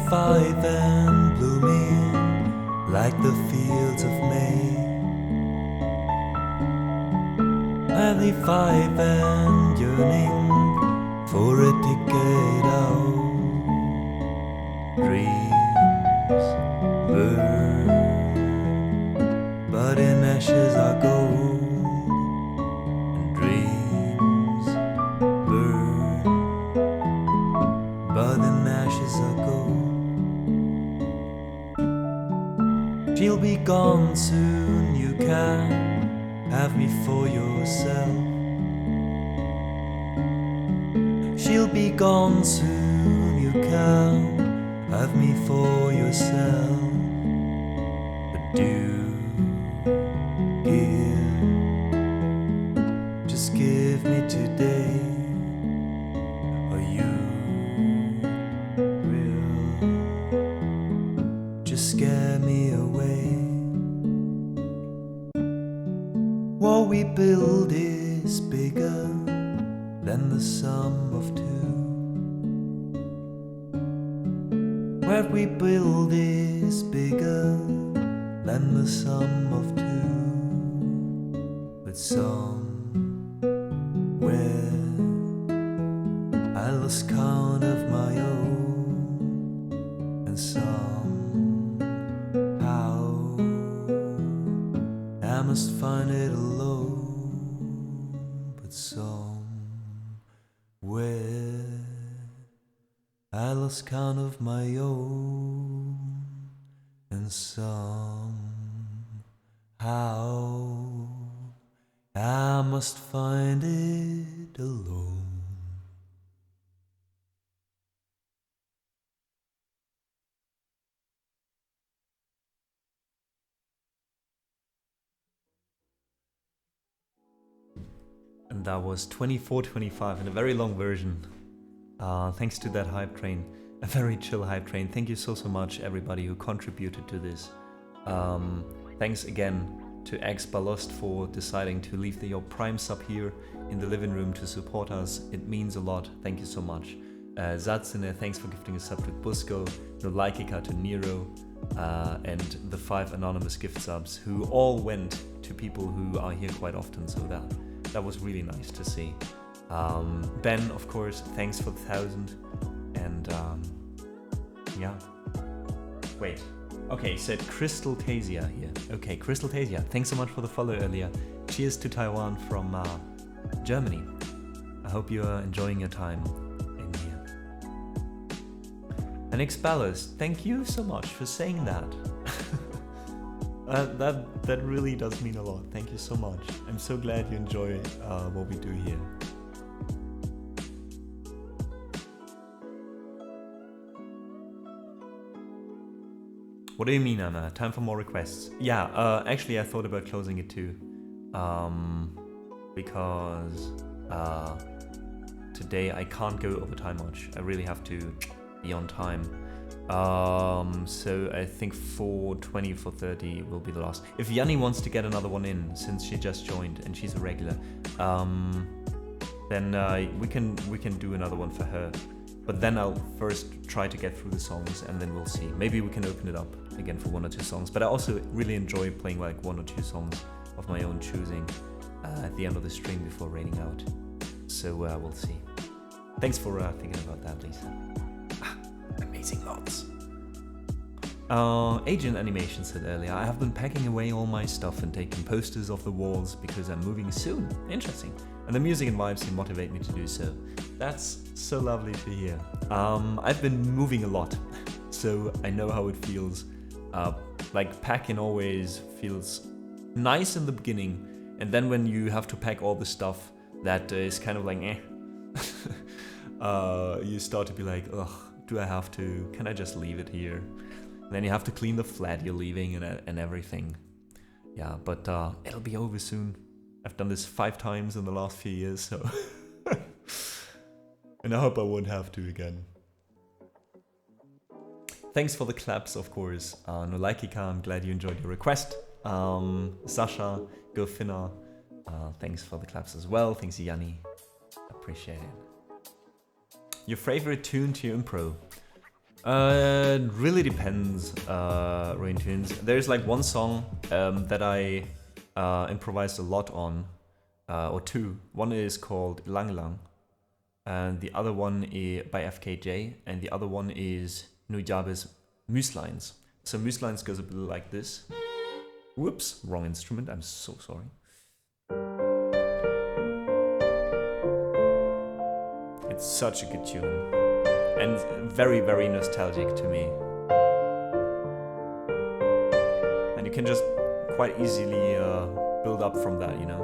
Speaker 2: Five and blooming like the fields of May. 95 and yearning for a ticket out. Dreams burn, but in ashes are gold. And dreams burn, but in ashes are gold. She'll be gone soon, you can have me for yourself. She'll be gone soon, you can have me for yourself. But do give, just give me today, or you will just scare me away. What we build is bigger than the sum of two. What we build is bigger than the sum of two. But somewhere I lost count of my own, and somehow I must find it alone. But somewhere I lost count of my own, and somehow I must find it alone. And that was 2425 in a very long version. Thanks to that hype train. A very chill hype train. Thank you so much everybody who contributed to this. Thanks again to X Ballast for deciding to leave your Prime sub here in the living room to support us. It means a lot. Thank you so much. Zatsune, thanks for gifting a sub to Busco, Nolaikika to Nero, and the 5 anonymous gift subs who all went to people who are here quite often, so that was really nice to see. Ben, of course, thanks for the 1,000, and yeah. Wait. Okay, said Crystal Tasia here. Okay, Crystal Tasia, thanks so much for the follow earlier. Cheers to Taiwan from Germany. I hope you are enjoying your time in here. And Xballast, thank you so much for saying that. That really does mean a lot. Thank you so much. I'm so glad you enjoy what we do here. What do you mean, Anna? Time for more requests? Yeah, actually I thought about closing it too. Because today I can't go over time much. I really have to be on time. So I think 4:20, 4:30 will be the last. If Yanni wants to get another one in, since she just joined and she's a regular, then we can do another one for her. But then I'll first try to get through the songs and then we'll see. Maybe we can open it up again for 1 or 2 songs. But I also really enjoy playing like 1 or 2 songs of my own choosing at the end of the stream before raining out. So we'll see. Thanks for thinking about that, Lisa. Amazing mods. Agent Animation said earlier, I have been packing away all my stuff and taking posters off the walls because I'm moving soon. Interesting. And the music and vibes motivate me to do so. That's so lovely to hear. I've been moving a lot, so I know how it feels. Like packing always feels nice in the beginning, and then when you have to pack all the stuff that is kind of like eh, you start to be like, ugh, do I have to? Can I just leave it here? And then you have to clean the flat you're leaving and everything. Yeah, but it'll be over soon. I've done this 5 times in the last few years, so and I hope I won't have to again. Thanks for the claps, of course. Nolaikika, I'm glad you enjoyed your request. Sasha, Go Finna, thanks for the claps as well. Thanks, Yanni. Appreciate it. Your favorite tune to your impro? Really depends, Rain Tunes. There's like one song that I improvised a lot on, or 2. One is called Lang Lang, and the other one is by FKJ, and the other one is Nujabe's Müslines. So Müslines goes a bit like this. Whoops, wrong instrument, I'm so sorry. It's such a good tune, and very, very nostalgic to me. And you can just quite easily build up from that, you know?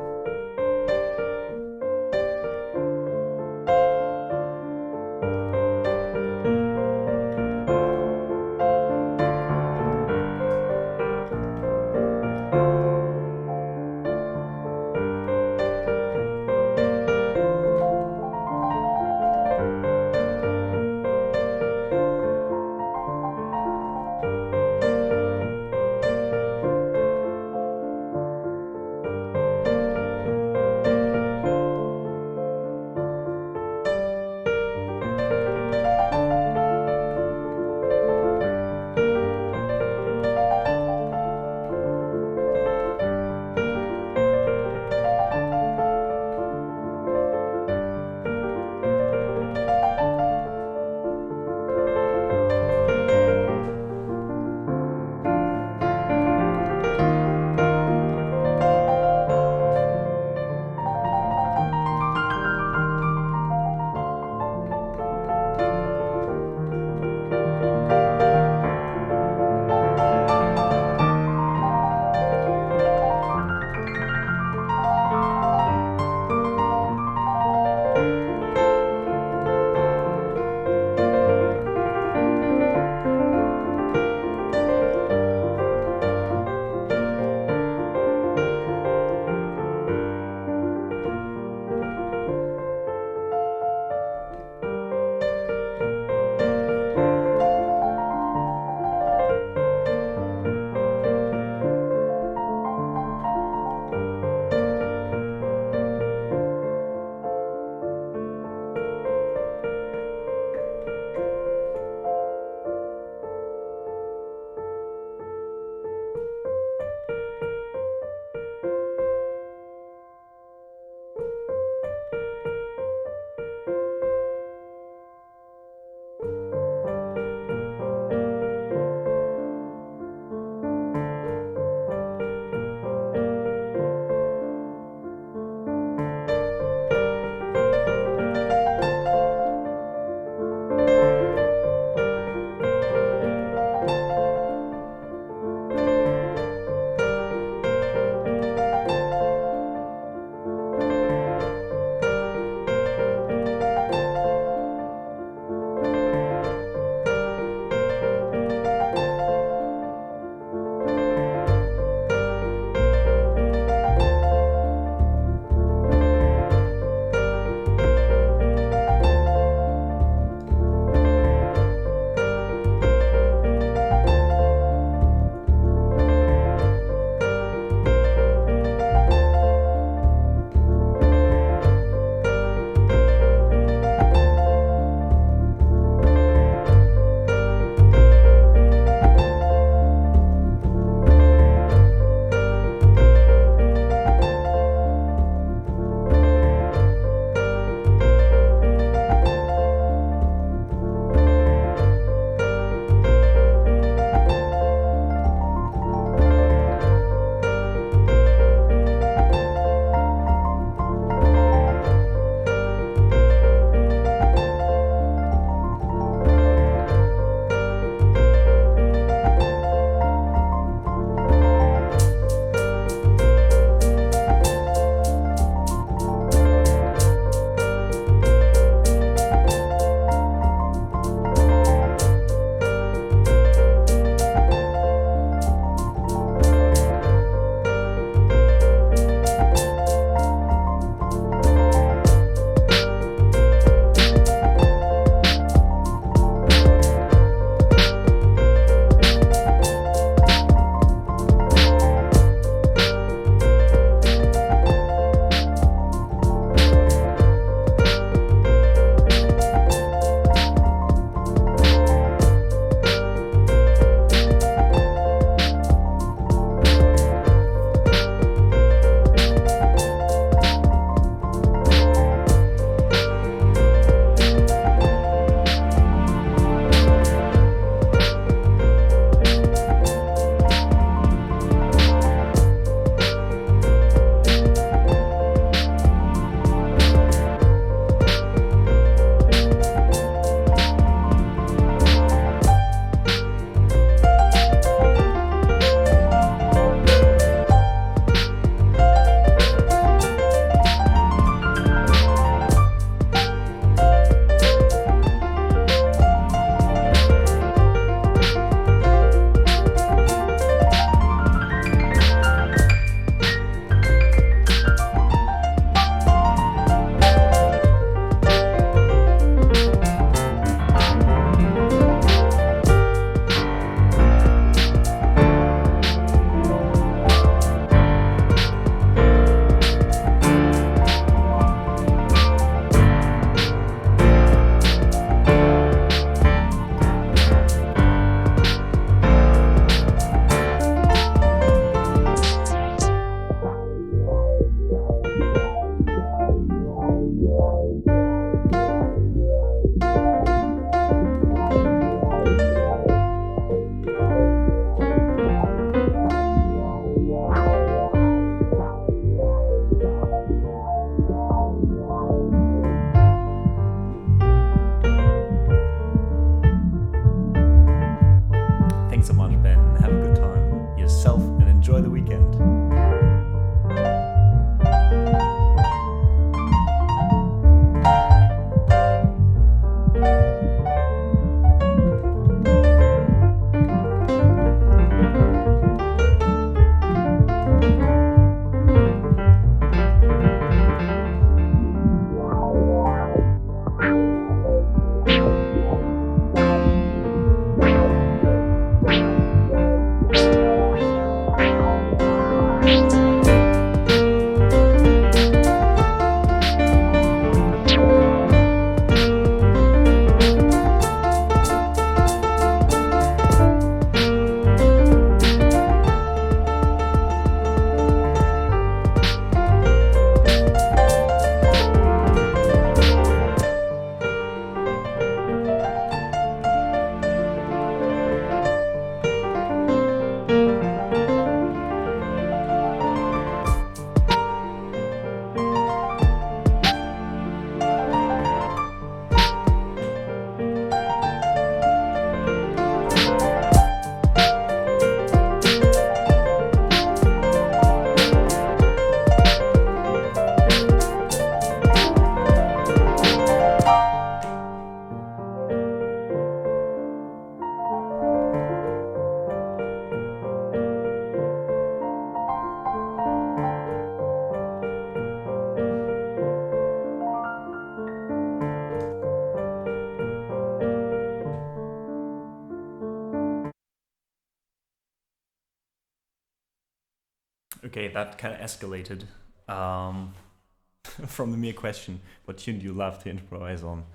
Speaker 1: Okay, that kind of escalated from the mere question, what tune do you love to improvise on?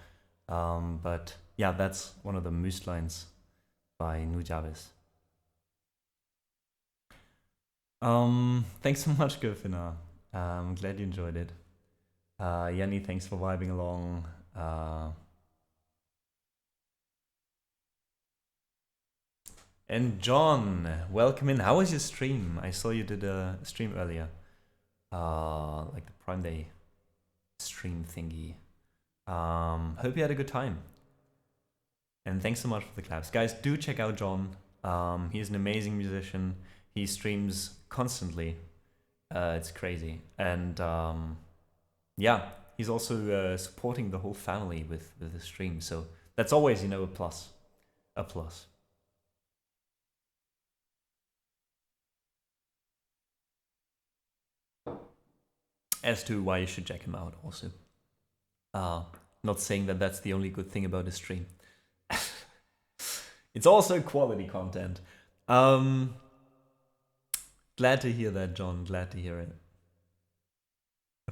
Speaker 1: But yeah, that's one of the Moose lines by Nujavis. Thanks so much, Gurfina. I'm glad you enjoyed it. Yanni, thanks for vibing along. And John, welcome in. How was your stream? I saw you did a stream earlier. Like the Prime Day stream thingy. Hope you had a good time. And thanks so much for the claps. Guys, do check out John. He's an amazing musician. He streams constantly. It's crazy. And yeah, he's also supporting the whole family with the stream. So that's always, you know, a plus. A plus. As to why you should check him out also. Not saying that that's the only good thing about his stream. It's also quality content. Glad to hear that, John. Glad to hear it.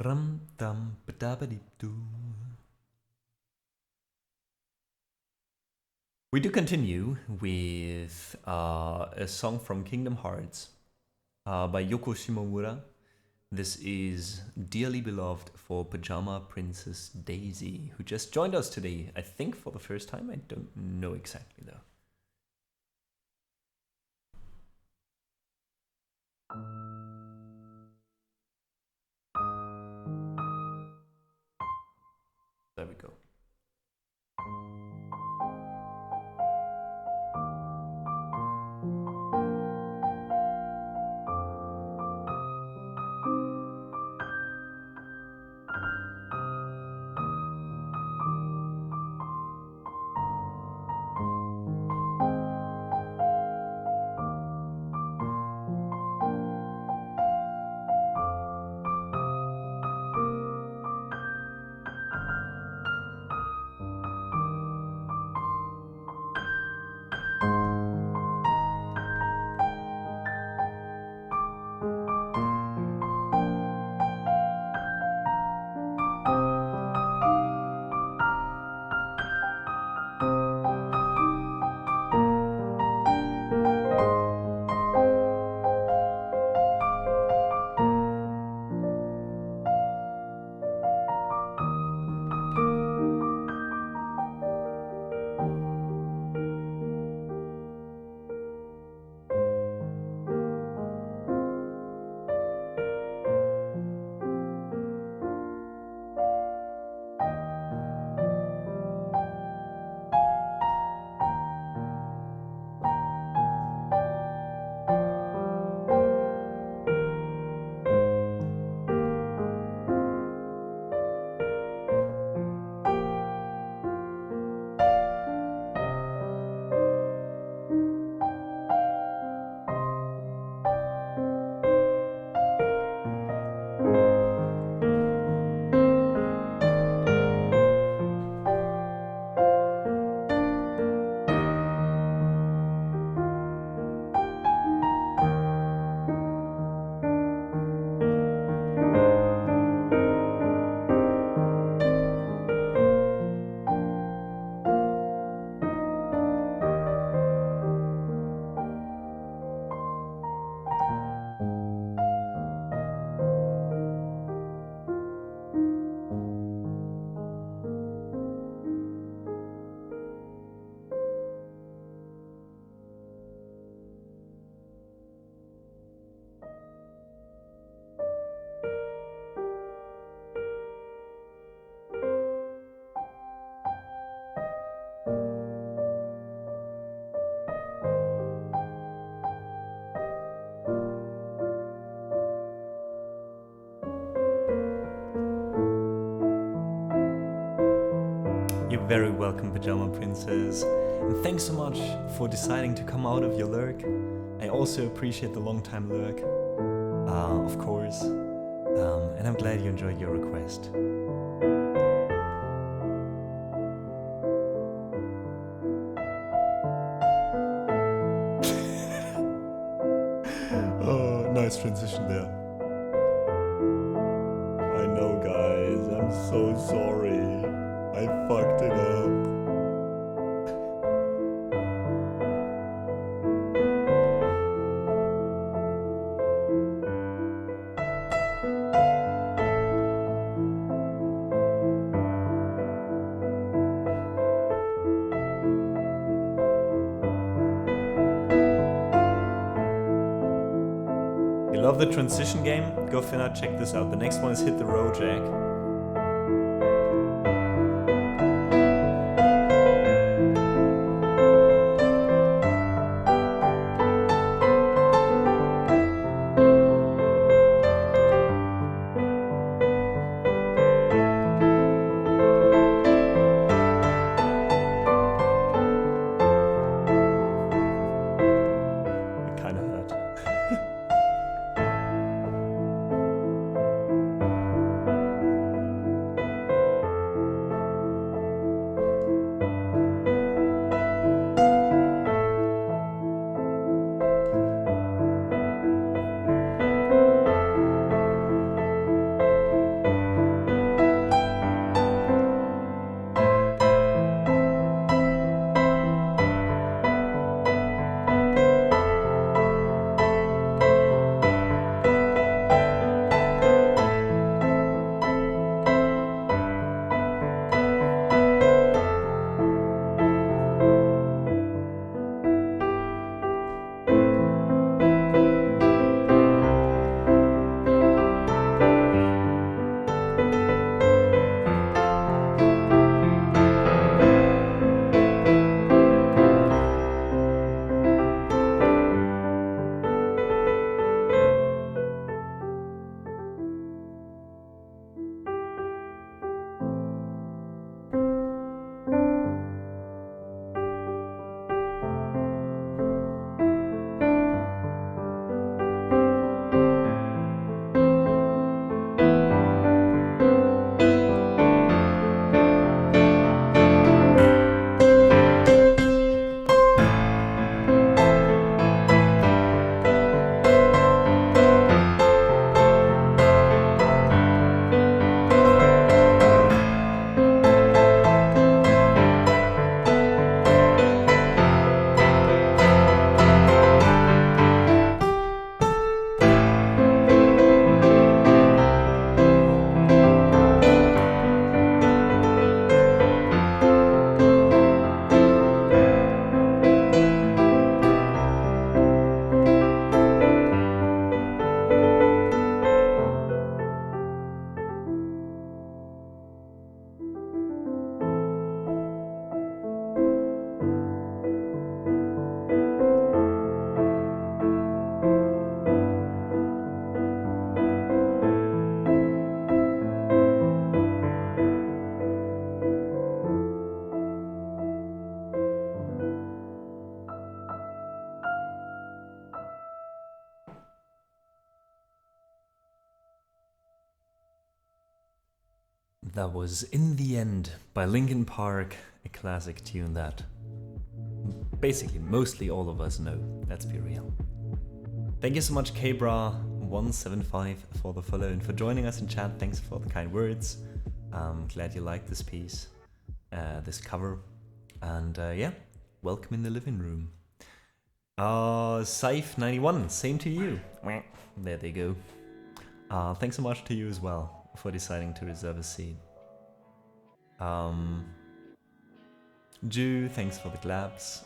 Speaker 1: Rum dum ba-da-ba-dee-doo. We do continue with a song from Kingdom Hearts by Yoko Shimomura. This is Dearly Beloved for Pajama Princess Daisy, who just joined us today, I think for the first time. I don't know exactly though. There we go. You're very welcome, Pajama Princess. And thanks so much for deciding to come out of your lurk. I also appreciate the long time lurk, of course. And I'm glad you enjoyed your request. Oh,
Speaker 2: Nice transition there. I know, guys. I'm so sorry. I fucked it up.
Speaker 3: You love the transition game? Go Finna, check this out. The next one is Hit the Road Jack. It kinda hurt. That was In the End by Linkin Park, a classic tune that basically mostly all of us know, let's be real. Thank you so much Kbra175 for the follow and for joining us in chat. Thanks for the kind words. I'm glad you liked this piece, this cover, and yeah, welcome in the living room. Saif91, same to you. There they go. Thanks so much to you as well for deciding to reserve a seat. Ju, thanks for the glabs.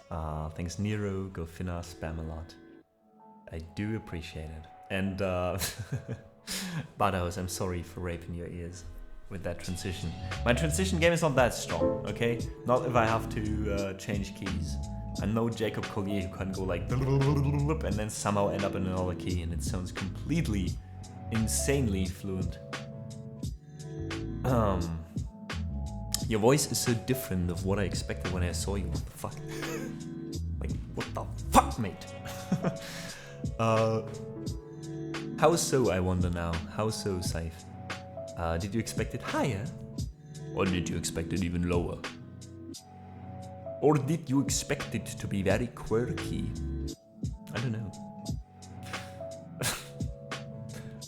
Speaker 3: Thanks Nero, go Finna, spam a lot. I do appreciate it. And Badaos, I'm sorry for raping your ears with that transition. My transition game is not that strong, okay? Not if I have to change keys. I'm no Jacob Collier who can go like and then somehow end up in another key and it sounds completely, insanely fluent. Your voice is so different of what I expected when I saw you. What the fuck? Like, what the fuck, mate? How so, I wonder now? How so, Saif? Did you expect it higher? Or did you expect it even lower? Or did you expect it to be very quirky? I don't know.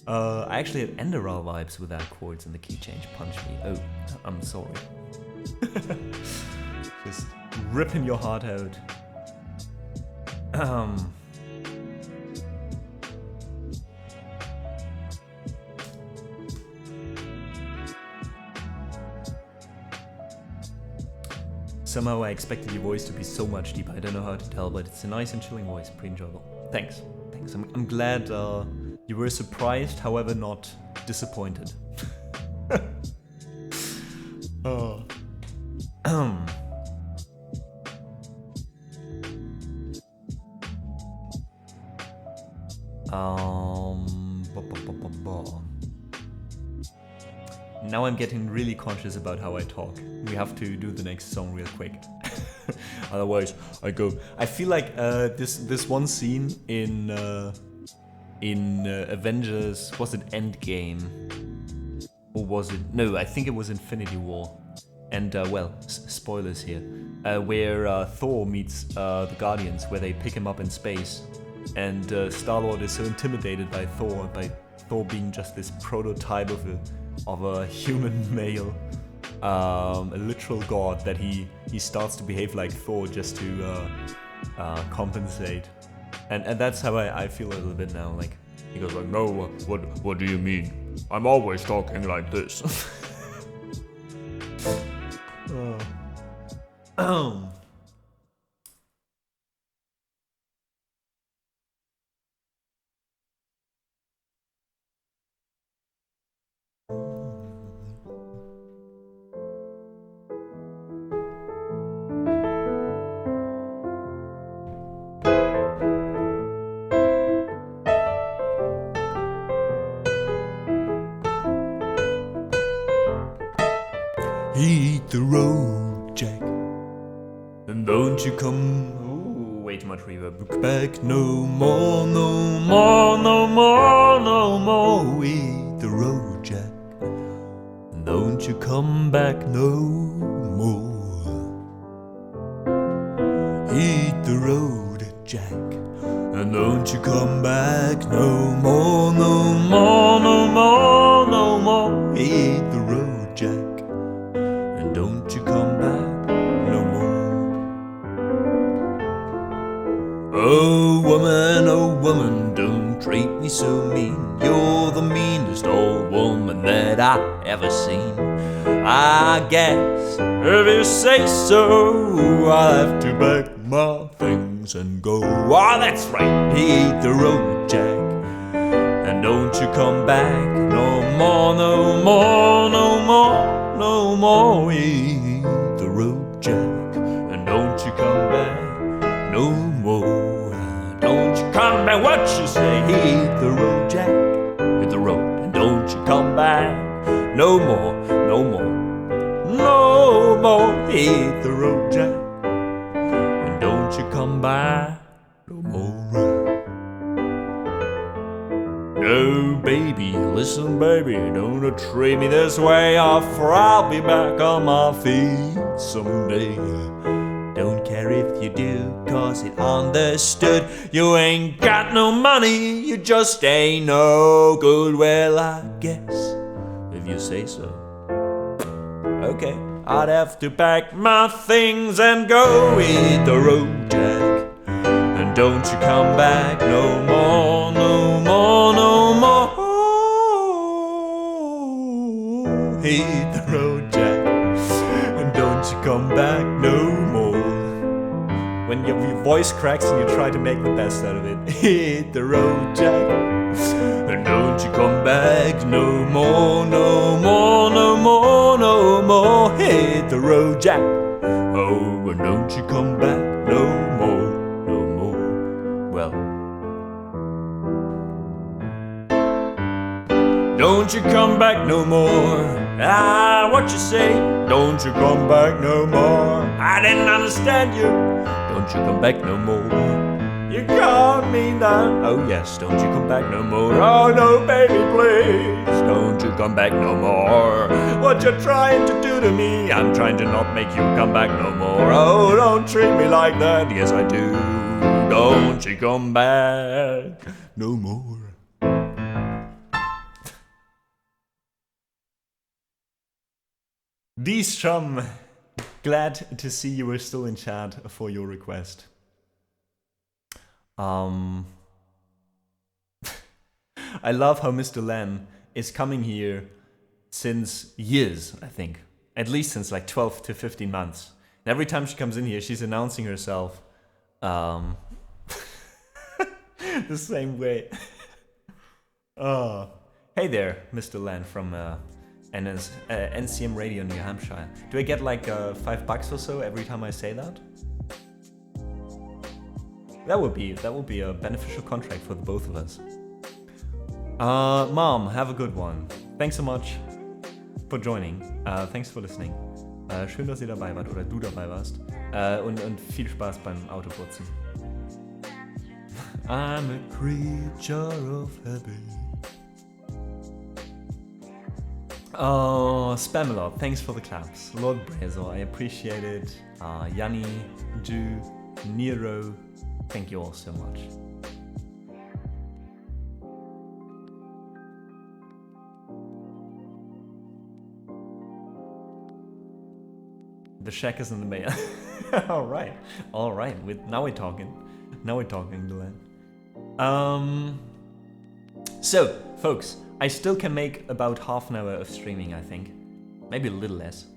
Speaker 1: I actually had Enderal vibes with that chords and the key change punch me. Oh, I'm sorry. Just ripping your heart out. Somehow I expected your voice to be so much deeper. I don't know how to tell, but it's a nice and chilling voice. Pretty enjoyable. Thanks. Thanks. I'm glad you were surprised, however not disappointed. Oh. Now I'm getting really conscious about how I talk. We have to do the next song real quick. Otherwise, I go. I feel like this one scene in Avengers, was it Endgame? Or was it? No, I think it was Infinity War. And well, spoilers here. Where Thor meets the Guardians, where they pick him up in space. And Star-Lord is so intimidated by Thor being just this prototype of a human male, a literal god, that he starts to behave like Thor just to compensate. And that's how I feel a little bit now. Like he goes like, no, what do you mean? I'm always talking like this.
Speaker 2: Hit the road, Jack, and don't you come.
Speaker 1: Ooh, way too much reverb.
Speaker 2: Back no more, no more, no more, no more. Hit the road, Jack, and don't you come back no more. Hit the road, Jack, and don't you come back no more, no more, no more, no more. Hit the road, Jack, and don't you come back no more. Oh woman, don't treat me so mean. You're the meanest old woman that I ever seen. I guess if you say so, I'll have to pack my things and go. Oh, that's right, hit the road, Jack, and don't you come back no more, no more, no more, no more. Hit the road, Jack, and don't you come back no more. Don't you come back, what you say? Hit the road, Jack, hit the road, and don't you come back no more, no more, no more. Hit the road, Jack, and don't you come back no more. No, baby, listen, baby, don't treat me this way, or I'll be back on my feet someday. Don't care if you do, cause it understood. You ain't got no money, you just ain't no good. Well, I guess, if you say so. Okay, I'd have to pack my things and go. Hit the road, Jack, and don't you come back no more, no more, no more. Hit the road, Jack, and don't you come back no more. When your voice cracks and you try to make the best out of it. Hit the road, Jack, and don't you come back no more, no more, no more, no more. Hit the road, Jack, oh, and don't you come back no more, no more. Well, don't you come back no more. Ah, what you say? Don't you come back no more. I didn't understand you. Don't you come back no more. You can't mean that. Oh yes, don't you come back no more. Oh no, baby, please. Don't you come back no more. What you trying to do to me? I'm trying to not make you come back no more. Oh, don't treat me like that. Yes, I do. Don't you come back no more.
Speaker 1: DEEZER, glad to see you were still in chat for your request. I love how Mr. Len is coming here since years, I think. At least since like 12 to 15 months. And every time she comes in here, she's announcing herself the same way. Oh. Hey there, Mr. Len from NCM Radio New Hampshire. Do I get like $5 or so every time I say that? That would be a beneficial contract for the both of us. Mom, have a good one. Thanks so much for joining. Thanks for listening. Schön, dass ihr dabei wart oder du dabei warst. Und viel Spaß beim Autoputzen. I'm a creature of habit. Oh, Spamalot, thanks for the claps. Lord Brezo, I appreciate it. Yanni, Ju, Nero, thank you all so much. The shack is in the mail. All right. Now we're talking. Dylan. So, folks, I still can make about half an hour of streaming, I think, maybe a little less.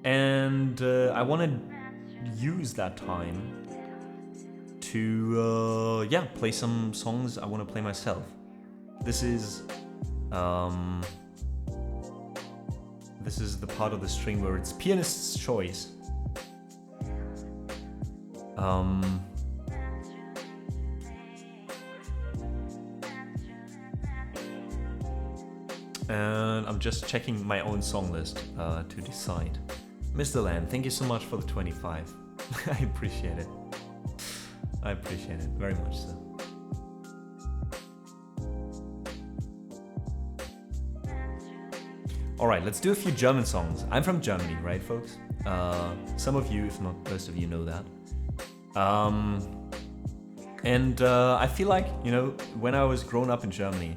Speaker 1: And I want to use that time to play some songs I want to play myself. This is the part of the string where it's pianist's choice. And I'm just checking my own song list to decide. Mr. Land, thank you so much for the 25. I appreciate it. Very much so. Alright, let's do a few German songs. I'm from Germany, right, folks? Some of you, if not most of you, know that. And I feel like, you know, when I was growing up in Germany,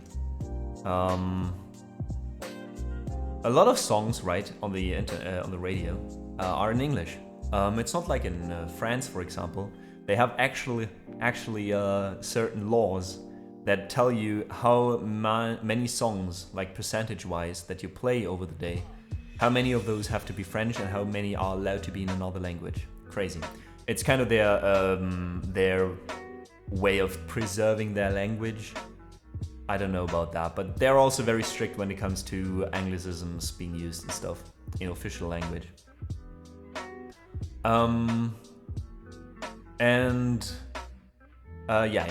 Speaker 1: a lot of songs, right, on the radio are in English. It's not like in France, for example. They have actually certain laws that tell you how many songs, like percentage-wise, that you play over the day, how many of those have to be French and how many are allowed to be in another language. Crazy. It's kind of their way of preserving their language. I don't know about that, but they're also very strict when it comes to anglicisms being used and stuff in official language. In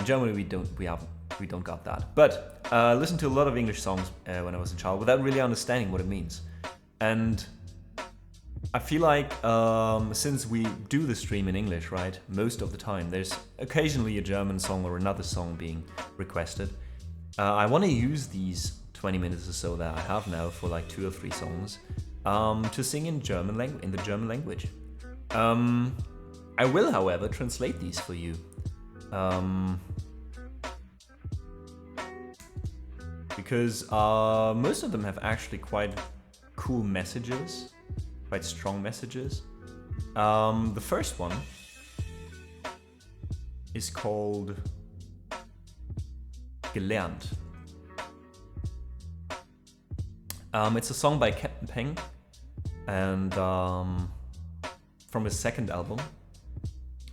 Speaker 1: Germany we don't got that. But listened to a lot of English songs when I was a child without really understanding what it means. And I feel like since we do the stream in English, right, most of the time, there's occasionally a German song or another song being requested. I want to use these 20 minutes or so that I have now for like 2 or 3 songs to sing in the German language. I will, however, translate these for you. Because most of them have actually quite cool messages, quite strong messages. The first one is called Gelernt. It's a song by Captain Peng, and from his second album.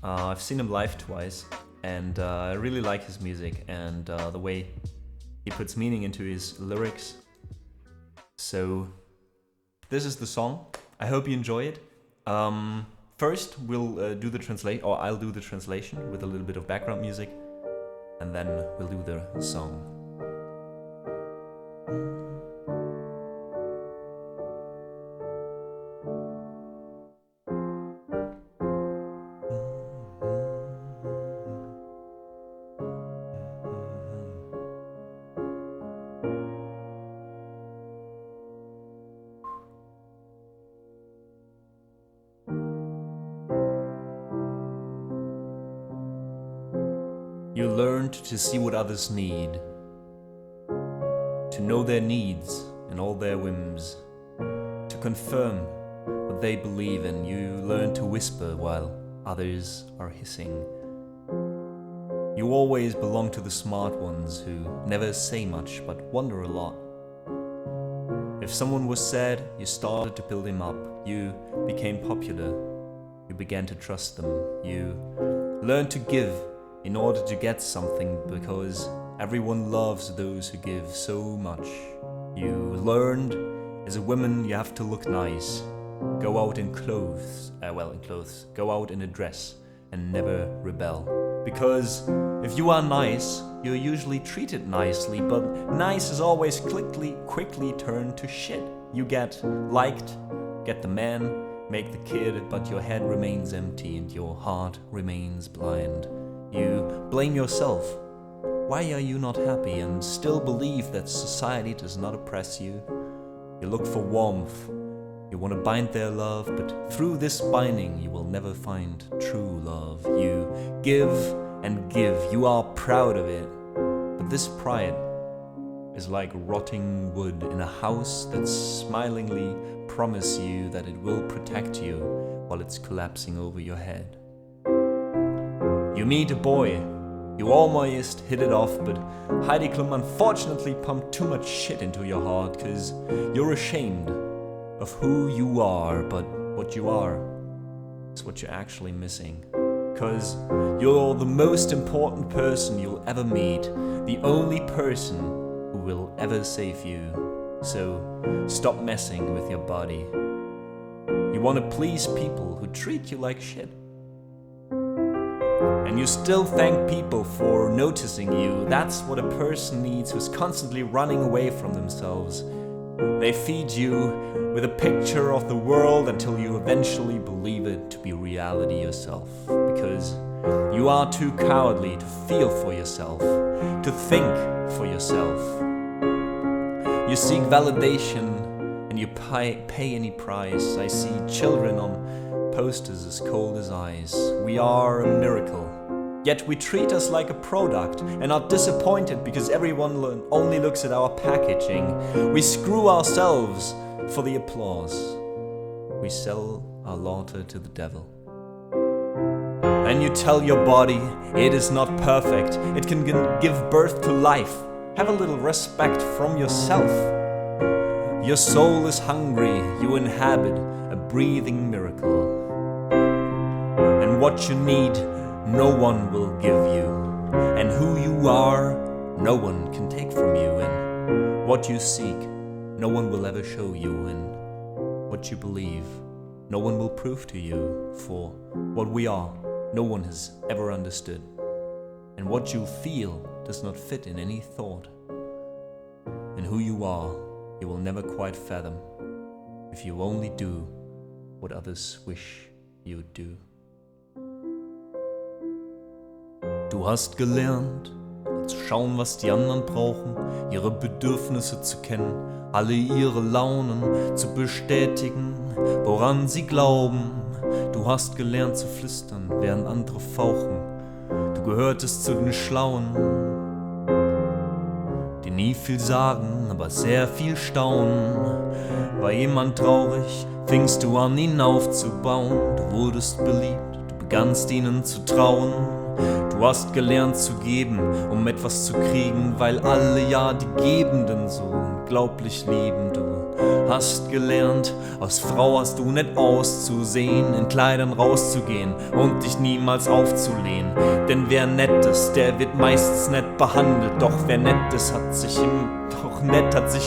Speaker 1: I've seen him live twice, and I really like his music and the way he puts meaning into his lyrics. So this is the song. I hope you enjoy it. First, we'll do the translation, or I'll do the translation with a little bit of background music, and then we'll do the song. You learned to see what others need, to know their needs and all their whims, confirm what they believe in. You learn to whisper while others are hissing. You always belong to the smart ones who never say much but wonder a lot. If someone was sad, you started to build him up. You became popular. You began to trust them. You learned to give in order to get something, because everyone loves those who give so much. You learned as a woman you have to look nice. Go out in clothes, go out in a dress and never rebel. Because if you are nice, you're usually treated nicely, but nice is always quickly turned to shit. You get liked, get the man, make the kid, but your head remains empty and your heart remains blind. You blame yourself. Why are you not happy and still believe that society does not oppress you? You look for warmth. You want to bind their love, but through this binding you will never find true love. You give and give, you are proud of it. But this pride is like rotting wood in a house that smilingly promises you that it will protect you while it's collapsing over your head. You meet a boy, you almost hit it off, but Heidi Klum unfortunately pumped too much shit into your heart, cause you're ashamed of who you are, but what you are is what you're actually missing. Cause you're the most important person you'll ever meet, the only person who will ever save you. So stop messing with your body. You want to please people who treat you like shit. And you still thank people for noticing you. That's what a person needs who's constantly running away from themselves. They feed you with a picture of the world until you eventually believe it to be reality yourself. Because you are too cowardly to feel for yourself, to think for yourself. You seek validation and you pay any price. I see children on posters as cold as ice. We are a miracle. Yet we treat us like a product and are disappointed because everyone only looks at our packaging. We screw ourselves for the applause. We sell our laughter to the devil. And you tell your body it is not perfect. It can give birth to life. Have a little respect from yourself. Your soul is hungry. You inhabit a breathing miracle. And what you need, no one will give you, and who you are, no one can take from you, and what you seek, no one will ever show you, and what you believe, no one will prove to you, for what we are, no one has ever understood, and what you feel does not fit in any thought, and who you are, you will never quite fathom, if you only do what others wish you would do. Du hast gelernt, zu schauen, was die anderen brauchen, ihre Bedürfnisse zu kennen, alle ihre Launen zu bestätigen, woran sie glauben. Du hast gelernt zu flüstern, während andere fauchen. Du gehörtest zu den Schlauen, die nie viel sagen, aber sehr viel staunen. War jemand traurig, fingst du an, ihn aufzubauen. Du wurdest beliebt, du begannst ihnen zu trauen. Du hast gelernt zu geben, um etwas zu kriegen, weil alle ja die Gebenden so unglaublich lieben. Du hast gelernt, als Frau hast du nett auszusehen, in Kleidern rauszugehen und dich niemals aufzulehnen. Denn wer nett ist, der wird meistens nett behandelt. Doch wer nett ist, hat sich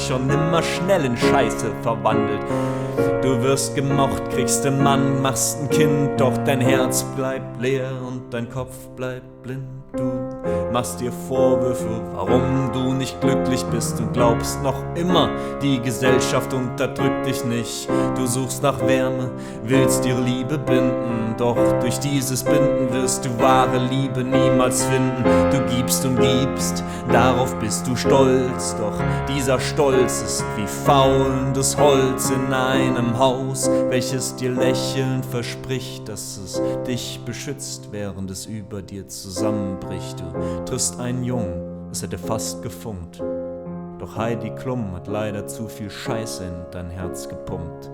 Speaker 1: schon immer schnell in Scheiße verwandelt. Du wirst gemocht, kriegst einen Mann, machst ein Kind, doch dein Herz bleibt leer und dein Kopf bleibt blind. Du machst dir Vorwürfe, warum du nicht glücklich bist und glaubst noch immer, die Gesellschaft unterdrückt dich nicht. Du suchst nach Wärme, willst ihre Liebe binden, doch durch dieses Binden wirst du wahre Liebe niemals finden. Du gibst und gibst, darauf bist du stolz, doch dieser Stolz ist wie faulendes Holz in einem Haus, welches dir lächelnd verspricht, dass es dich beschützt, während es über dir zusammenbricht. Du triffst einen Jungen, es hätte fast gefunkt,
Speaker 2: Doch Heidi Klum hat leider zu viel Scheiße in dein Herz gepumpt.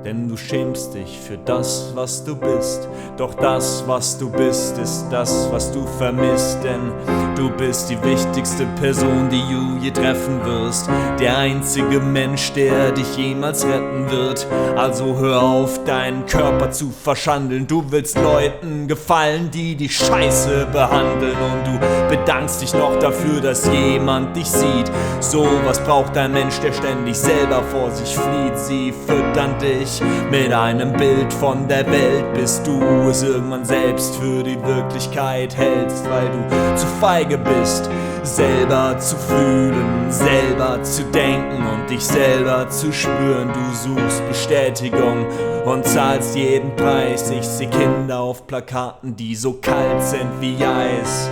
Speaker 2: Denn du schämst dich für das, was du bist. Doch das, was du bist, ist das, was du vermisst. Denn du bist die wichtigste Person, die du je treffen wirst. Der einzige Mensch, der dich jemals retten wird. Also hör auf, deinen Körper zu verschandeln. Du willst Leuten gefallen, die dich scheiße behandeln. Und du bedankst dich noch dafür, dass jemand dich sieht. So was braucht ein Mensch, der ständig selber vor sich flieht. Sie füttern dich mit einem Bild von der Welt, bis du es irgendwann selbst für die Wirklichkeit hältst, weil du zu feige bist, selber zu fühlen, selber zu denken und dich selber zu spüren. Du suchst Bestätigung und zahlst jeden Preis. Ich seh Kinder auf Plakaten, die so kalt sind wie Eis.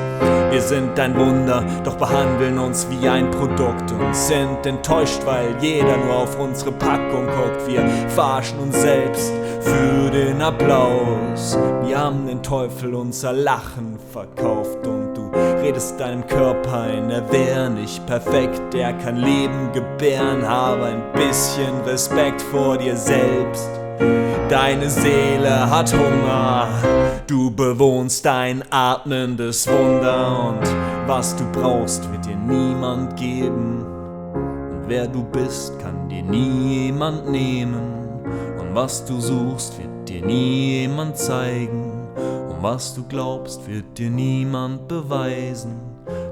Speaker 2: Wir sind ein Wunder, doch behandeln uns wie ein Produkt und sind enttäuscht, weil jeder nur auf unsere Packung guckt. Wir verarschen uns selbst für den Applaus. Wir haben den Teufel unser Lachen verkauft und du redest deinem Körper ein, er wär nicht perfekt, er kann Leben gebären, habe ein bisschen Respekt vor dir selbst. Deine Seele hat Hunger, du bewohnst ein atmendes Wunder und was du brauchst, wird dir niemand geben. Und wer du bist, kann dir niemand nehmen. Und was du suchst, wird dir niemand zeigen. Und was du glaubst, wird dir niemand beweisen.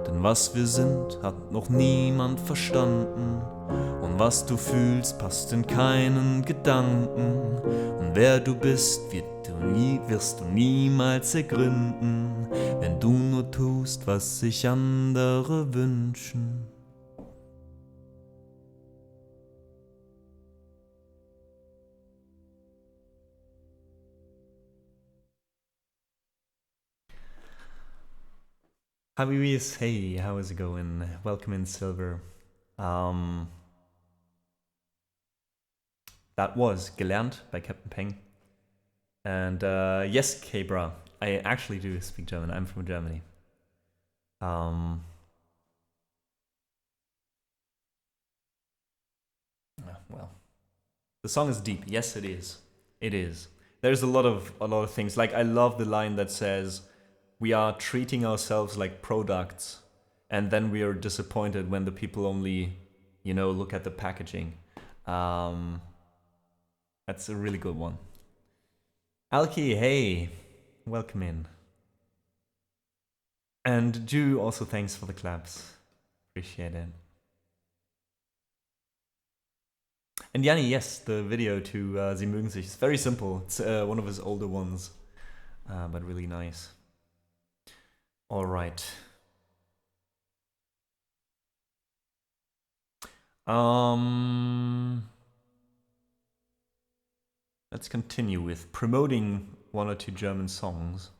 Speaker 2: Denn was wir sind, hat noch niemand verstanden. Und was du fühlst, passt in keinen Gedanken. Und wer du bist, wirst du niemals ergründen, wenn du nur tust, was sich andere wünschen.
Speaker 1: Habibis, hey, how is it going? Welcome in, Silver. That was Gelernt by Captain Peng. And yes, Kebra, I actually do speak German. I'm from Germany. Well, the song is deep. Yes, it is. It is. There's a lot of things. Like, I love the line that says, "We are treating ourselves like products, and then we are disappointed when the people only, look at the packaging." That's a really good one. Alki, hey, welcome in. And Ju, also thanks for the claps. Appreciate it. And Yanni, yes, the video to Sie mögen sich. It's very simple. It's one of his older ones, but really nice. All right. Let's continue with promoting one or two German songs.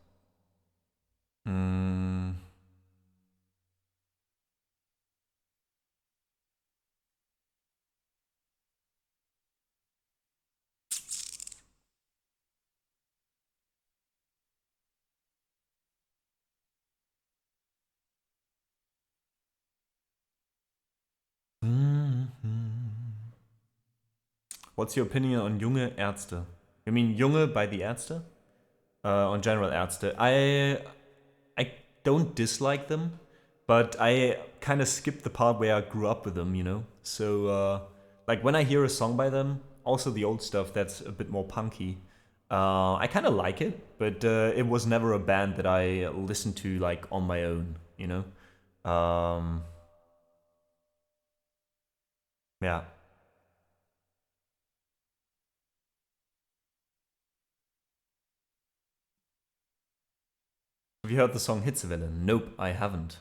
Speaker 1: What's your opinion on junge Ärzte? You mean junge by the Ärzte? On general Ärzte. I don't dislike them, but I kind of skipped the part where I grew up with them, So, like, when I hear a song by them, also the old stuff that's a bit more punky, I kind of like it, but it was never a band that I listened to, like, on my own, Yeah. Have you heard the song Hitzewelle? Nope, I haven't.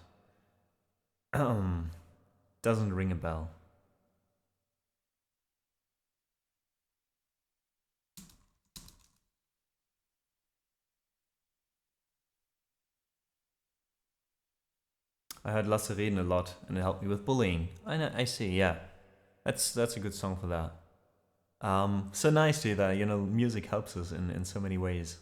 Speaker 1: Doesn't ring a bell. I heard Lasse Reden a lot, and it helped me with bullying. I see, yeah. That's a good song for that. So nice to hear that, music helps us in so many ways.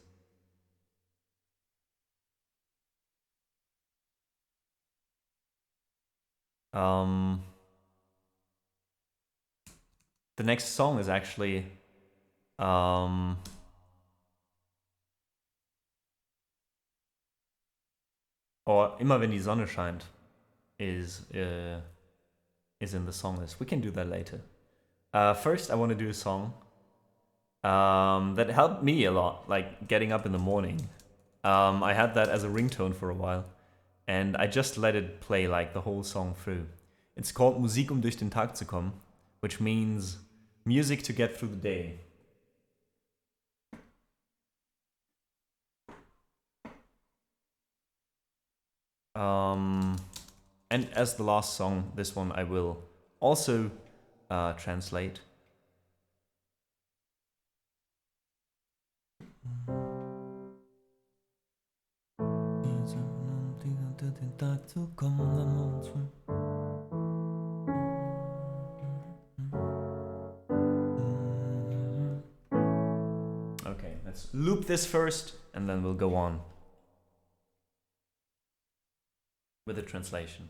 Speaker 1: The next song is actually or Immer wenn die Sonne scheint is in the song list. We can do that later. First, I want to do a song that helped me a lot, like getting up in the morning. I had that as a ringtone for a while, and I just let it play like the whole song through. It's called Musik durch den Tag zu kommen, which means music to get through the day. And as the last song, this one I will also translate. Okay, let's loop this first and then we'll go on with the translation.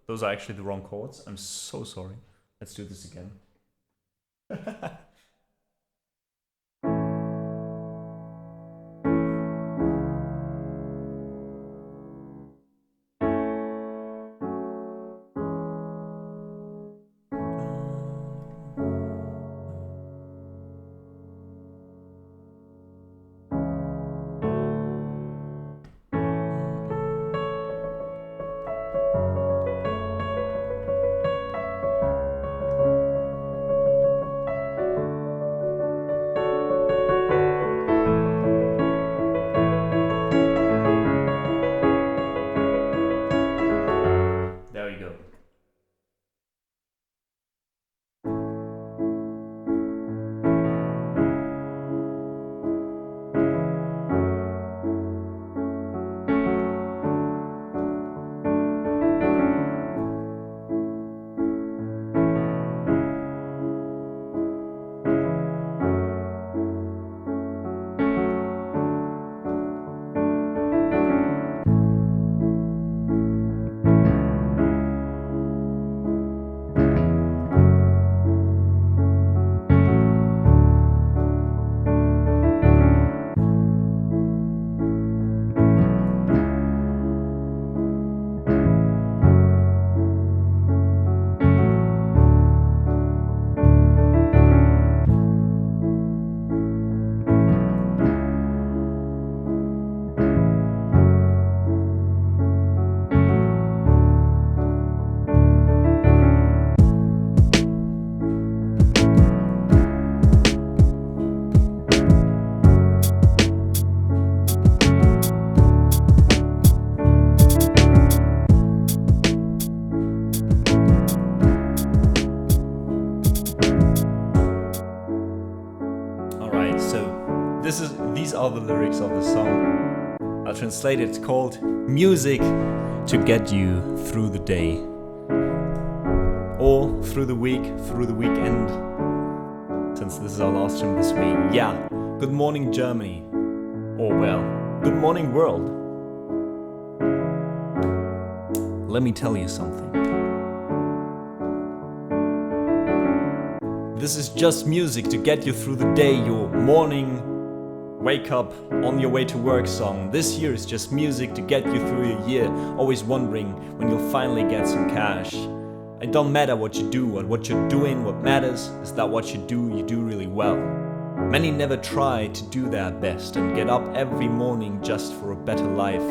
Speaker 1: Those are actually the wrong chords. I'm so sorry. Let's do this again. These are the lyrics of the song. I'll translate it. It's called Music to Get You Through the Day. Or through the week, through the weekend. Since this is our last stream this week. Yeah, good morning Germany. Or well, good morning world. Let me tell you something. This is just music to get you through the day, your morning wake up on your way to work song. This year is just music to get you through your year, always wondering when you'll finally get some cash. It don't matter what you do or what you're doing, what matters is that what you do really well.
Speaker 3: Many never try to do their best and get up every morning just for a better life.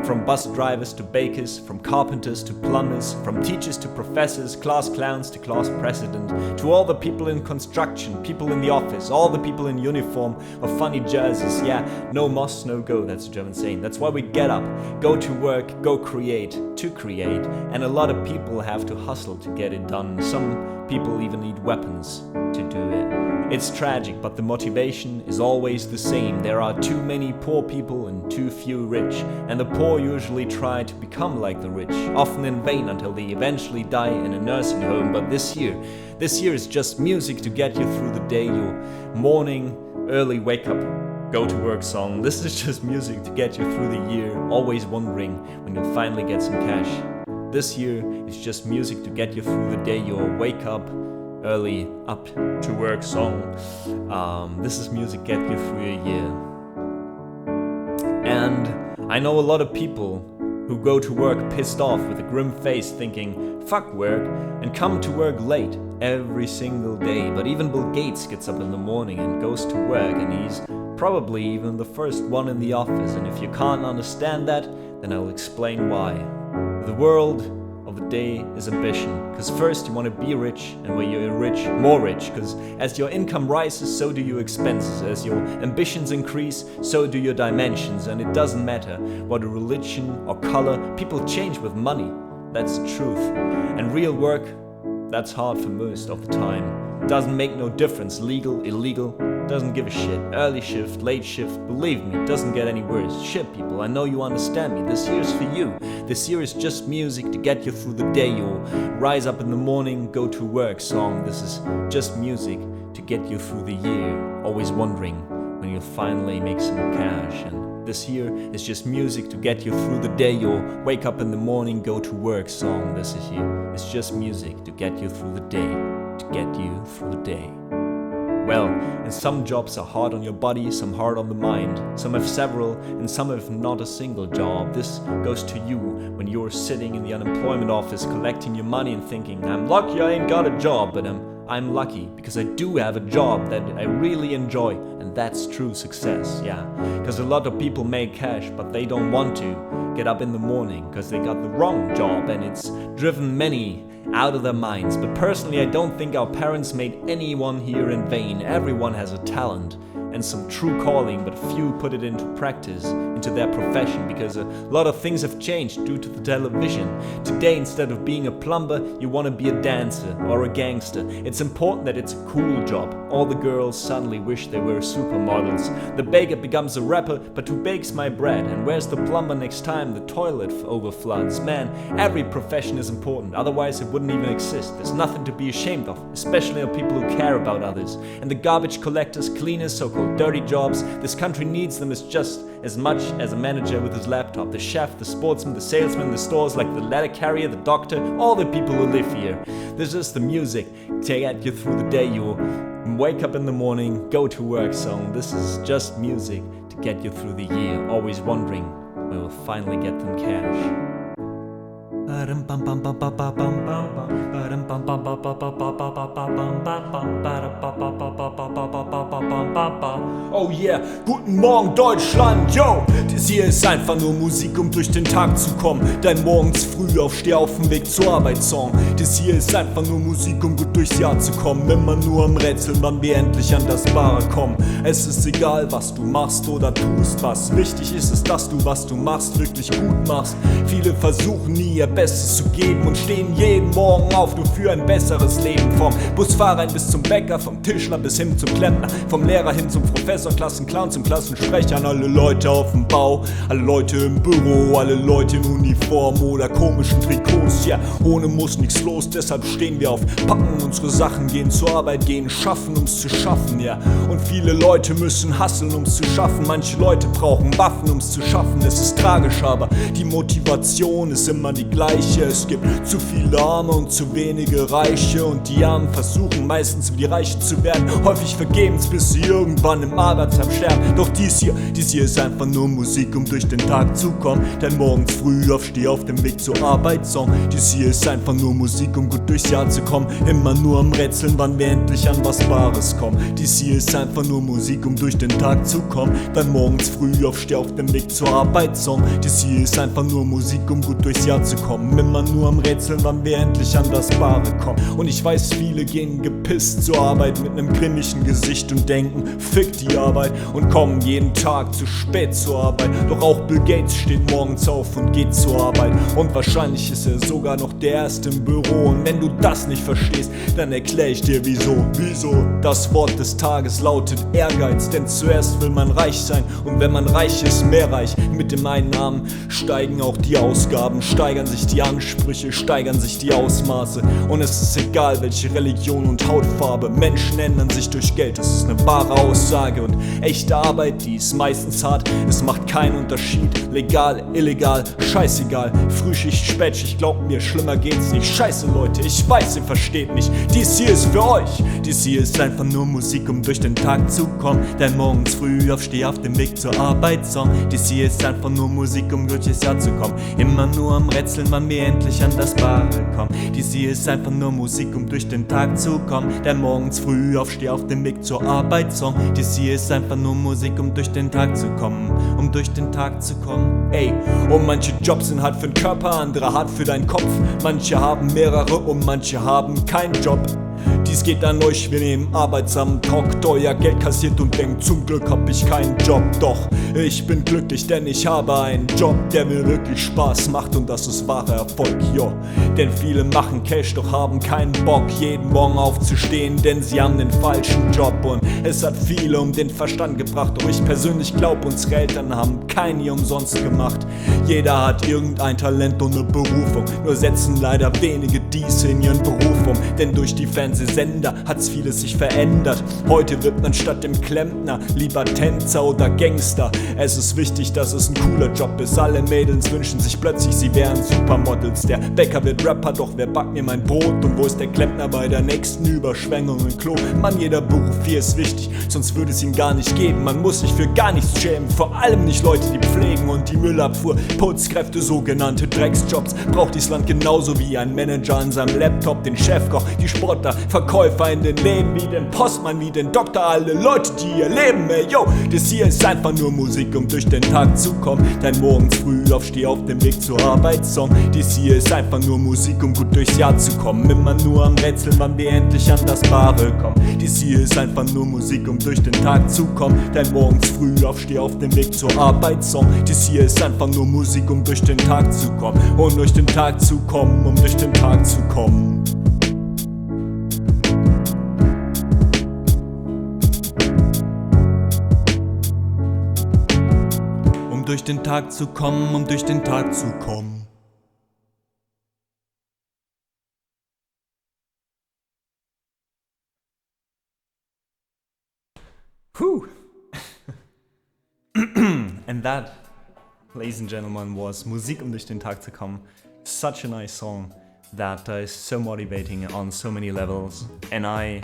Speaker 3: From bus drivers to bakers, from carpenters to plumbers, from teachers to professors, class clowns to class president, to all the people in construction, people in the office, all the people in uniform or funny jerseys. Yeah, no muss, no go, that's a German saying. That's why we get up, go to work, go create, to create. And a lot of people have to hustle to get it done. Some people even need weapons to do it. It's tragic, but the motivation is always the same. There are too many poor people and too few rich, and the poor usually try to become like the rich, often in vain until they eventually die in a nursing home. But this year is just music to get you through the day, your morning, early wake up, go to work song. This is just music to get you through the year, always wondering when you'll finally get some cash. This year is just music to get you through the day, your wake up, early up to work song. This is music get you through a year. And I know a lot of people who go to work pissed off with a grim face thinking fuck work and come to work late every single day. But even Bill Gates gets up in the morning and goes to work, and he's probably even the first one in the office. And if you can't understand that, then I'll explain why. The world of the day is ambition, because first you want to be rich, and when you're rich, more rich, because as your income rises, so do your expenses. As your ambitions increase, so do your dimensions. And it doesn't matter what religion or color, people change with money. That's the truth. And real work, that's hard for most of the time. Doesn't make no difference, legal, illegal, doesn't give a shit. Early shift, late shift, believe me, it doesn't get any worse. Shit, people, I know you understand me. This year's for you. This year is just music to get you through the day. You'll rise up in the morning, go to work song. This is just music to get you through the year. Always wondering when you'll finally make some cash. And this year is just music to get you through the day. You'll wake up in the morning, go to work song. This is here. It's just music to get you through the day. To get you through the day. Well, and some jobs are hard on your body, some hard on the mind. Some have several, and some have not a single job. This goes to you when you're sitting in the unemployment office collecting your money and thinking, I'm lucky I ain't got a job, but I'm lucky because I do have a job that I really enjoy, and that's true success, yeah. Because a lot of people make cash, but they don't want to get up in the morning because they got the wrong job, and it's driven many out of their minds. But personally, I don't think our parents made anyone here in vain. Everyone has a talent and some true calling, but few put it into practice, into their profession, because a lot of things have changed due to the television. Today, instead of being a plumber, you want to be a dancer or a gangster. It's important that it's a cool job. All the girls suddenly wish they were supermodels. The baker becomes a rapper, but who bakes my bread? And where's the plumber next time the toilet overfloods? Man, every profession is important, otherwise it wouldn't even exist. There's nothing to be ashamed of, especially of people who care about others. And the garbage collectors, cleaners, so-called dirty jobs, this country needs them just as much as a manager with his laptop, the chef, the sportsman, the salesman, the stores like the letter carrier, the doctor, all the people who live here. This is the music to get you through the day. You wake up in the morning, go to work song. This is just music to get you through the year, always wondering when we'll finally get them cash. Oh yeah, guten Morgen Deutschland, yo! Das hier ist einfach nur Musik, um durch den Tag zu kommen. Dein morgens früh aufsteh auf dem Weg zur Arbeit Song. Das hier ist einfach nur Musik, um gut durchs Jahr zu kommen. Immer nur am Rätseln, wann wir endlich an das Wahre kommen. Es ist egal, was du machst oder tust, was wichtig ist, ist, dass du, was du machst, wirklich gut machst. Viele versuchen nie ihr Bestes zu geben und stehen jeden Morgen auf, nur für ein besseres Leben. Vom Busfahrer bis zum Bäcker, vom Tischler bis hin zum Klempner, vom Lehrer hin zum Professor, Klassenclown zum Klassensprecher, an alle Leute auf dem Bau, alle Leute im Büro, alle Leute in Uniform oder komischen Trikots. Ja, ohne muss nichts los, deshalb stehen wir auf, packen unsere Sachen, gehen zur Arbeit, gehen schaffen, um's zu schaffen, ja. Und viele Leute müssen hustlen, um's zu schaffen. Manche Leute brauchen Waffen, um's zu schaffen. Es ist tragisch, aber die Motivation ist immer die gleiche. Es gibt zu viele Arme und zu wenige Reiche, und die Armen versuchen meistens wie die Reichen zu werden, häufig vergebens, bis sie irgendwann im Arbeitsleben
Speaker 2: Fahrrads am Sterben. Doch dies hier ist einfach nur Musik, um durch den Tag zu kommen. Denn morgens früh aufsteh auf dem Weg zur Arbeit, Song. Dies hier ist einfach nur Musik, um gut durchs Jahr zu kommen. Immer nur am Rätseln, wann wir endlich an was Bares kommen. Dies hier ist einfach nur Musik, um durch den Tag zu kommen. Dann morgens früh aufsteh auf dem Weg zur Arbeit, Song. Dies hier ist einfach nur Musik, um gut durchs Jahr zu kommen. Immer nur am Rätseln, wann wir endlich an das Bare kommen. Und ich weiß, viele gehen gepisst zur Arbeit mit nem grimmischen Gesicht und denken, fick die Arbeit, und kommen jeden Tag zu spät zur Arbeit. Doch auch Bill Gates steht morgens auf und geht zur Arbeit. Und wahrscheinlich ist er sogar noch der Erste im Büro. Und wenn du das nicht verstehst, dann erklär ich dir wieso. Das Wort des Tages lautet Ehrgeiz, denn zuerst will man reich sein. Und wenn man reich ist, mehr reich. Mit dem Einnahmen steigen auch die Ausgaben, steigern sich die Ansprüche, steigern sich die Ausmaße. Und es ist egal, welche Religion und Hautfarbe, Menschen ändern sich durch Geld. Das ist eine wahre Aussage. Und echte Arbeit, die ist meistens hart. Es macht keinen Unterschied, legal, illegal, scheißegal. Frühschicht, Spätschicht, glaubt mir, schlimmer geht's nicht. Scheiße Leute, ich weiß, ihr versteht mich. Dies hier ist für euch. Dies hier ist einfach nur Musik, um durch den Tag zu kommen. Denn morgens früh aufsteh auf dem Weg zur Arbeit, Song. Dies hier ist einfach nur Musik, um durchs Jahr zu kommen. Immer nur am Rätseln, wann wir endlich an das Bare kommen. Dies hier ist einfach nur Musik, um durch den Tag zu kommen. Denn morgens früh aufsteh auf dem Weg zur Arbeit, Song. Dies hier ist einfach nur Musik, um durch den Tag zu kommen. Um durch den Tag zu kommen. Ey, und manche Jobs sind hart für den Körper, andere hart für deinen Kopf. Manche haben mehrere und manche haben keinen Job. Dies geht an euch, wir nehmen arbeitsamen Talk, euer Geld kassiert und denkt, zum Glück hab ich keinen Job. Doch ich bin glücklich, denn ich habe einen Job, der mir wirklich Spaß macht, und das ist wahrer Erfolg, jo. Denn viele machen Cash, doch haben keinen Bock, jeden Morgen aufzustehen, denn sie haben den falschen Job. Und es hat viele um den Verstand gebracht, doch ich persönlich glaub, unsere Eltern haben keinen hier umsonst gemacht. Jeder hat irgendein Talent und eine Berufung, nur setzen leider wenige dies in ihren Beruf um. Denn durch die Fernsehsender hat's vieles sich verändert. Heute wird man statt dem Klempner lieber Tänzer oder Gangster. Es ist wichtig, dass es ein cooler Job ist. Alle Mädels wünschen sich plötzlich, sie wären Supermodels. Der Bäcker wird Rapper, doch wer backt mir mein Brot? Und wo ist der Klempner bei der nächsten Überschwemmung im Klo? Mann, jeder Beruf hier ist wichtig, sonst würde es ihn gar nicht geben. Man muss sich für gar nichts schämen, vor allem nicht Leute, die pflegen und die Müllabfuhr. Putzkräfte, sogenannte Drecksjobs, braucht dies Land genauso wie ein Manager an seinem Laptop, den Chefkoch, die Sportler, Verkäufer in den Läden, wie den Postmann, wie den Doktor, alle Leute, die ihr Leben, ey, yo. Das hier ist einfach nur Musik, um durch den Tag zu kommen. Denn morgens früh aufsteh auf dem Weg zur Arbeit, Song. Dies hier ist einfach nur Musik, um gut durchs Jahr zu kommen. Immer nur am Rätseln, wann wir endlich an das Bare kommen. Dies hier ist einfach nur Musik, um durch den Tag zu kommen. Denn morgens früh aufsteh auf dem Weg zur Arbeit, Song. Dies hier ist einfach nur Musik, um durch den Tag zu kommen. Und durch den Tag zu kommen, um durch den Tag zu kommen. Um durch den Tag zu kommen, um durch den Tag zu kommen.
Speaker 1: Whew. And that, ladies and gentlemen, was Musik, um durch den Tag zu kommen. Such a nice song that is so motivating on so many levels, and I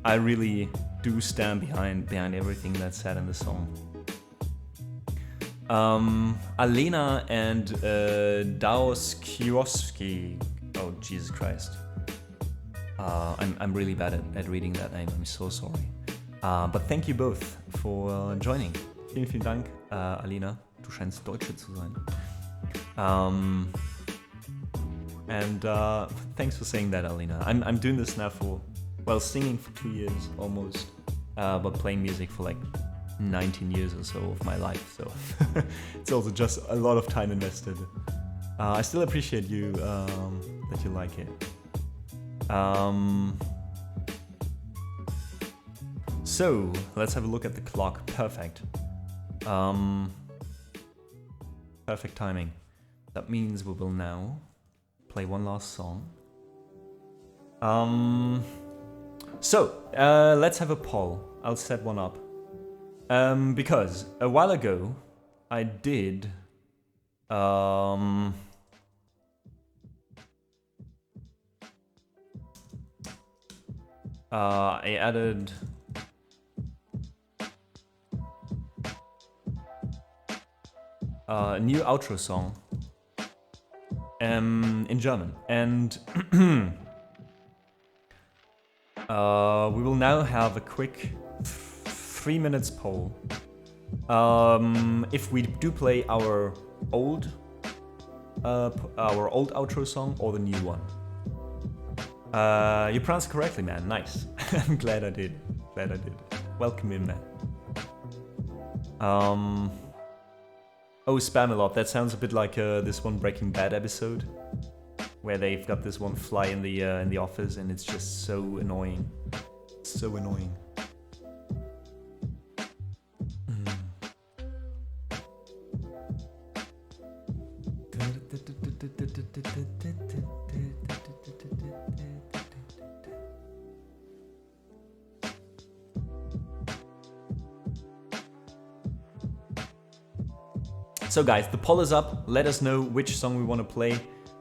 Speaker 1: really do stand behind everything that's said in the song. Alena and Daos Kioski. Oh Jesus Christ! I'm really bad at reading that name. I'm so sorry. But thank you both for joining. Vielen, vielen Dank, Alena. Du scheinst Deutsche zu sein. And thanks for saying that, Alena. I'm doing this now for, well, singing for 2 years almost, but playing music for like 19 years or so of my life. So it's also just a lot of time invested. I still appreciate you that you like it. So let's have a look at the clock. Perfect. Perfect timing. That means we will now play one last song. Let's have a poll. I'll set one up. Because a while ago I did I added a new outro song in German, and we will now have a quick 3 minutes poll. If we do play our old outro song or the new one. You pronounced correctly, man. Nice. I'm glad I did. Welcome in, man. Oh, Spamalot. That sounds a bit like this one Breaking Bad episode, where they've got this one fly in the office, and it's just so annoying. So annoying. So guys, the poll is up. Let us know which song we want to play.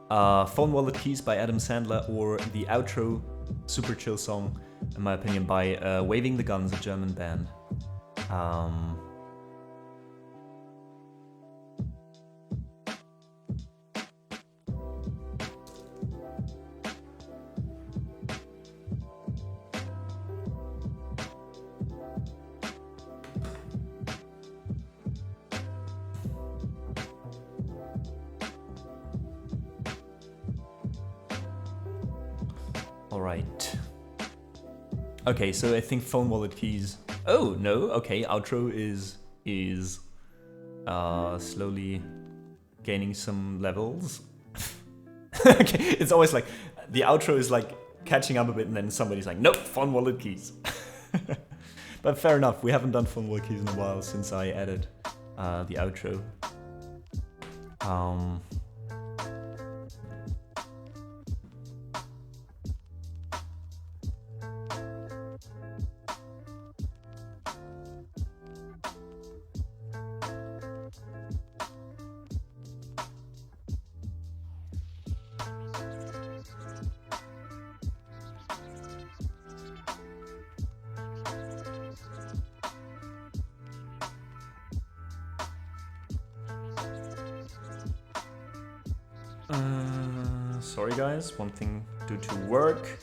Speaker 1: Phone Wallet Keys by Adam Sandler or the outro super chill song, in my opinion, by Waving the Guns, a German band. Alright. Okay, so I think Phone Wallet Keys. Oh, no, okay, outro is slowly gaining some levels. Okay, it's always like, the outro is like catching up a bit and then somebody's like, nope, Phone Wallet Keys. But fair enough, we haven't done Phone Wallet Keys in a while since I added the outro. Sorry guys, one thing due to work.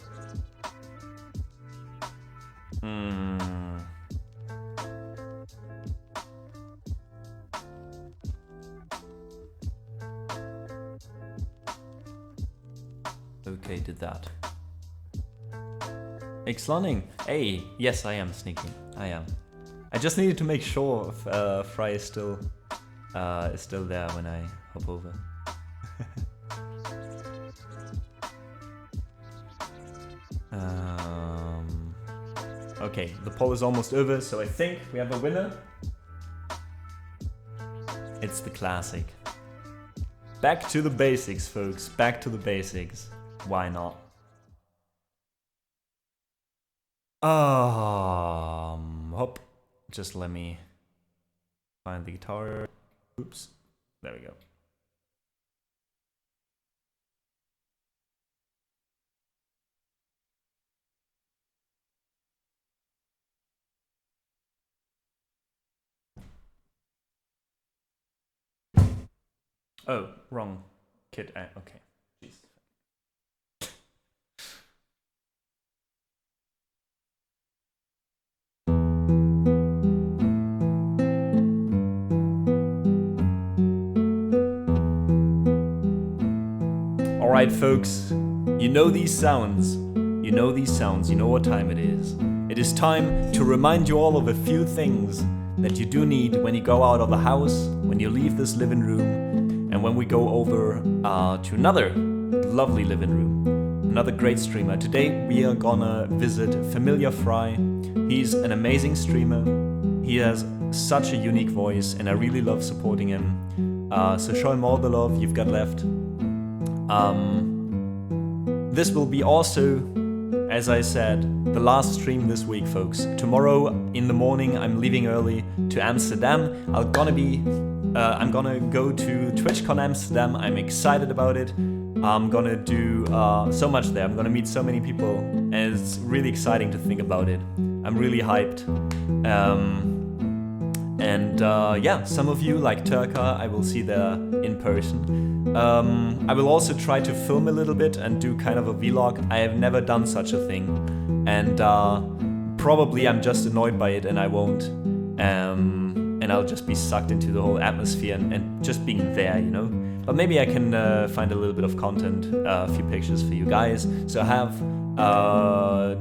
Speaker 1: Okay, did that. Exlanning. Hey, yes, I am sneaking. I am. I just needed to make sure if Fry is still there when I hop over. Okay, the poll is almost over, so I think we have a winner. It's the classic. Back to the basics, folks. Back to the basics. Why not? Hop. Just let me find the guitar. Oops. There we go. Oh, wrong kit. Okay. Jeez. Alright, folks. You know these sounds. You know these sounds. You know what time it is. It is time to remind you all of a few things that you do need when you go out of the house, when you leave this living room, and when we go over to another lovely living room, another great streamer. Today we are gonna visit Familiar Fry. He's an amazing streamer. He has such a unique voice and I really love supporting him. So show him all the love you've got left. This will be also, as I said, the last stream this week, folks. Tomorrow in the morning I'm leaving early to Amsterdam. I'm gonna go to TwitchCon Amsterdam. I'm excited about it. I'm gonna do so much there. I'm gonna meet so many people, and it's really exciting to think about it. I'm really hyped.
Speaker 2: And yeah, some of you, like Turka, I will see there in person. I will also try to film a little bit and do kind of a vlog. I have never done such a thing. And probably I'm just annoyed by it and I won't. And I'll just be sucked into the whole atmosphere and just being there, you know? But maybe I can find a little bit of content, a few pictures for you guys. So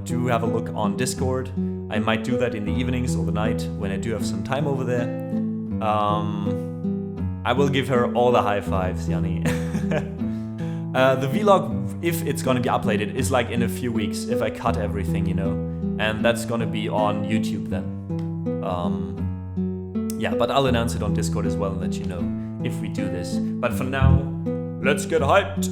Speaker 2: do have a look on Discord. I might do that in the evenings or the night when I do have some time over there. I will give her all the high fives, Yanni. The vlog, if it's gonna be uploaded, is like in a few weeks if I cut everything, you know. And that's gonna be on YouTube then. Yeah, but I'll announce it on Discord as well and let you know if we do this. But for now, let's get hyped!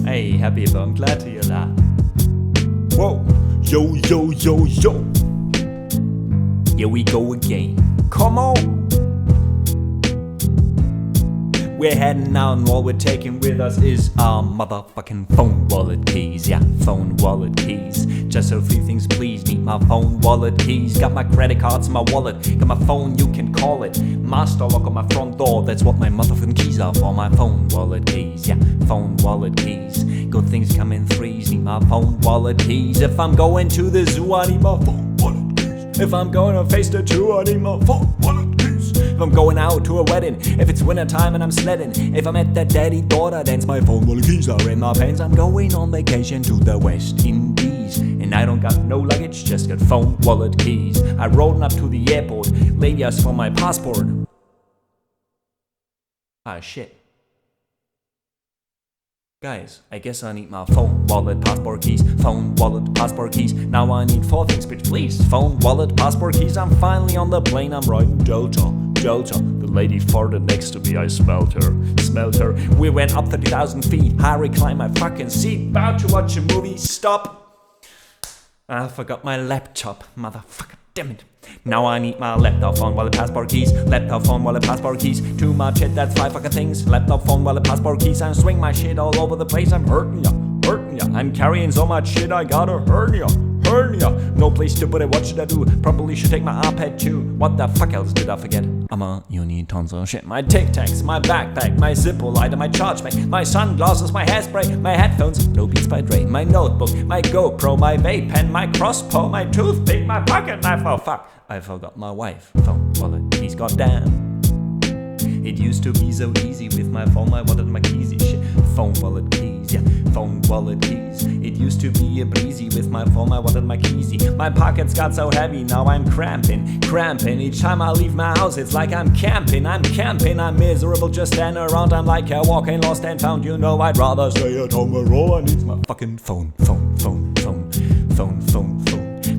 Speaker 2: Hey, happy, I'm glad to hear that.
Speaker 3: Whoa, yo, yo, yo, yo.
Speaker 2: Here we go again.
Speaker 3: Come on.
Speaker 2: We're heading out and all we're taking with us is our motherfucking phone wallet keys. Yeah, phone wallet keys. Just so 3 things please, need my phone wallet keys. Got my credit cards in my wallet, got my phone, you can call it. Master lock on my front door, that's what my motherfucking keys are for. My phone wallet keys, yeah, phone wallet keys. Good things come in threes, need my phone wallet keys. If I'm going to the zoo, I need my phone wallet keys. If I'm going to face the tour, I need my phone wallet keys. If I'm going out to a wedding, if it's winter time and I'm sledding, if I'm at that daddy-daughter dance, my phone wallet keys are in my pants. I'm going on vacation to the West Indies, and I don't got no luggage, just got phone wallet keys. I rode up to the airport, lady asked for my passport. Ah, shit. Guys, I guess I need my phone, wallet, passport keys. Phone, wallet, passport keys. Now I need 4 things, bitch, please. Phone, wallet, passport keys. I'm finally on the plane, I'm riding Delta. The lady farted next to me, I smelled her. We went up 30,000 feet, I reclined my fucking seat. About to watch a movie, stop. I forgot my laptop, motherfucker, damn it. Now I need my laptop, phone, wallet, passport keys. Laptop, phone, wallet, passport keys. Too much shit, that's 5 fucking things. Laptop, phone, wallet, passport keys. I'm swinging my shit all over the place, I'm hurting ya. I'm carrying so much shit, I got a hernia. No place to put it, what should I do? Probably should take my iPad too. What the fuck else did I forget? You need tons of shit. My Tic Tacs, my backpack, my Zippo lighter, my charge pack, my sunglasses, my hairspray, my headphones, no Beats by Dre, my notebook, my GoPro, my vape pen, my crossbow, my toothpick, my pocket knife. Oh fuck, I forgot my wife. Phone, wallet, keys, goddamn. It used to be so easy with my phone, my wallet, my keys, shit. Phone, wallet, keys, yeah, phone, wallet, keys. It used to be a breezy with my phone, my wallet, my keys. My pockets got so heavy, now I'm cramping. Each time I leave my house, it's like I'm camping. I'm miserable, just standing around. I'm like a walking lost and found. You know I'd rather stay at home, and all I need's my fucking phone.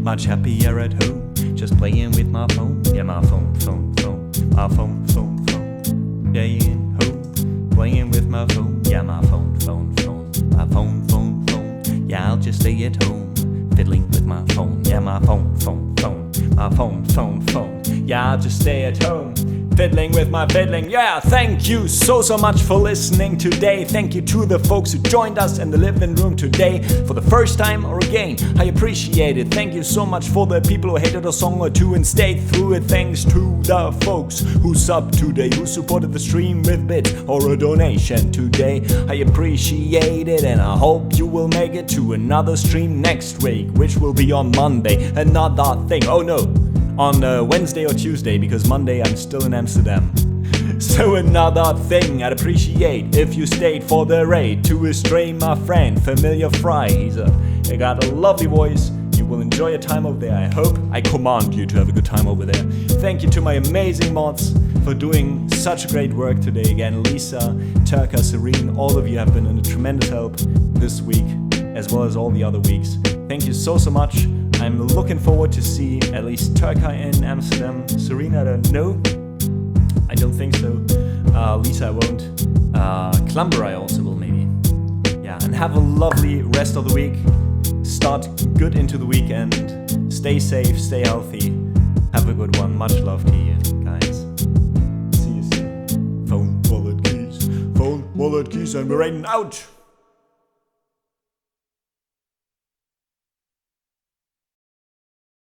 Speaker 2: Much happier at home, just playing with my phone. Yeah, my phone. My phone. Staying home, playing with my phone. Yeah, my phone. My phone. Yeah, I'll just stay at home, fiddling with my phone. Yeah, my phone. My phone. Yeah, I'll just stay at home, fiddling with my fiddling. Yeah, thank you so much for listening today. Thank you to the folks who joined us in the living room today for the first time or again. I appreciate it. Thank you so much for the people who hated a song or two and stayed through it. Thanks to the folks who subbed today, who supported the stream with bits or a donation today. I appreciate it, and I hope you will make it to another stream next week, which will be on Monday. Another thing, oh no, on Wednesday or Tuesday, because Monday I'm still in Amsterdam. So another thing, I'd appreciate if you stayed for the raid to a stream, my friend Familiar Fry. He got a lovely voice. You will enjoy your time over there, I hope. I command you to have a good time over there. Thank you to my amazing mods for doing such great work today. Again, Lisa, Turka, Serene, all of you have been a tremendous help this week, as well as all the other weeks. Thank you so much.
Speaker 3: I'm looking forward to see at least Turkey in Amsterdam. Serena, I don't know. I don't think so. Lisa, I won't. Clumber, I also will maybe. Yeah, and have a lovely rest of the week. Start good into the weekend. Stay safe, stay healthy. Have a good one. Much love to you, guys. See you soon. Phone, wallet, keys, and we're heading out.